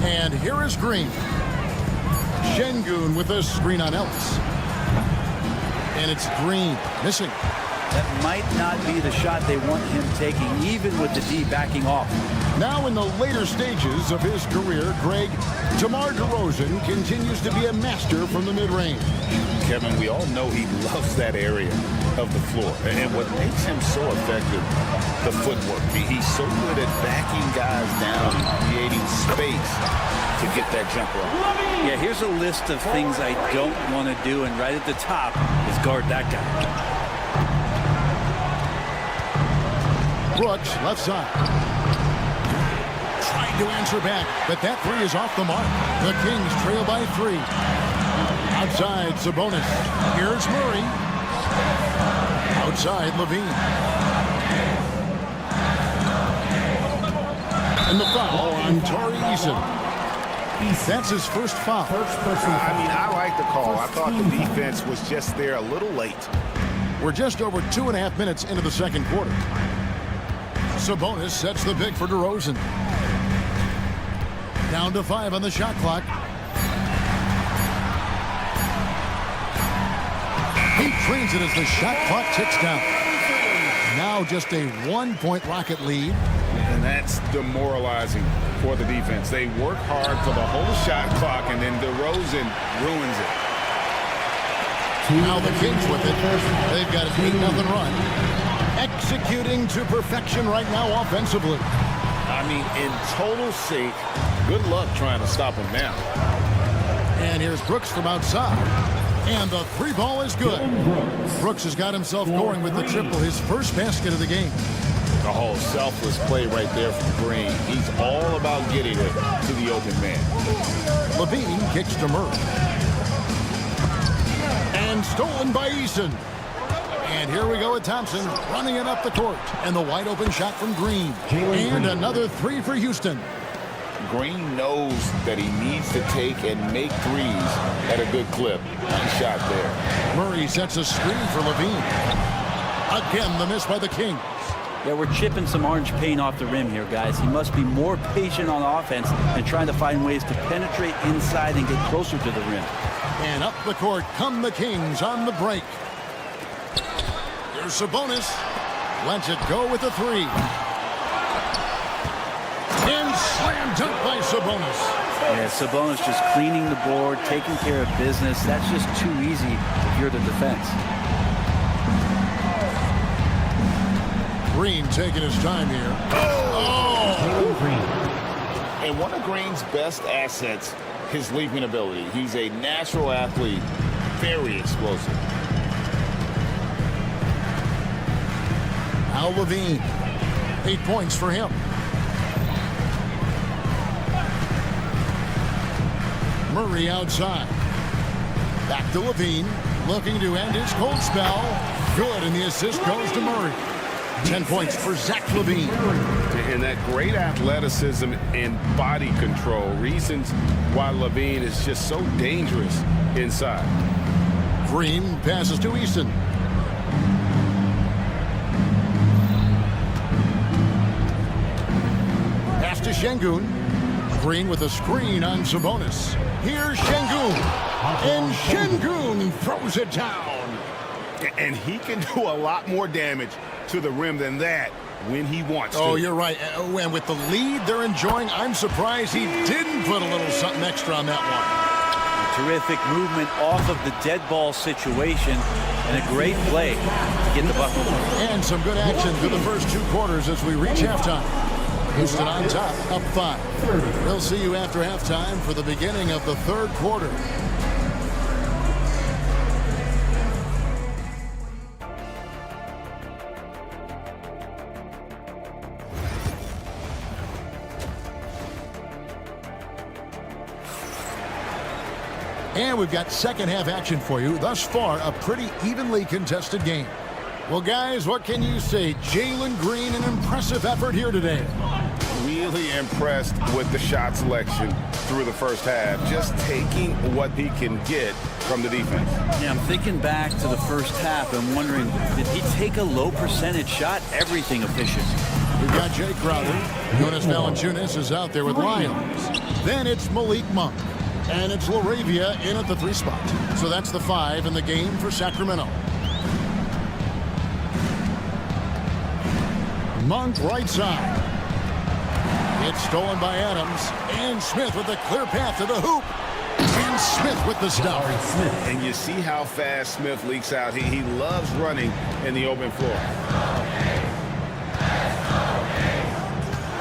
Speaker 1: And here is Green. Şengün with a screen on Ellis. And it's Green missing.
Speaker 8: That might not be the shot they want him taking, even with the D backing off.
Speaker 1: Now in the later stages of his career, Greg, DeMar DeRozan continues to be a master from the mid-range.
Speaker 3: Kevin, we all know he loves that area of the floor. And what makes him so effective, the footwork. He's so good at backing guys down and creating space to get that jumper off.
Speaker 8: Yeah, here's a list of things I don't want to do, and right at the top is guard that guy.
Speaker 1: Brooks, left side. Trying to answer back, but that 3 is off the mark. The Kings trail by 3. Outside, Sabonis. Here's Murray. Outside, Levine. And the foul on Tari Eason. That's his first foul.
Speaker 6: I mean, I like the call. I thought the defense was just there a little late.
Speaker 1: We're just over 2.5 minutes into the second quarter. Sabonis sets the pick for DeRozan. Down to 5 on the shot clock. He trains it as the shot clock ticks down. Now just a 1-point Rocket lead.
Speaker 3: And that's demoralizing for the defense. They work hard for the whole shot clock, and then DeRozan ruins it.
Speaker 1: Now the Kings with it. They've got an 8-0 run. Executing to perfection right now offensively.
Speaker 3: I mean, in total sync. Good luck trying to stop him now.
Speaker 1: And here's Brooks from outside. And the 3 ball is good. Brooks has got himself going with the triple, his first basket of the game.
Speaker 3: The whole selfless play right there from Green. He's all about getting it to the open man.
Speaker 1: Levine kicks to Murray. And stolen by Eason. And here we go with Thompson running it up the court. And the wide open shot from Green. And another 3 for Houston.
Speaker 3: Green knows that he needs to take and make threes at a good clip. Nice shot there.
Speaker 1: Murray sets a screen for Levine. Again, the miss by the Kings.
Speaker 8: Yeah, we're chipping some orange paint off the rim here, guys. He must be more patient on offense and trying to find ways to penetrate inside and get closer to the rim.
Speaker 1: And up the court come the Kings on the break. Here's Sabonis. Lets it go with the 3. And slam dunk by Sabonis.
Speaker 8: Yeah, Sabonis just cleaning the board, taking care of business. That's just too easy if you're the defense.
Speaker 1: Green taking his time here.
Speaker 3: And one of Green's best assets, his leaping ability. He's a natural athlete, very explosive.
Speaker 1: Al Levine, 8 points for him. Murray outside. Back to Levine, looking to end his cold spell. Good, and the assist goes to Murray. 10 points for Zach Levine.
Speaker 6: And that great athleticism and body control, reasons why Levine is just so dangerous inside.
Speaker 1: Green passes to Easton. Pass to Şengün. Green with a screen on Sabonis. Here's Şengün. And Şengün throws it down.
Speaker 6: And he can do a lot more damage to the rim than that when he wants to.
Speaker 1: Oh, you're right. And with the lead they're enjoying, I'm surprised he didn't put a little something extra on that one.
Speaker 8: Terrific movement off of the dead ball situation and a great play to get the bucket.
Speaker 1: And some good action through the first 2 quarters as we reach halftime. Houston on top, up 5. We'll see you after halftime for the beginning of the 3rd quarter. And we've got second half action for you. Thus far, a pretty evenly contested game. Well, guys, what can you say? Jalen Green, an impressive effort here today.
Speaker 6: Really impressed with the shot selection through the first half. Just taking what he can get from the defense.
Speaker 8: Yeah, I'm thinking back to the first half and wondering, did he take a low percentage shot? Everything efficient.
Speaker 1: We've got Jay Crowder. Jonas Valanciunas is out there with Lyons. Then it's Malik Monk. And it's LaRavia in at the 3 spot. So that's the 5 in the game for Sacramento. Monk right side. It's stolen by Adams. And Smith with a clear path to the hoop. And Smith with the stop.
Speaker 6: And you see how fast Smith leaks out. He loves running in the open floor.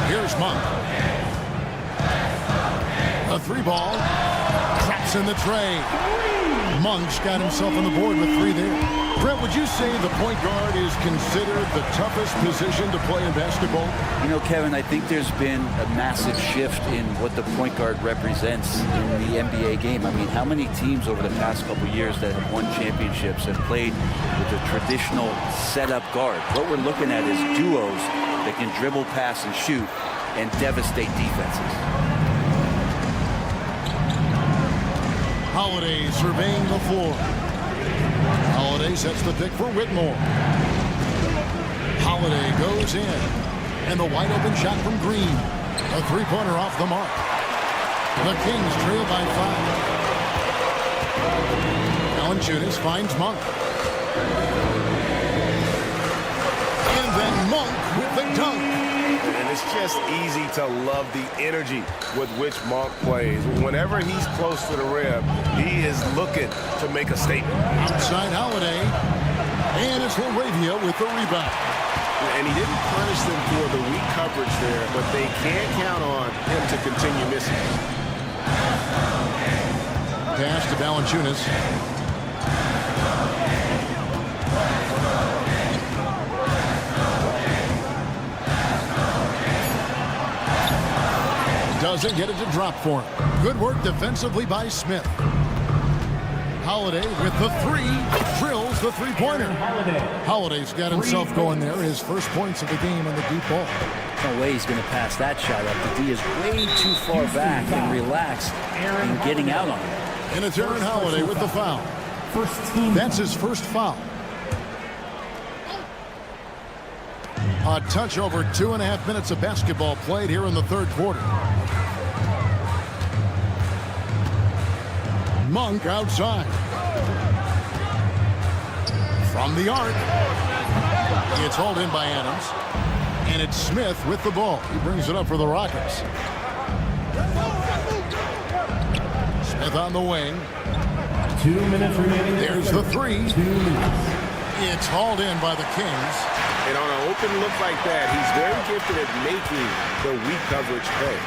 Speaker 1: Here's Monk. A 3 ball. Traps in the tray. Monk's got himself on the board with 3 there. Brett, would you say the point guard is considered the toughest position to play in basketball?
Speaker 8: You know, Kevin, I think there's been a massive shift in what the point guard represents in the NBA game. I mean, how many teams over the past couple years that have won championships have played with a traditional setup guard? What we're looking at is duos that can dribble, pass, and shoot and devastate defenses.
Speaker 1: Holiday surveying the floor. Holiday sets the pick for Whitmore. Holiday goes in. And the wide open shot from Green. A 3-pointer off the mark. The Kings trail by 5. Valanciunas finds Monk. And then Monk with the dunk.
Speaker 6: And this it's just easy to love the energy with which Monk plays. Whenever he's close to the rim, he is looking to make a statement.
Speaker 1: Outside Holiday. And it's LaRavia with the rebound.
Speaker 6: And he didn't punish them for the weak coverage there, but they can't count on him to continue missing.
Speaker 1: Pass to Valanciunas. Doesn't get it to drop for him. Good work defensively by Smith. Holiday with the three, drills the three-pointer. Holiday's got himself going there. His first points of the game on the deep ball.
Speaker 8: No way he's going to pass that shot up. The D is way too far back and relaxed in getting out on it.
Speaker 1: And it's Aaron Holiday with the foul. That's his first foul. A touch over 2.5 minutes of basketball played here in the third quarter. Monk outside. From the arc. It's hauled in by Adams. And it's Smith with the ball. He brings it up for the Rockets. Smith on the wing.
Speaker 4: 2 minutes remaining.
Speaker 1: There's the three.
Speaker 4: 2 minutes.
Speaker 1: It's hauled in by the Kings.
Speaker 6: And on an open look like that, he's very gifted at making the weak coverage pay.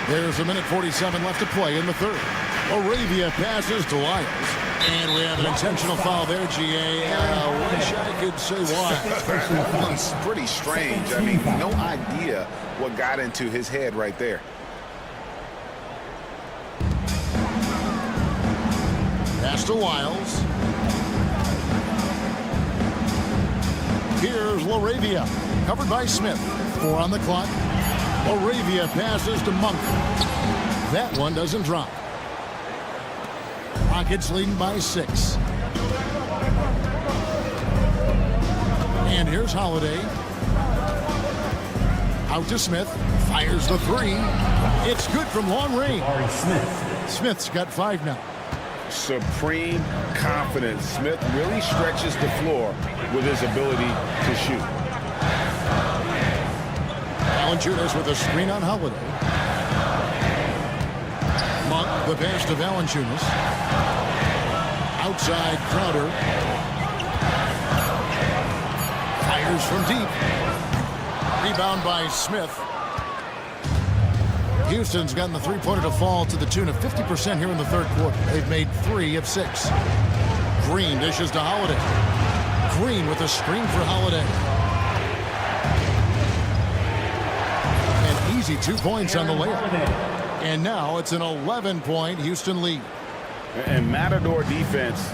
Speaker 1: There's 1:47 left to play in the third. LaRavia passes to Lyles. And we have an intentional foul there, GA. Wish I could say why.
Speaker 3: That one's pretty strange. I mean, no idea what got into his head right there.
Speaker 1: Pass to Lyles. Here's LaRavia. Covered by Smith. 4 on the clock. LaRavia passes to Monk. That one doesn't drop. Rockets leading by 6. And here's Holiday. Out to Smith. Fires the three. It's good from long range. Smith's got 5 now.
Speaker 3: Supreme confidence. Smith really stretches the floor with his ability to shoot.
Speaker 1: Valanciunas with a screen on Holiday. Monk, the pass to Valanciunas. Outside Crowder. Fires from deep. Rebound by Smith. Houston's gotten the three-pointer to fall to the tune of 50% here in the third quarter. They've made 3 of 6. Green dishes to Holiday. Green with a screen for Holiday. An easy 2 points on the layup. And now it's an 11-point Houston lead.
Speaker 3: And Matador defense,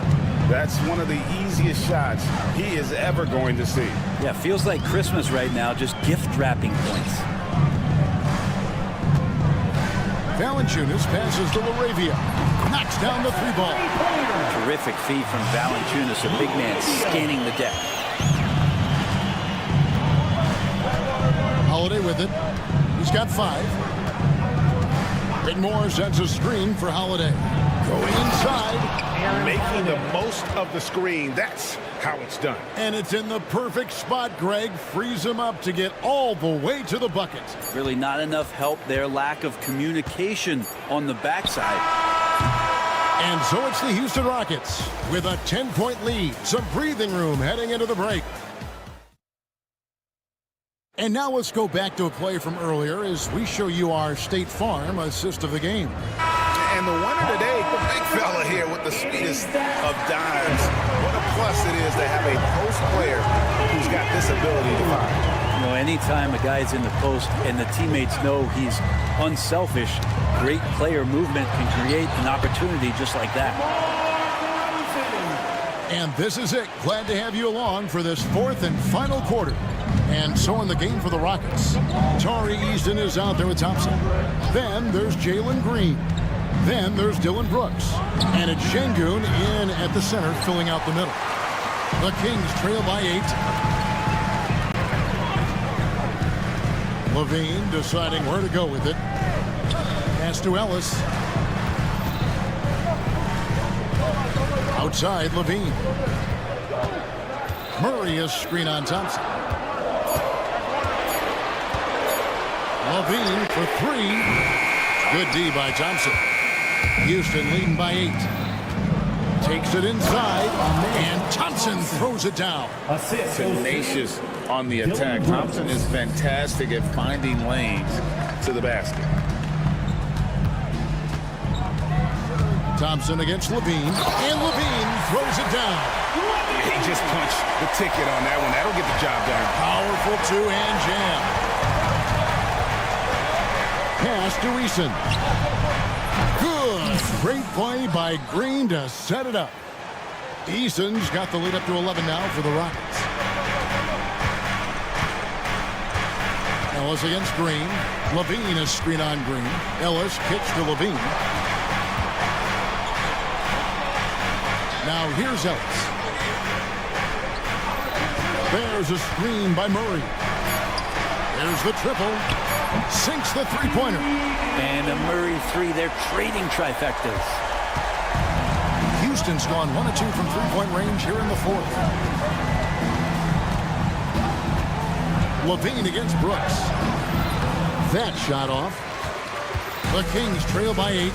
Speaker 3: that's one of the easiest shots he is ever going to see.
Speaker 8: Yeah, feels like Christmas right now, just gift wrapping points.
Speaker 1: Valanciunas passes to LaRavia. Knocks down the 3-ball.
Speaker 8: Terrific feed from Valanciunas, a big man scanning the deck.
Speaker 1: Holiday with it. He's got 5. Whitmore sets a screen for Holiday. Going inside.
Speaker 3: Making the most of the screen. That's how it's done.
Speaker 1: And it's in the perfect spot, Greg. Frees him up to get all the way to the bucket.
Speaker 8: Really not enough help there. Lack of communication on the backside.
Speaker 1: And so it's the Houston Rockets with a 10-point lead. Some breathing room heading into the break. And now let's go back to a play from earlier as we show you our State Farm assist of the game.
Speaker 3: And the winner today, the big fella here with the sweetest of dimes. What a plus it is to have a post player who's got this ability to fire.
Speaker 8: You know, anytime a guy's in the post and the teammates know he's unselfish, great player movement can create an opportunity just like that.
Speaker 1: And this is it. Glad to have you along for this 4th and final quarter. And so in the game for the Rockets, Tari Easton is out there with Thompson. Then there's Jalen Green. Then there's Dylan Brooks. And it's Şengün in at the center, filling out the middle. The Kings trail by 8. Levine deciding where to go with it. Pass to Ellis. Outside, Levine. Murray is screen on Thompson. Levine for three. Good D by Thompson. Houston leading by 8. Takes it inside, and Thompson throws it down.
Speaker 3: Tenacious on the attack. Thompson is fantastic at finding lanes to the basket.
Speaker 1: Thompson against Levine, and Levine throws it down.
Speaker 6: He just punched the ticket on that one. That'll get the job done.
Speaker 1: Powerful two-hand jam. Pass to Eason. Good. Great play by Green to set it up. Eason's got the lead up to 11 now for the Rockets. Ellis against Green. Levine is screen on Green. Ellis kicks to Levine. Now here's Ellis. There's a screen by Murray. There's the triple. Sinks the three-pointer.
Speaker 8: And a Murray three. They're trading trifectas.
Speaker 1: Houston's gone 1 of 2 from three-point range here in the fourth. Levine against Brooks. That shot off. The Kings trail by 8.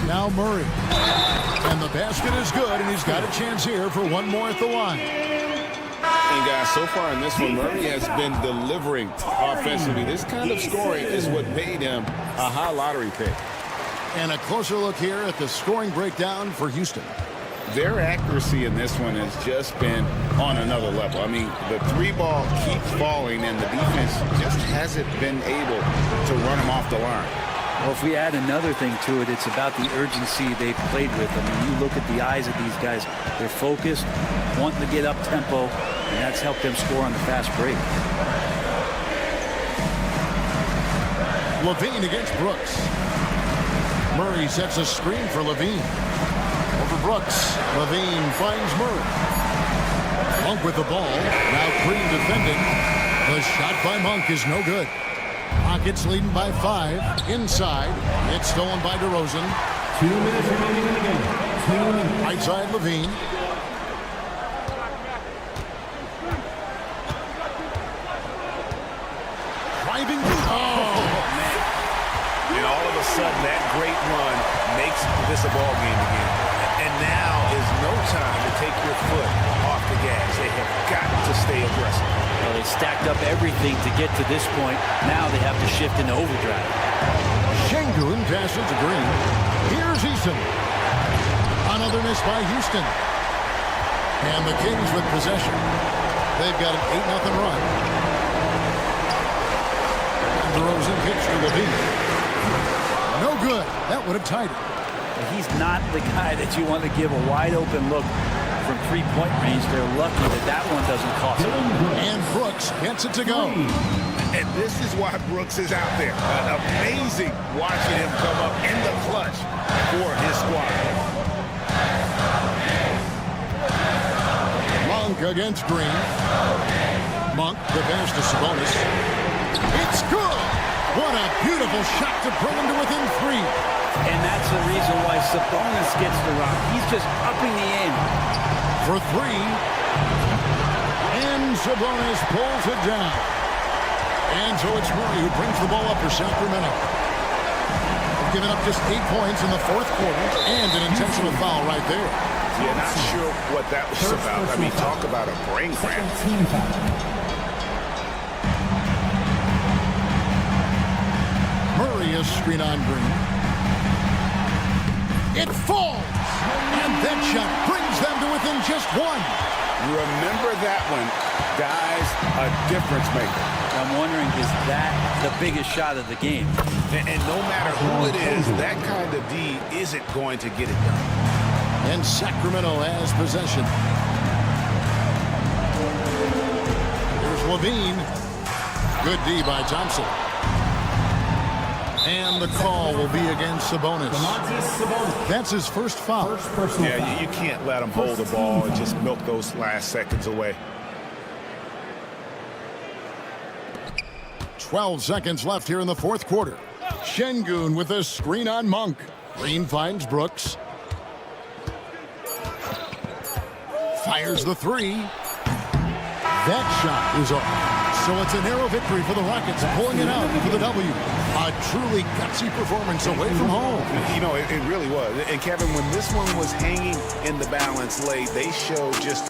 Speaker 1: Now Murray. And the basket is good, and he's got a chance here for one more at the line.
Speaker 3: And guys, so far in this one, Murray has been delivering offensively. This kind of scoring is what paid him a high lottery pick.
Speaker 1: And a closer look here at the scoring breakdown for Houston.
Speaker 3: Their accuracy in this one has just been on another level. I mean, the three ball keeps falling, and the defense just hasn't been able to run them off the line.
Speaker 8: Well, if we add another thing to it, it's about the urgency they've played with. I mean, you look at the eyes of these guys. They're focused, wanting to get up tempo, and that's helped them score on the fast break.
Speaker 1: Levine against Brooks. Murray sets a screen for Levine. Over Brooks. Levine finds Murray. Monk with the ball. Now Green defending. The shot by Monk is no good. Rockets leading by 5. Inside. It's stolen by DeRozan.
Speaker 4: 2 minutes remaining in the game.
Speaker 1: Right side Levine. Driving. Oh,
Speaker 6: man. And all of a sudden, that great run makes this a ball game again. And now is no time to take your foot off the gas. They have got to stay aggressive.
Speaker 8: Well, they stacked up everything to get to this point. Now they have to shift into overdrive.
Speaker 1: Şengün passes to Green. Here's Eason. Another miss by Houston. And the Kings with possession. They've got an 8-0 run. And DeRozan kicks to Levine. No good. That would have tied it.
Speaker 8: He's not the guy that you want to give a wide-open look from three-point range. They're lucky that that one doesn't cost them.
Speaker 1: And Brooks gets it to go.
Speaker 6: And this is why Brooks is out there. Amazing watching him come up in the clutch for his squad.
Speaker 1: Monk against Green. Monk, the pass to Sabonis. It's good. What a beautiful shot to bring him to within 3.
Speaker 8: And that's the reason why Sabonis gets the rock. He's just upping the ante.
Speaker 1: For 3. And Sabonis pulls it down. And so it's Murray who brings the ball up for Sacramento. They've given up just 8 points in the fourth quarter and an intentional foul right there.
Speaker 6: Yeah, not sure what that was about. I mean, talk about a brain cramp.
Speaker 1: Murray is screen on Green. It falls! And that shot brings them to within just 1.
Speaker 3: Remember that one. Guys, a difference maker.
Speaker 8: I'm wondering, is that the biggest shot of the game?
Speaker 6: And no matter who it is, that kind of D isn't going to get it done.
Speaker 1: And Sacramento has possession. Here's Levine. Good D by Thompson. And the call will be against Sabonis. That's his first foul.
Speaker 6: Yeah, you can't let him hold the ball and just milk those last seconds away.
Speaker 1: 12 seconds left here in the fourth quarter. Şengün with a screen on Monk. Green finds Brooks. Fires the three. That shot is off. So it's a narrow victory for the Rockets, pulling it out for the W. A truly gutsy performance away from home.
Speaker 3: You know, it really was. And Kevin, when this one was hanging in the balance late, they showed just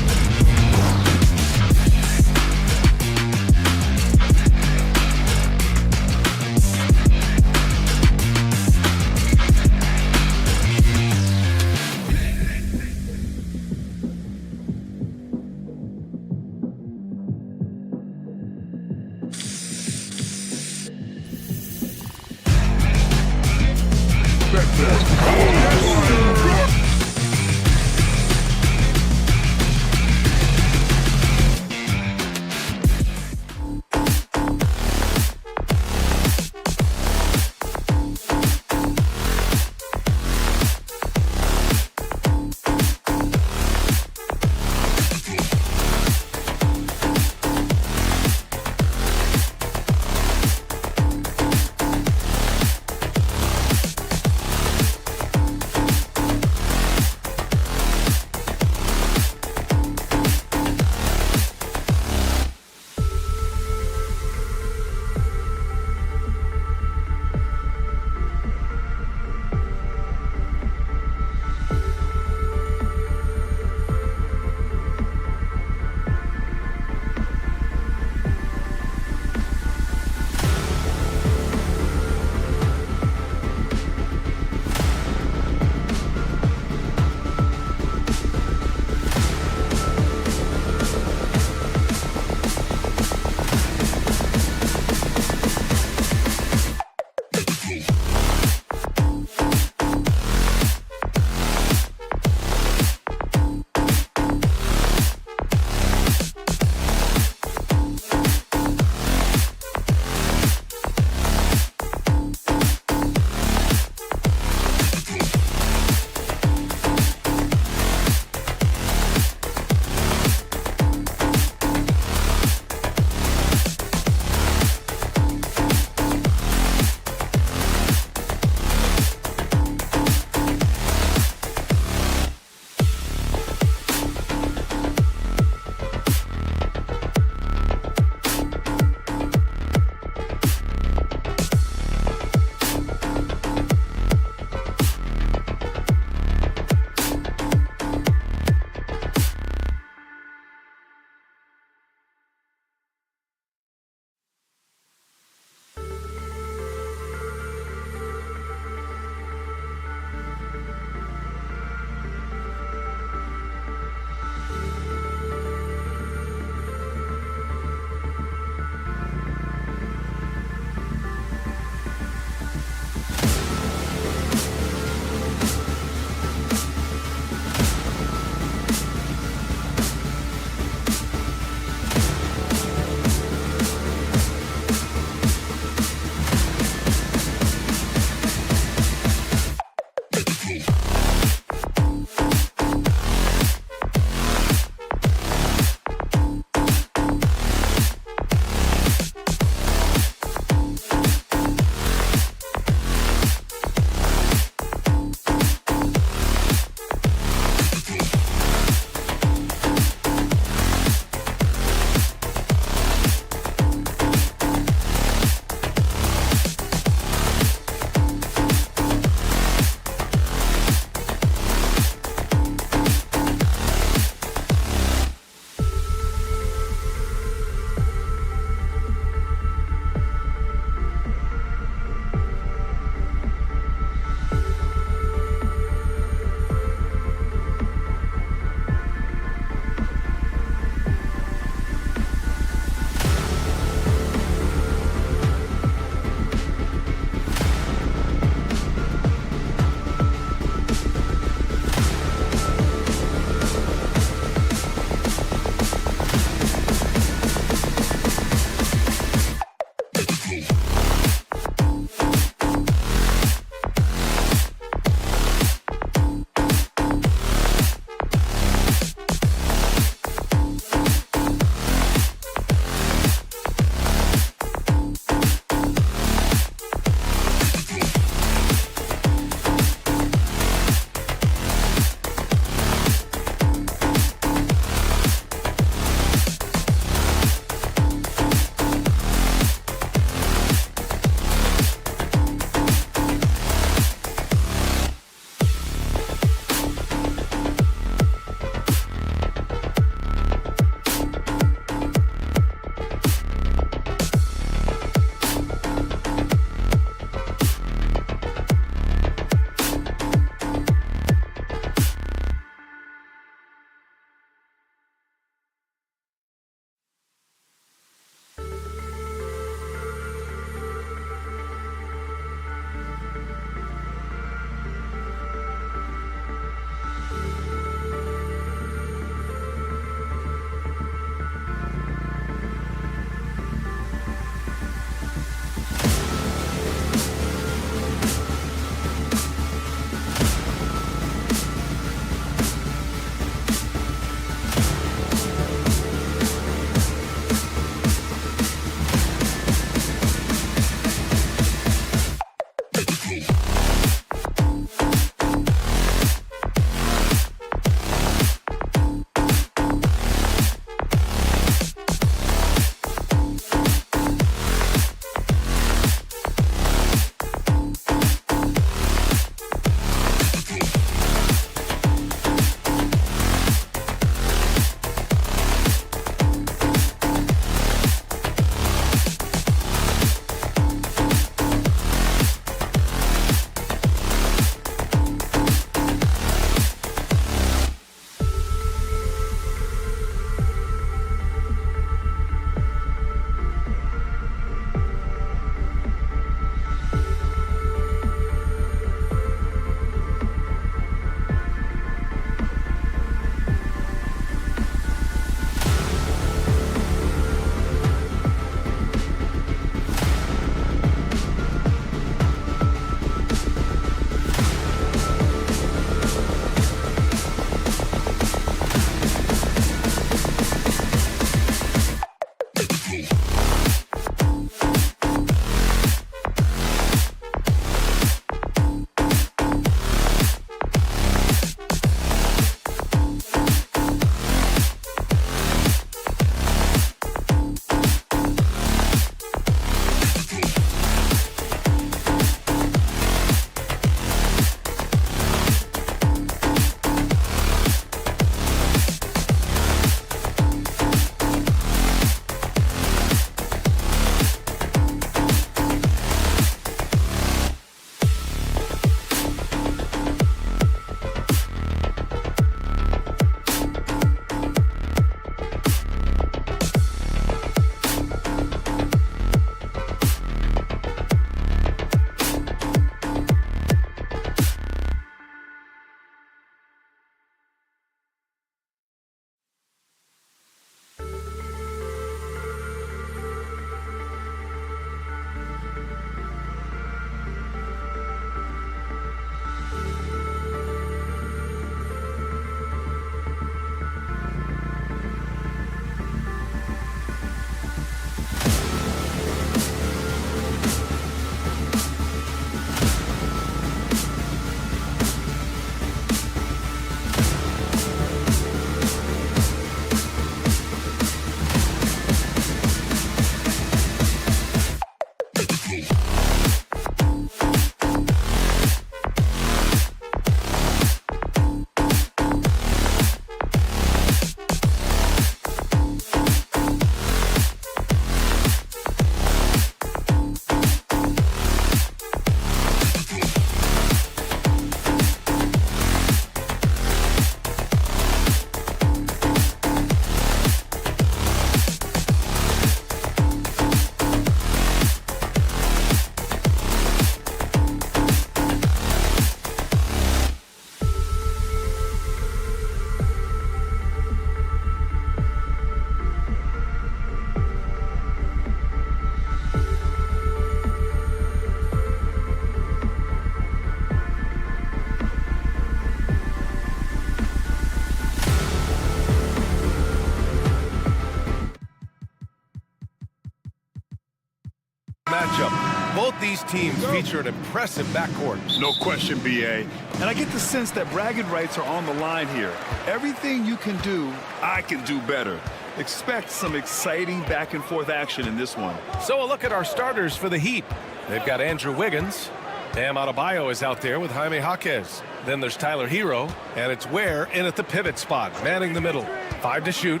Speaker 7: Both these teams feature an impressive backcourt.
Speaker 9: No question, B.A. And I get the sense that bragging rights are on the line here. Everything you can do, I can do better. Expect some exciting back-and-forth action in this one.
Speaker 7: So a look at our starters for the Heat. They've got Andrew Wiggins. Bam Adebayo is out there with Jaime Jaquez. Then there's Tyler Hero, and it's Ware in at the pivot spot, manning the middle. 5 to shoot.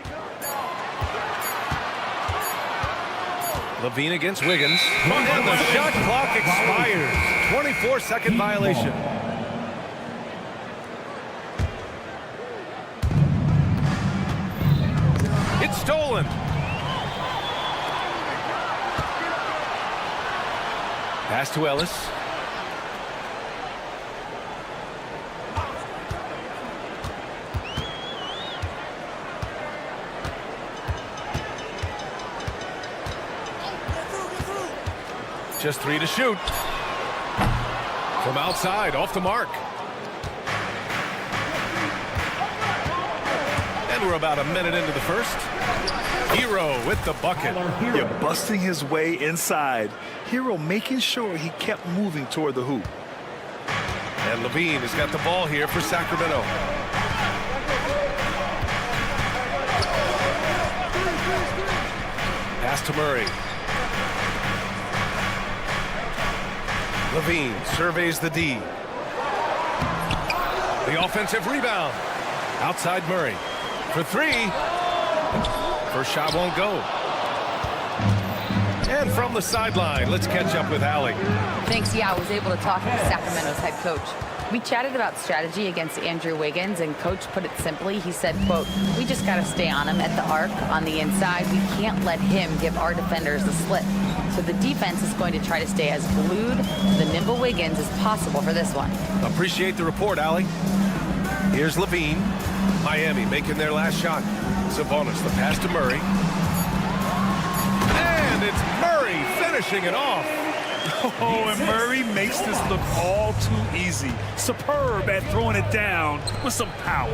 Speaker 7: Levine against Wiggins. And the shot clock expires. 24-second violation. It's stolen. Pass to Ellis. Just 3 to shoot. From outside, off the mark. And we're about a minute into the first. Hero with the bucket.
Speaker 9: You're busting his way inside. Hero making sure he kept moving toward the hoop.
Speaker 7: And Levine has got the ball here for Sacramento. Pass to Murray. Levine surveys the D. The offensive rebound. Outside Murray. For 3. First shot won't go. And from the sideline, let's catch up with Allie.
Speaker 10: Thanks. Yeah, I was able to talk to Sacramento's head coach. We chatted about strategy against Andrew Wiggins, and coach put it simply. He said, quote, "We just got to stay on him at the arc on the inside. We can't let him give our defenders the slip. So the defense is going to try to stay as glued to the nimble Wiggins as possible for this one."
Speaker 7: Appreciate the report, Allie. Here's Levine. Miami making their last shot. Sabonis, the pass to Murray. And it's Murray finishing it off.
Speaker 9: Oh, and Murray makes this look all too easy. Superb at throwing it down with some power.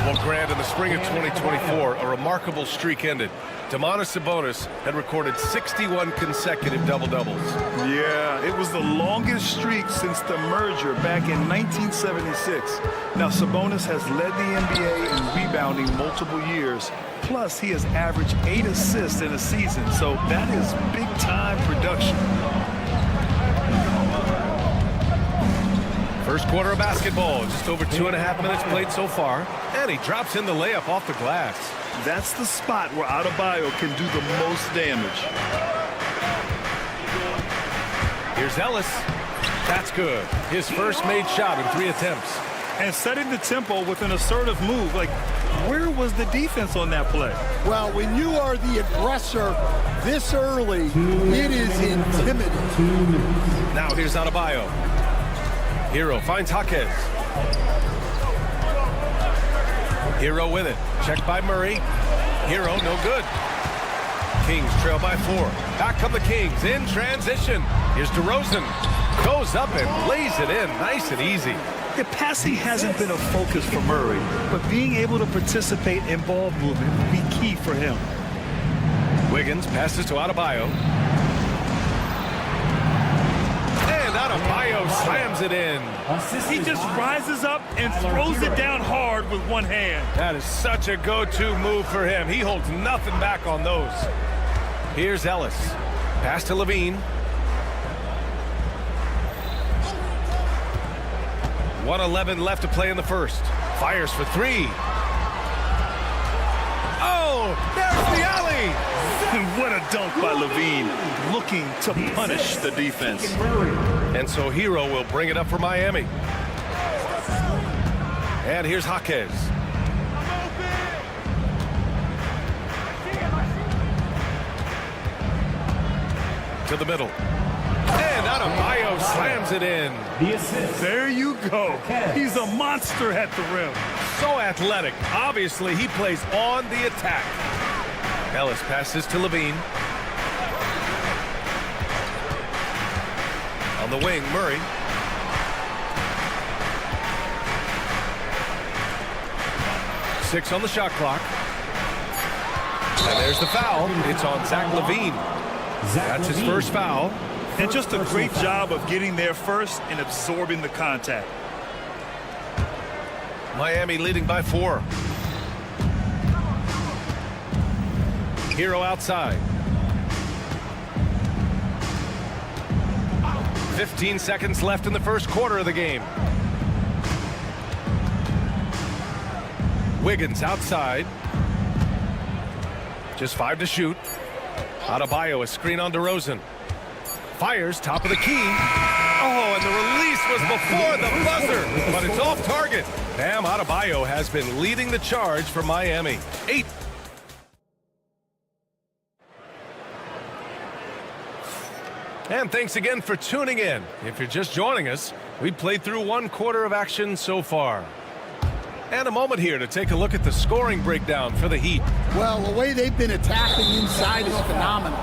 Speaker 7: Well, Grant, in the spring of 2024, a remarkable streak ended. Domantas Sabonis had recorded 61 consecutive double-doubles.
Speaker 9: Yeah, it was the longest streak since the merger back in 1976. Now, Sabonis has led the NBA in rebounding multiple years. Plus, he has averaged 8 assists in a season, so that is big-time production.
Speaker 7: First quarter of basketball, just over 2.5 minutes played so far. And he drops in the layup off the glass.
Speaker 9: That's the spot where Adebayo can do the most damage.
Speaker 7: Here's Ellis. That's good. His first made shot in 3 attempts.
Speaker 9: And setting the tempo with an assertive move. Like, where was the defense on that play?
Speaker 2: Well, when you are the aggressor this early, it is intimidating.
Speaker 7: Now here's Adebayo. Hero finds Jaquez. Hero with it. Checked by Murray. Hero, no good. Kings trail by 4. Back come the Kings in transition. Here's DeRozan. Goes up and lays it in. Nice and easy.
Speaker 9: The passing hasn't been a focus for Murray, but being able to participate in ball movement will be key for him.
Speaker 7: Wiggins passes to Adebayo. And Adebayo slams it in.
Speaker 9: He just rises up and throws it down hard with one hand.
Speaker 7: That is such a go-to move for him. He holds nothing back on those. Here's Ellis. Pass to Levine. 1:11 left to play in the first. Fires for 3. Oh, there's the alley.
Speaker 9: What a dunk by Levine, looking to punish the defense.
Speaker 7: And so Hero will bring it up for Miami. And here's Jaquez. To the middle. And Adebayo slams it in.
Speaker 9: There you go. He's a monster at the rim.
Speaker 7: So athletic. Obviously, he plays on the attack. Ellis passes to Levine. On the wing, Murray. Six on the shot clock. And there's the foul. It's on Zach Levine. That's his first foul.
Speaker 9: And just a great job of getting there first and absorbing the contact.
Speaker 7: Miami leading by 4. Hero outside. 15 seconds left in the first quarter of the game. Wiggins outside. Just 5 to shoot. Adebayo, a screen on DeRozan. Fires, top of the key. Oh, and the release was before the buzzer, but it's off target. Bam Adebayo has been leading the charge for Miami. 8. And thanks again for tuning in. If you're just joining us, we played through 1 quarter of action so far. And a moment here to take a look at the scoring breakdown for the Heat.
Speaker 2: Well, the way they've been attacking inside is phenomenal.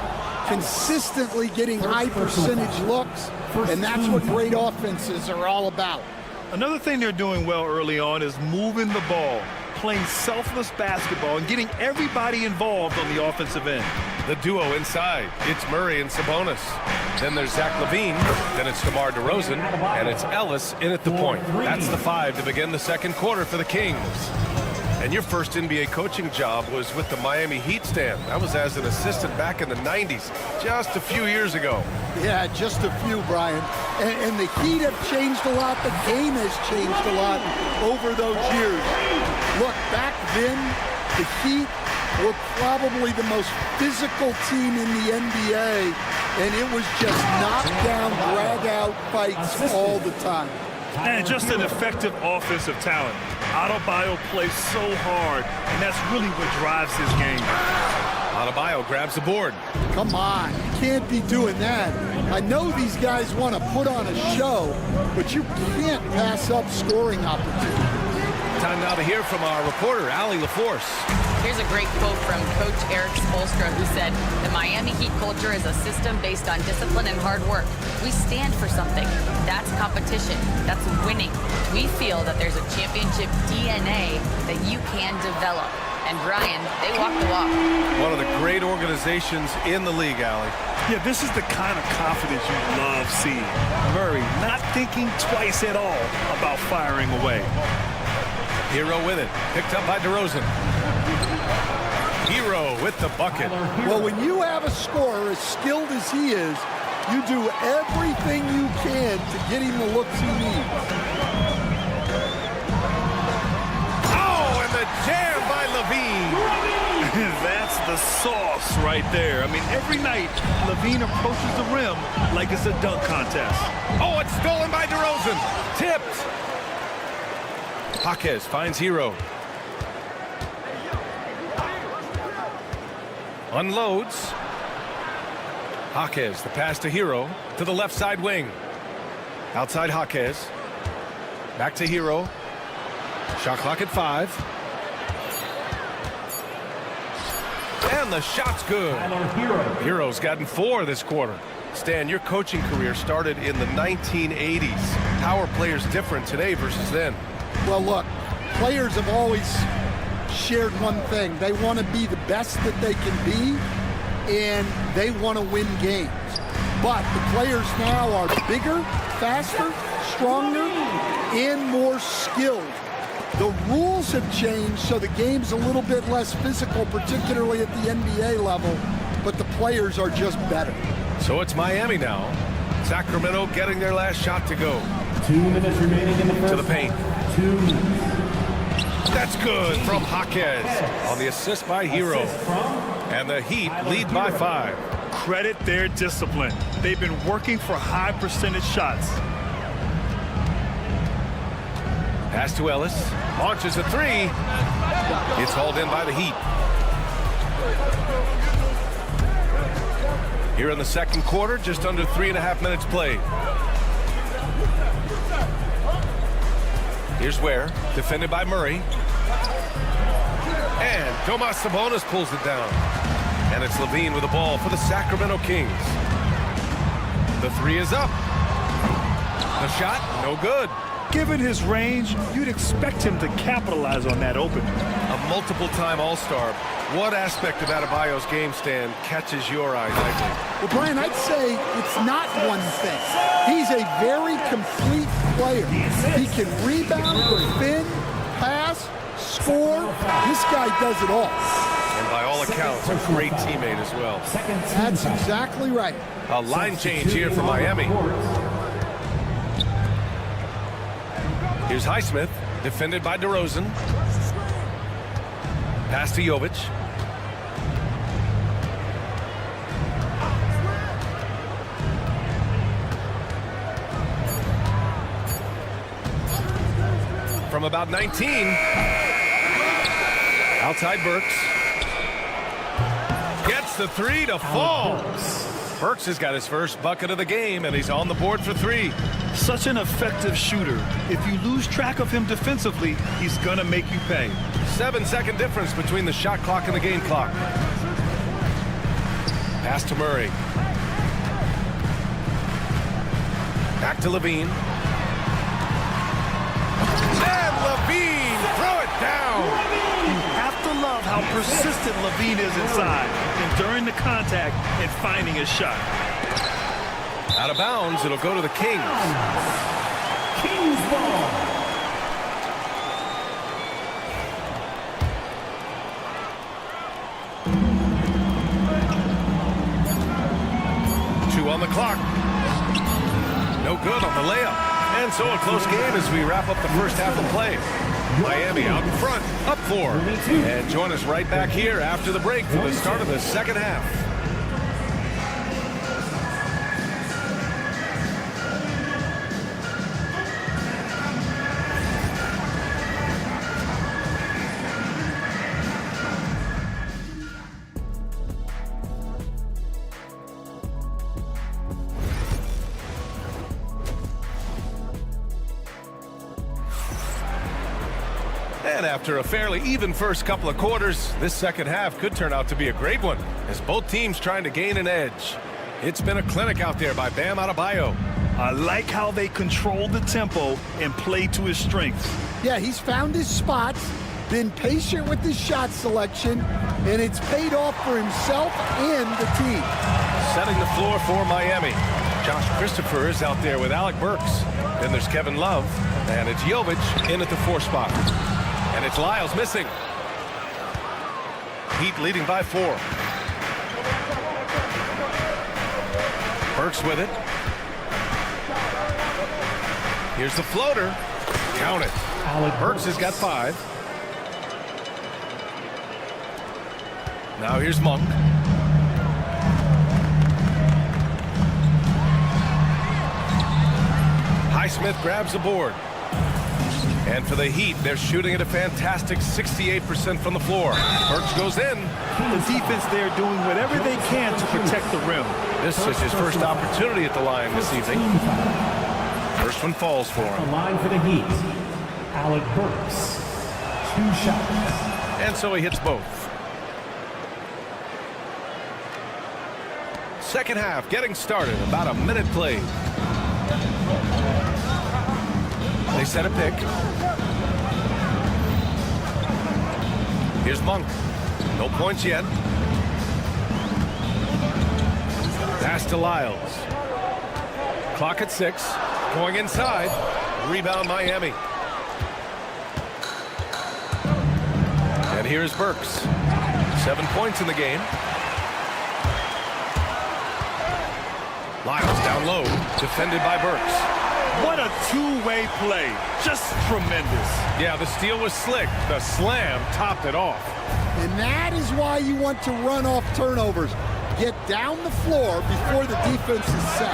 Speaker 2: Consistently getting high percentage looks, and that's what great offenses are all about.
Speaker 9: Another thing they're doing well early on is moving the ball, playing selfless basketball, and getting everybody involved on the offensive end.
Speaker 7: The duo inside. It's Murray and Sabonis. Then there's Zach LaVine. Then it's DeMar DeRozan. And it's Ellis in at the point. That's the 5 to begin the second quarter for the Kings. And your first NBA coaching job was with the Miami Heat stand. That was as an assistant back in the 90s, just a few years ago.
Speaker 2: Yeah, just a few, Brian. And the Heat have changed a lot. The game has changed a lot over those years. Look, back then, the Heat were probably the most physical team in the NBA, and it was just knockdown, drag-out fights all the time.
Speaker 9: And just an effective offensive talent. Adebayo plays so hard, and that's really what drives his game.
Speaker 7: Adebayo grabs the board.
Speaker 2: Come on, you can't be doing that. I know these guys want to put on a show, but you can't pass up scoring opportunities.
Speaker 7: Time now to hear from our reporter, Allie LaForce.
Speaker 10: Here's a great quote from Coach Eric Spoelstra, who said, "The Miami Heat culture is a system based on discipline and hard work. We stand for something. That's competition. That's winning. We feel that there's a championship DNA that you can develop." And Brian, they walk the walk.
Speaker 7: One of the great organizations in the league, Allie.
Speaker 9: Yeah, this is the kind of confidence you love seeing. Murray not thinking twice at all about firing away.
Speaker 7: Hero with it. Picked up by DeRozan. Hero with the bucket.
Speaker 2: Well, when you have a scorer as skilled as he is, you do everything you can to get him the looks he needs.
Speaker 7: Oh, and the jam by LaVine.
Speaker 9: That's the sauce right there. I mean, every night, LaVine approaches the rim like it's a dunk contest.
Speaker 7: Oh, it's stolen by DeRozan. Tipped. Jaquez finds Hero. Unloads. Jaquez, the pass to Hero, to the left side wing. Outside Jaquez. Back to Hero. Shot clock at 5. And the shot's good. Hero's gotten 4 this quarter. Stan, your coaching career started in the 1980s. How are players different today versus then?
Speaker 2: Well, look, players have always shared one thing. They want to be the best that they can be, and they want to win games. But the players now are bigger, faster, stronger, and more skilled. The rules have changed, so the game's a little bit less physical, particularly at the NBA level, but the players are just better.
Speaker 7: So it's Miami now. Sacramento getting their last shot to go.
Speaker 12: 2 minutes remaining in the first.
Speaker 7: To the paint.
Speaker 12: 2 minutes.
Speaker 7: That's good from Jaquez on the assist by Hero. And the Heat lead by 5.
Speaker 9: Credit their discipline. They've been working for high percentage shots.
Speaker 7: Pass to Ellis. Launches a 3. It's hauled in by the Heat. Here in the second quarter, just under 3.5 minutes played. Here's Ware, defended by Murray. And Domas Sabonis pulls it down. And it's LaVine with the ball for the Sacramento Kings. The 3 is up. The shot, no good.
Speaker 9: Given his range, you'd expect him to capitalize on that opening.
Speaker 7: A multiple-time All-Star. What aspect of Adebayo's game stand catches your eye lately?
Speaker 2: Well, Brian, I'd say it's not one thing. He's a very complete player. He can rebound, defend, pass, score. This guy does it all.
Speaker 7: And by all accounts, a great teammate as well.
Speaker 2: That's exactly right.
Speaker 7: A line change here for Miami. Here's Highsmith, defended by DeRozan. Pass to Jovic. From about 19. Outside Burks. Gets the three to fall. Burks has got his first bucket of the game, and he's on the board for three.
Speaker 9: Such an effective shooter. If you lose track of him defensively, he's going to make you pay.
Speaker 7: 7-second difference between the shot clock and the game clock. Pass to Murray. Back to Levine. And Levine, throw it down.
Speaker 9: You have to love how persistent Levine is inside, enduring the contact and finding his shot.
Speaker 7: Out of bounds, it'll go to the Kings.
Speaker 12: Kings ball.
Speaker 7: Two on the clock. No good on the layup. And so a close game as we wrap up the first half of play. Miami out in front, up 4. And join us right back here after the break for the start of the second half. And after a fairly even first couple of quarters, this second half could turn out to be a great one as both teams trying to gain an edge. It's been a clinic out there by Bam Adebayo.
Speaker 9: I like how they control the tempo and play to his strengths.
Speaker 2: Yeah, he's found his spots, been patient with his shot selection, and it's paid off for himself and the team.
Speaker 7: Setting the floor for Miami. Josh Christopher is out there with Alec Burks. Then there's Kevin Love, and it's Jovic in at the 4 spot. And it's Lyles missing. Heat leading by 4. Burks with it. Here's the floater. Count it. Burks has got 5. Now here's Monk. Highsmith grabs the board. And for the Heat, they're shooting at a fantastic 68% from the floor. Burks goes in.
Speaker 9: The defense there doing whatever they can to protect the rim.
Speaker 7: This is his first opportunity at the line this evening. First one falls for him.
Speaker 12: The line for the Heat, Alec Burks. 2 shots.
Speaker 7: And so he hits both. Second half getting started. About a minute played. They set a pick. Here's Monk. No points yet. Pass to Lyles. Clock at 6. Going inside. Rebound Miami. And here's Burks. 7 points in the game. Lyles down low. Defended by Burks.
Speaker 9: What a two-way play. Just tremendous.
Speaker 7: Yeah, the steal was slick. The slam topped it off.
Speaker 2: And that is why you want to run off turnovers. Get down the floor before the defense is set.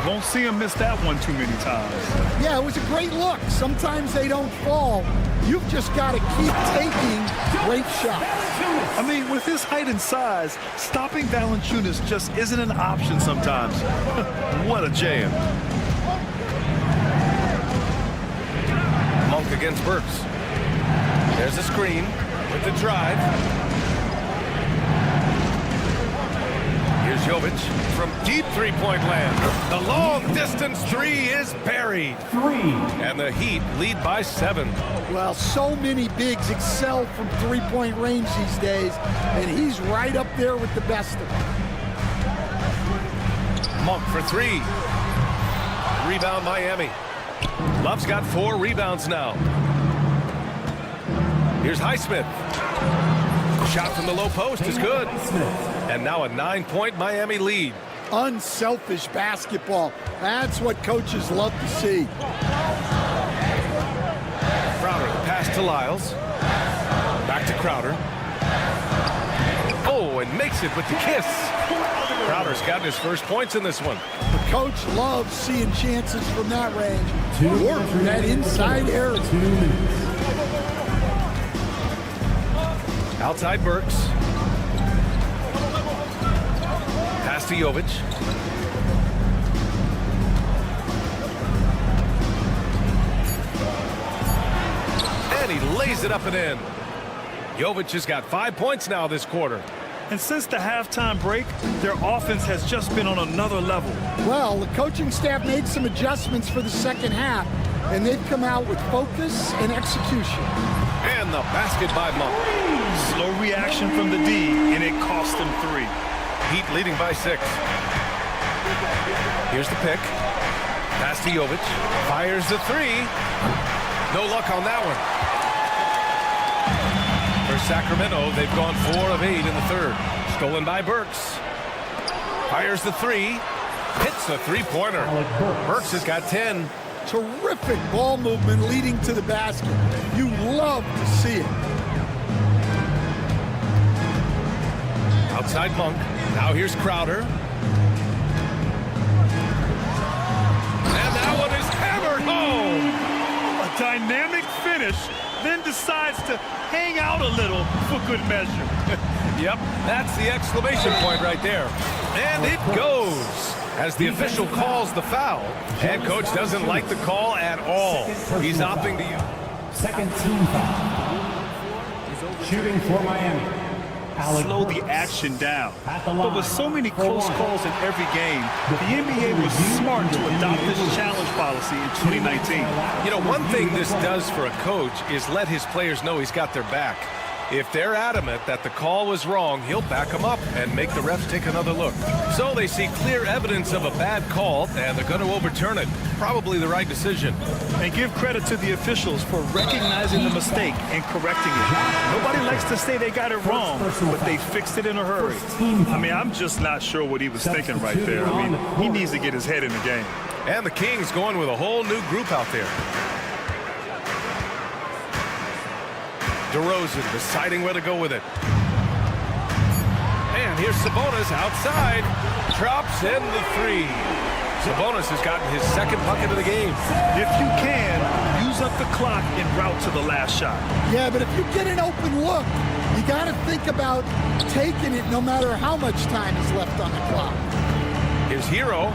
Speaker 9: You won't see him miss that one too many times.
Speaker 2: Yeah, it was a great look. Sometimes they don't fall. You've just got to keep taking great shots.
Speaker 9: I mean, with his height and size, stopping Valanciunas just isn't an option sometimes. What a jam.
Speaker 7: Monk against Burks. There's a screen with the drive. Here's Jovic. Jovic from deep three-point land. The long-distance three is buried. And the Heat lead by 7.
Speaker 2: Well, so many bigs excel from three-point range these days, and he's right up there with the best of them.
Speaker 7: Monk for 3. Rebound Miami. Love's got 4 rebounds now. Here's Highsmith. Shot from the low post is good. And now a 9-point Miami lead.
Speaker 2: Unselfish basketball. That's what coaches love to see.
Speaker 7: Crowder, the pass to Lyles. Back to Crowder. Oh, and makes it with the kiss. Crowder's gotten his first points in this one.
Speaker 2: The coach loves seeing chances from that range. Work that inside area.
Speaker 7: Outside Burks. Pass to Jovic. And he lays it up and in. Jovic has got 5 points now this quarter.
Speaker 9: And since the halftime break, their offense has just been on another level.
Speaker 2: Well, the coaching staff made some adjustments for the second half, and they've come out with focus and execution.
Speaker 7: And the basket by Monk.
Speaker 9: Slow reaction from the D, and it cost them 3.
Speaker 7: Heat leading by 6. Here's the pick. Pass to Jovic. Fires the 3. No luck on that one. For Sacramento, they've gone 4 of 8 in the third. Stolen by Burks. Fires the 3. Hits a three-pointer. Burks has got 10.
Speaker 2: Terrific ball movement leading to the basket. You love to see it.
Speaker 7: Outside Monk. Now here's Crowder. And that one is hammered home.
Speaker 9: A dynamic finish, then decides to hang out a little for good measure.
Speaker 7: Yep, that's the exclamation point right there. And it goes. As the official calls the foul, head coach doesn't like the call at all. He's opting to use.
Speaker 12: Second team foul. Shooting for Miami.
Speaker 9: Slow the action down. But with so many close calls in every game, the NBA was smart to adopt this challenge policy in 2019.
Speaker 7: You know, one thing this does for a coach is let his players know he's got their back. If they're adamant that the call was wrong, he'll back them up and make the refs take another look. So they see clear evidence of a bad call, and they're going to overturn it. Probably the right decision.
Speaker 9: And give credit to the officials for recognizing the mistake and correcting it. Nobody likes to say they got it wrong, but they fixed it in a hurry. I mean, I'm just not sure what he was thinking right there. I mean, he needs to get his head in the game.
Speaker 7: And the Kings going with a whole new group out there. DeRozan deciding where to go with it. And here's Sabonis outside. Drops in the 3. Sabonis has gotten his second bucket of the game.
Speaker 9: If you can, use up the clock en route to the last shot.
Speaker 2: Yeah, but if you get an open look, you got to think about taking it no matter how much time is left on the clock.
Speaker 7: Here's Hero.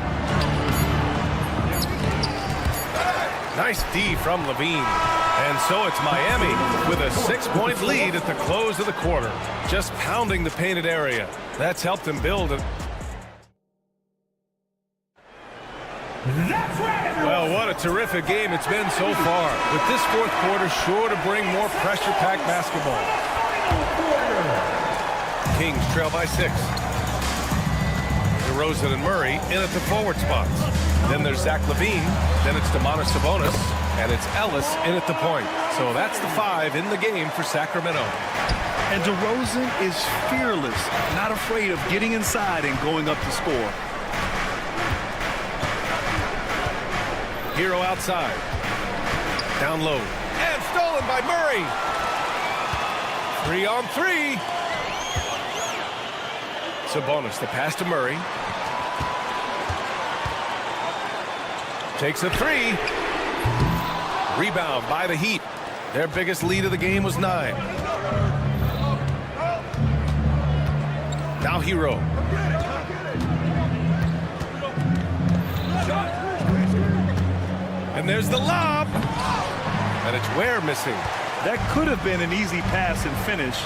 Speaker 7: Nice D from Levine. And so it's Miami with a 6-point lead at the close of the quarter. Just pounding the painted area. That's helped them build it. Well, what a terrific game it's been so far. With this fourth quarter sure to bring more pressure-packed basketball. Kings trail by 6. DeRozan and Murray in at the forward spots. Then there's Zach LaVine. Then it's Sabonis. And it's Ellis in at the point. So that's the 5 in the game for Sacramento.
Speaker 9: And DeRozan is fearless, not afraid of getting inside and going up to score.
Speaker 7: Hero outside. Down low. And stolen by Murray. 3-on-3. Sabonis, the pass to Murray. Takes a 3. Rebound by the Heat. Their biggest lead of the game was 9. Now Hero. And there's the lob. And it's Ware missing.
Speaker 9: That could have been an easy pass and finish.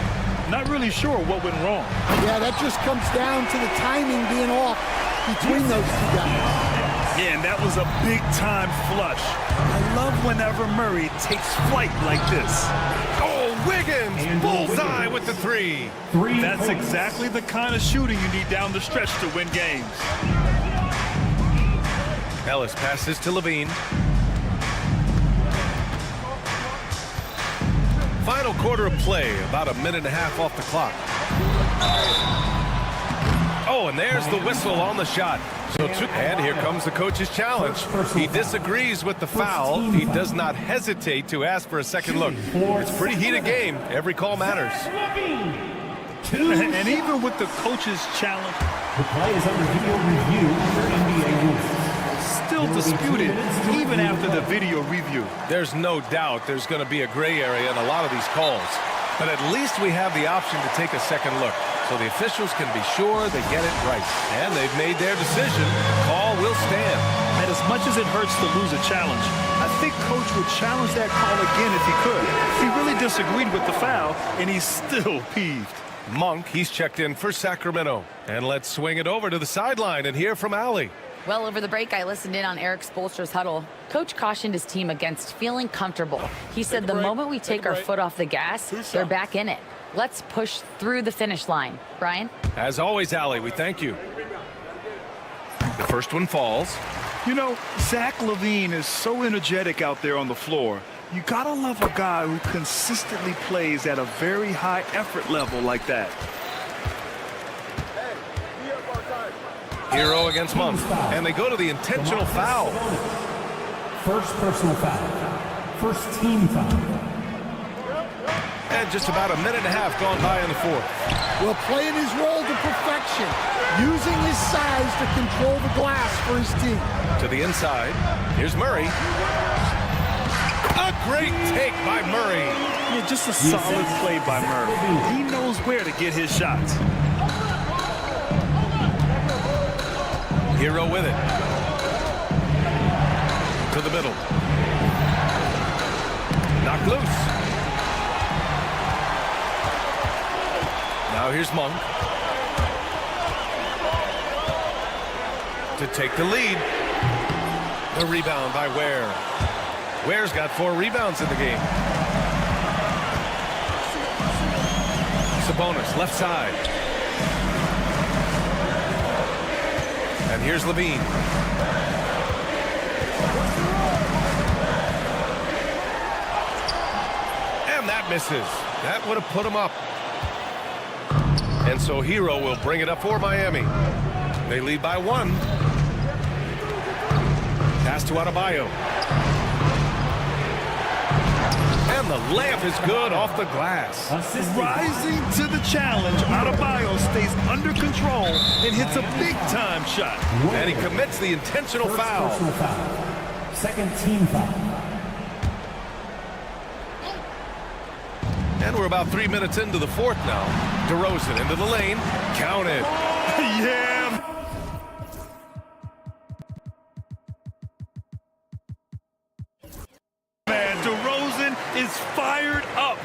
Speaker 9: Not really sure what went wrong.
Speaker 2: Yeah, that just comes down to the timing being off between those two guys.
Speaker 9: Yeah, and that was a big-time flush. I love whenever Murray takes flight like this.
Speaker 7: Oh, Wiggins! Bullseye with the three.
Speaker 9: That's exactly the kind of shooting you need down the stretch to win games.
Speaker 7: Ellis passes to Levine. Final quarter of play, about a minute and a half off the clock. Oh, and there's the whistle on the shot. And here comes the coach's challenge. He disagrees with the foul. He does not hesitate to ask for a second look. It's a pretty heated game. Every call matters.
Speaker 9: And even with the coach's challenge,
Speaker 12: The play is under video review under NBA rules.
Speaker 9: still disputed even after the video review.
Speaker 7: There's no doubt there's going to be a gray area in a lot of these calls. But at least we have the option to take a second look, so the officials can be sure they get it right. And they've made their decision. The call will stand.
Speaker 9: And as much as it hurts to lose a challenge, I think Coach would challenge that call again if he could. He really disagreed with the foul, and he's still peeved.
Speaker 7: Monk, he's checked in for Sacramento. And let's swing it over to the sideline and hear from Allie.
Speaker 10: Well, over the break, I listened in on Eric Spoelstra's huddle. Coach cautioned his team against feeling comfortable. He said the moment we take our foot off the gas, they're back in it. Let's push through the finish line. Brian?
Speaker 7: As always, Allie, we thank you. The first one falls.
Speaker 9: You know, Zach LaVine is so energetic out there on the floor. You gotta love a guy who consistently plays at a very high effort level like that.
Speaker 7: Hero against Monk. And they go to the intentional foul.
Speaker 12: First personal foul. First team foul.
Speaker 7: And just about a minute and a half gone by in the fourth.
Speaker 2: Well, playing his role to perfection, using his size to control the glass for his team.
Speaker 7: To the inside. Here's Murray. A great take by Murray.
Speaker 9: Yeah, just a solid play by Murray. He knows where to get his shots.
Speaker 7: Hero with it. To the middle. Knocked loose. Now here's Monk. To take the lead. The rebound by Ware. Ware's got 4 rebounds in the game. Sabonis, left side. And here's Levine. And that misses. That would have put him up. And so Hero will bring it up for Miami. They lead by 1. Pass to Adebayo. And the layup is good off the glass.
Speaker 9: Rising to the challenge, Adebayo stays under control and hits a big-time shot.
Speaker 7: And he commits the intentional foul.
Speaker 12: Personal foul. Second team foul.
Speaker 7: And we're about 3 minutes into the fourth now. DeRozan into the lane. Counted.
Speaker 9: Yeah. Man, DeRozan is fired up.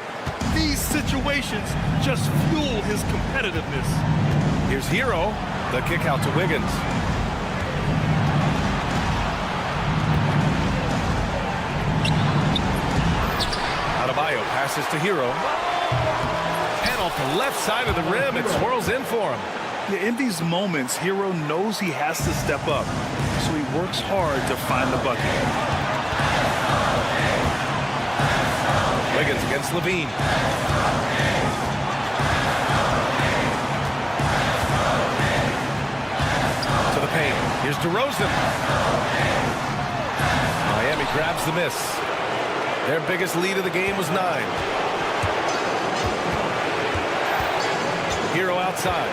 Speaker 9: These situations just fuel his competitiveness.
Speaker 7: Here's Hero. The kick out to Wiggins. Adebayo passes to Hero. And off the left side of the rim, it swirls in for him.
Speaker 9: Yeah, in these moments, Hero knows he has to step up, so he works hard to find the bucket.
Speaker 7: Wiggins against Levine. To the paint. Here's DeRozan. Miami grabs the miss. Their biggest lead of the game was 9. Hero outside.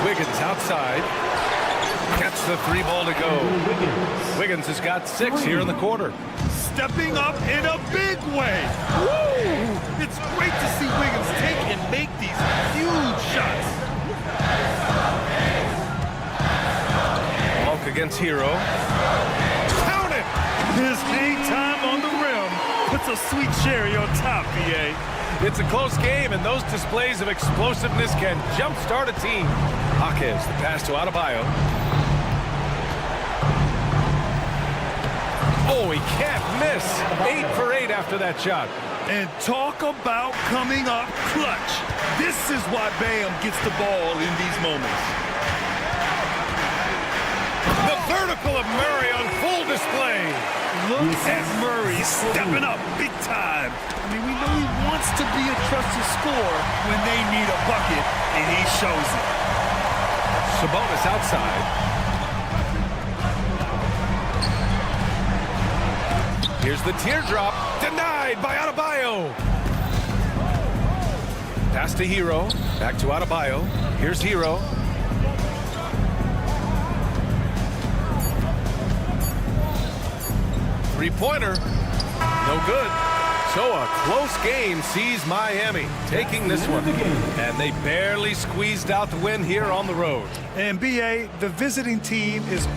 Speaker 7: Wiggins outside. Gets the 3 ball to go. Wiggins has got 6 here in the quarter.
Speaker 9: Stepping up in a big way. Woo! It's great to see Wiggins take and make these huge shots.
Speaker 7: Monk against Hero. Count it!
Speaker 13: His hang time on the rim puts a sweet cherry on top, BA.
Speaker 7: It's a close game, and those displays of explosiveness can jumpstart a team. Jaquez, the pass to Adebayo. Oh, he can't miss. 8 for 8 after that shot.
Speaker 9: And talk about coming up clutch. This is why Bam gets the ball in these moments.
Speaker 7: The vertical of Murray on full display.
Speaker 9: Look at Murray stepping up big time. I mean, we know he wants to be a trusted scorer when they need a bucket, and he shows it.
Speaker 7: Sabonis outside. Here's the teardrop. Denied by Adebayo. Pass to Hero. Back to Adebayo. Here's Hero. Three-pointer. No good. So a close game sees Miami taking this one. And they barely squeezed out the win here on the road.
Speaker 9: And BA, the visiting team is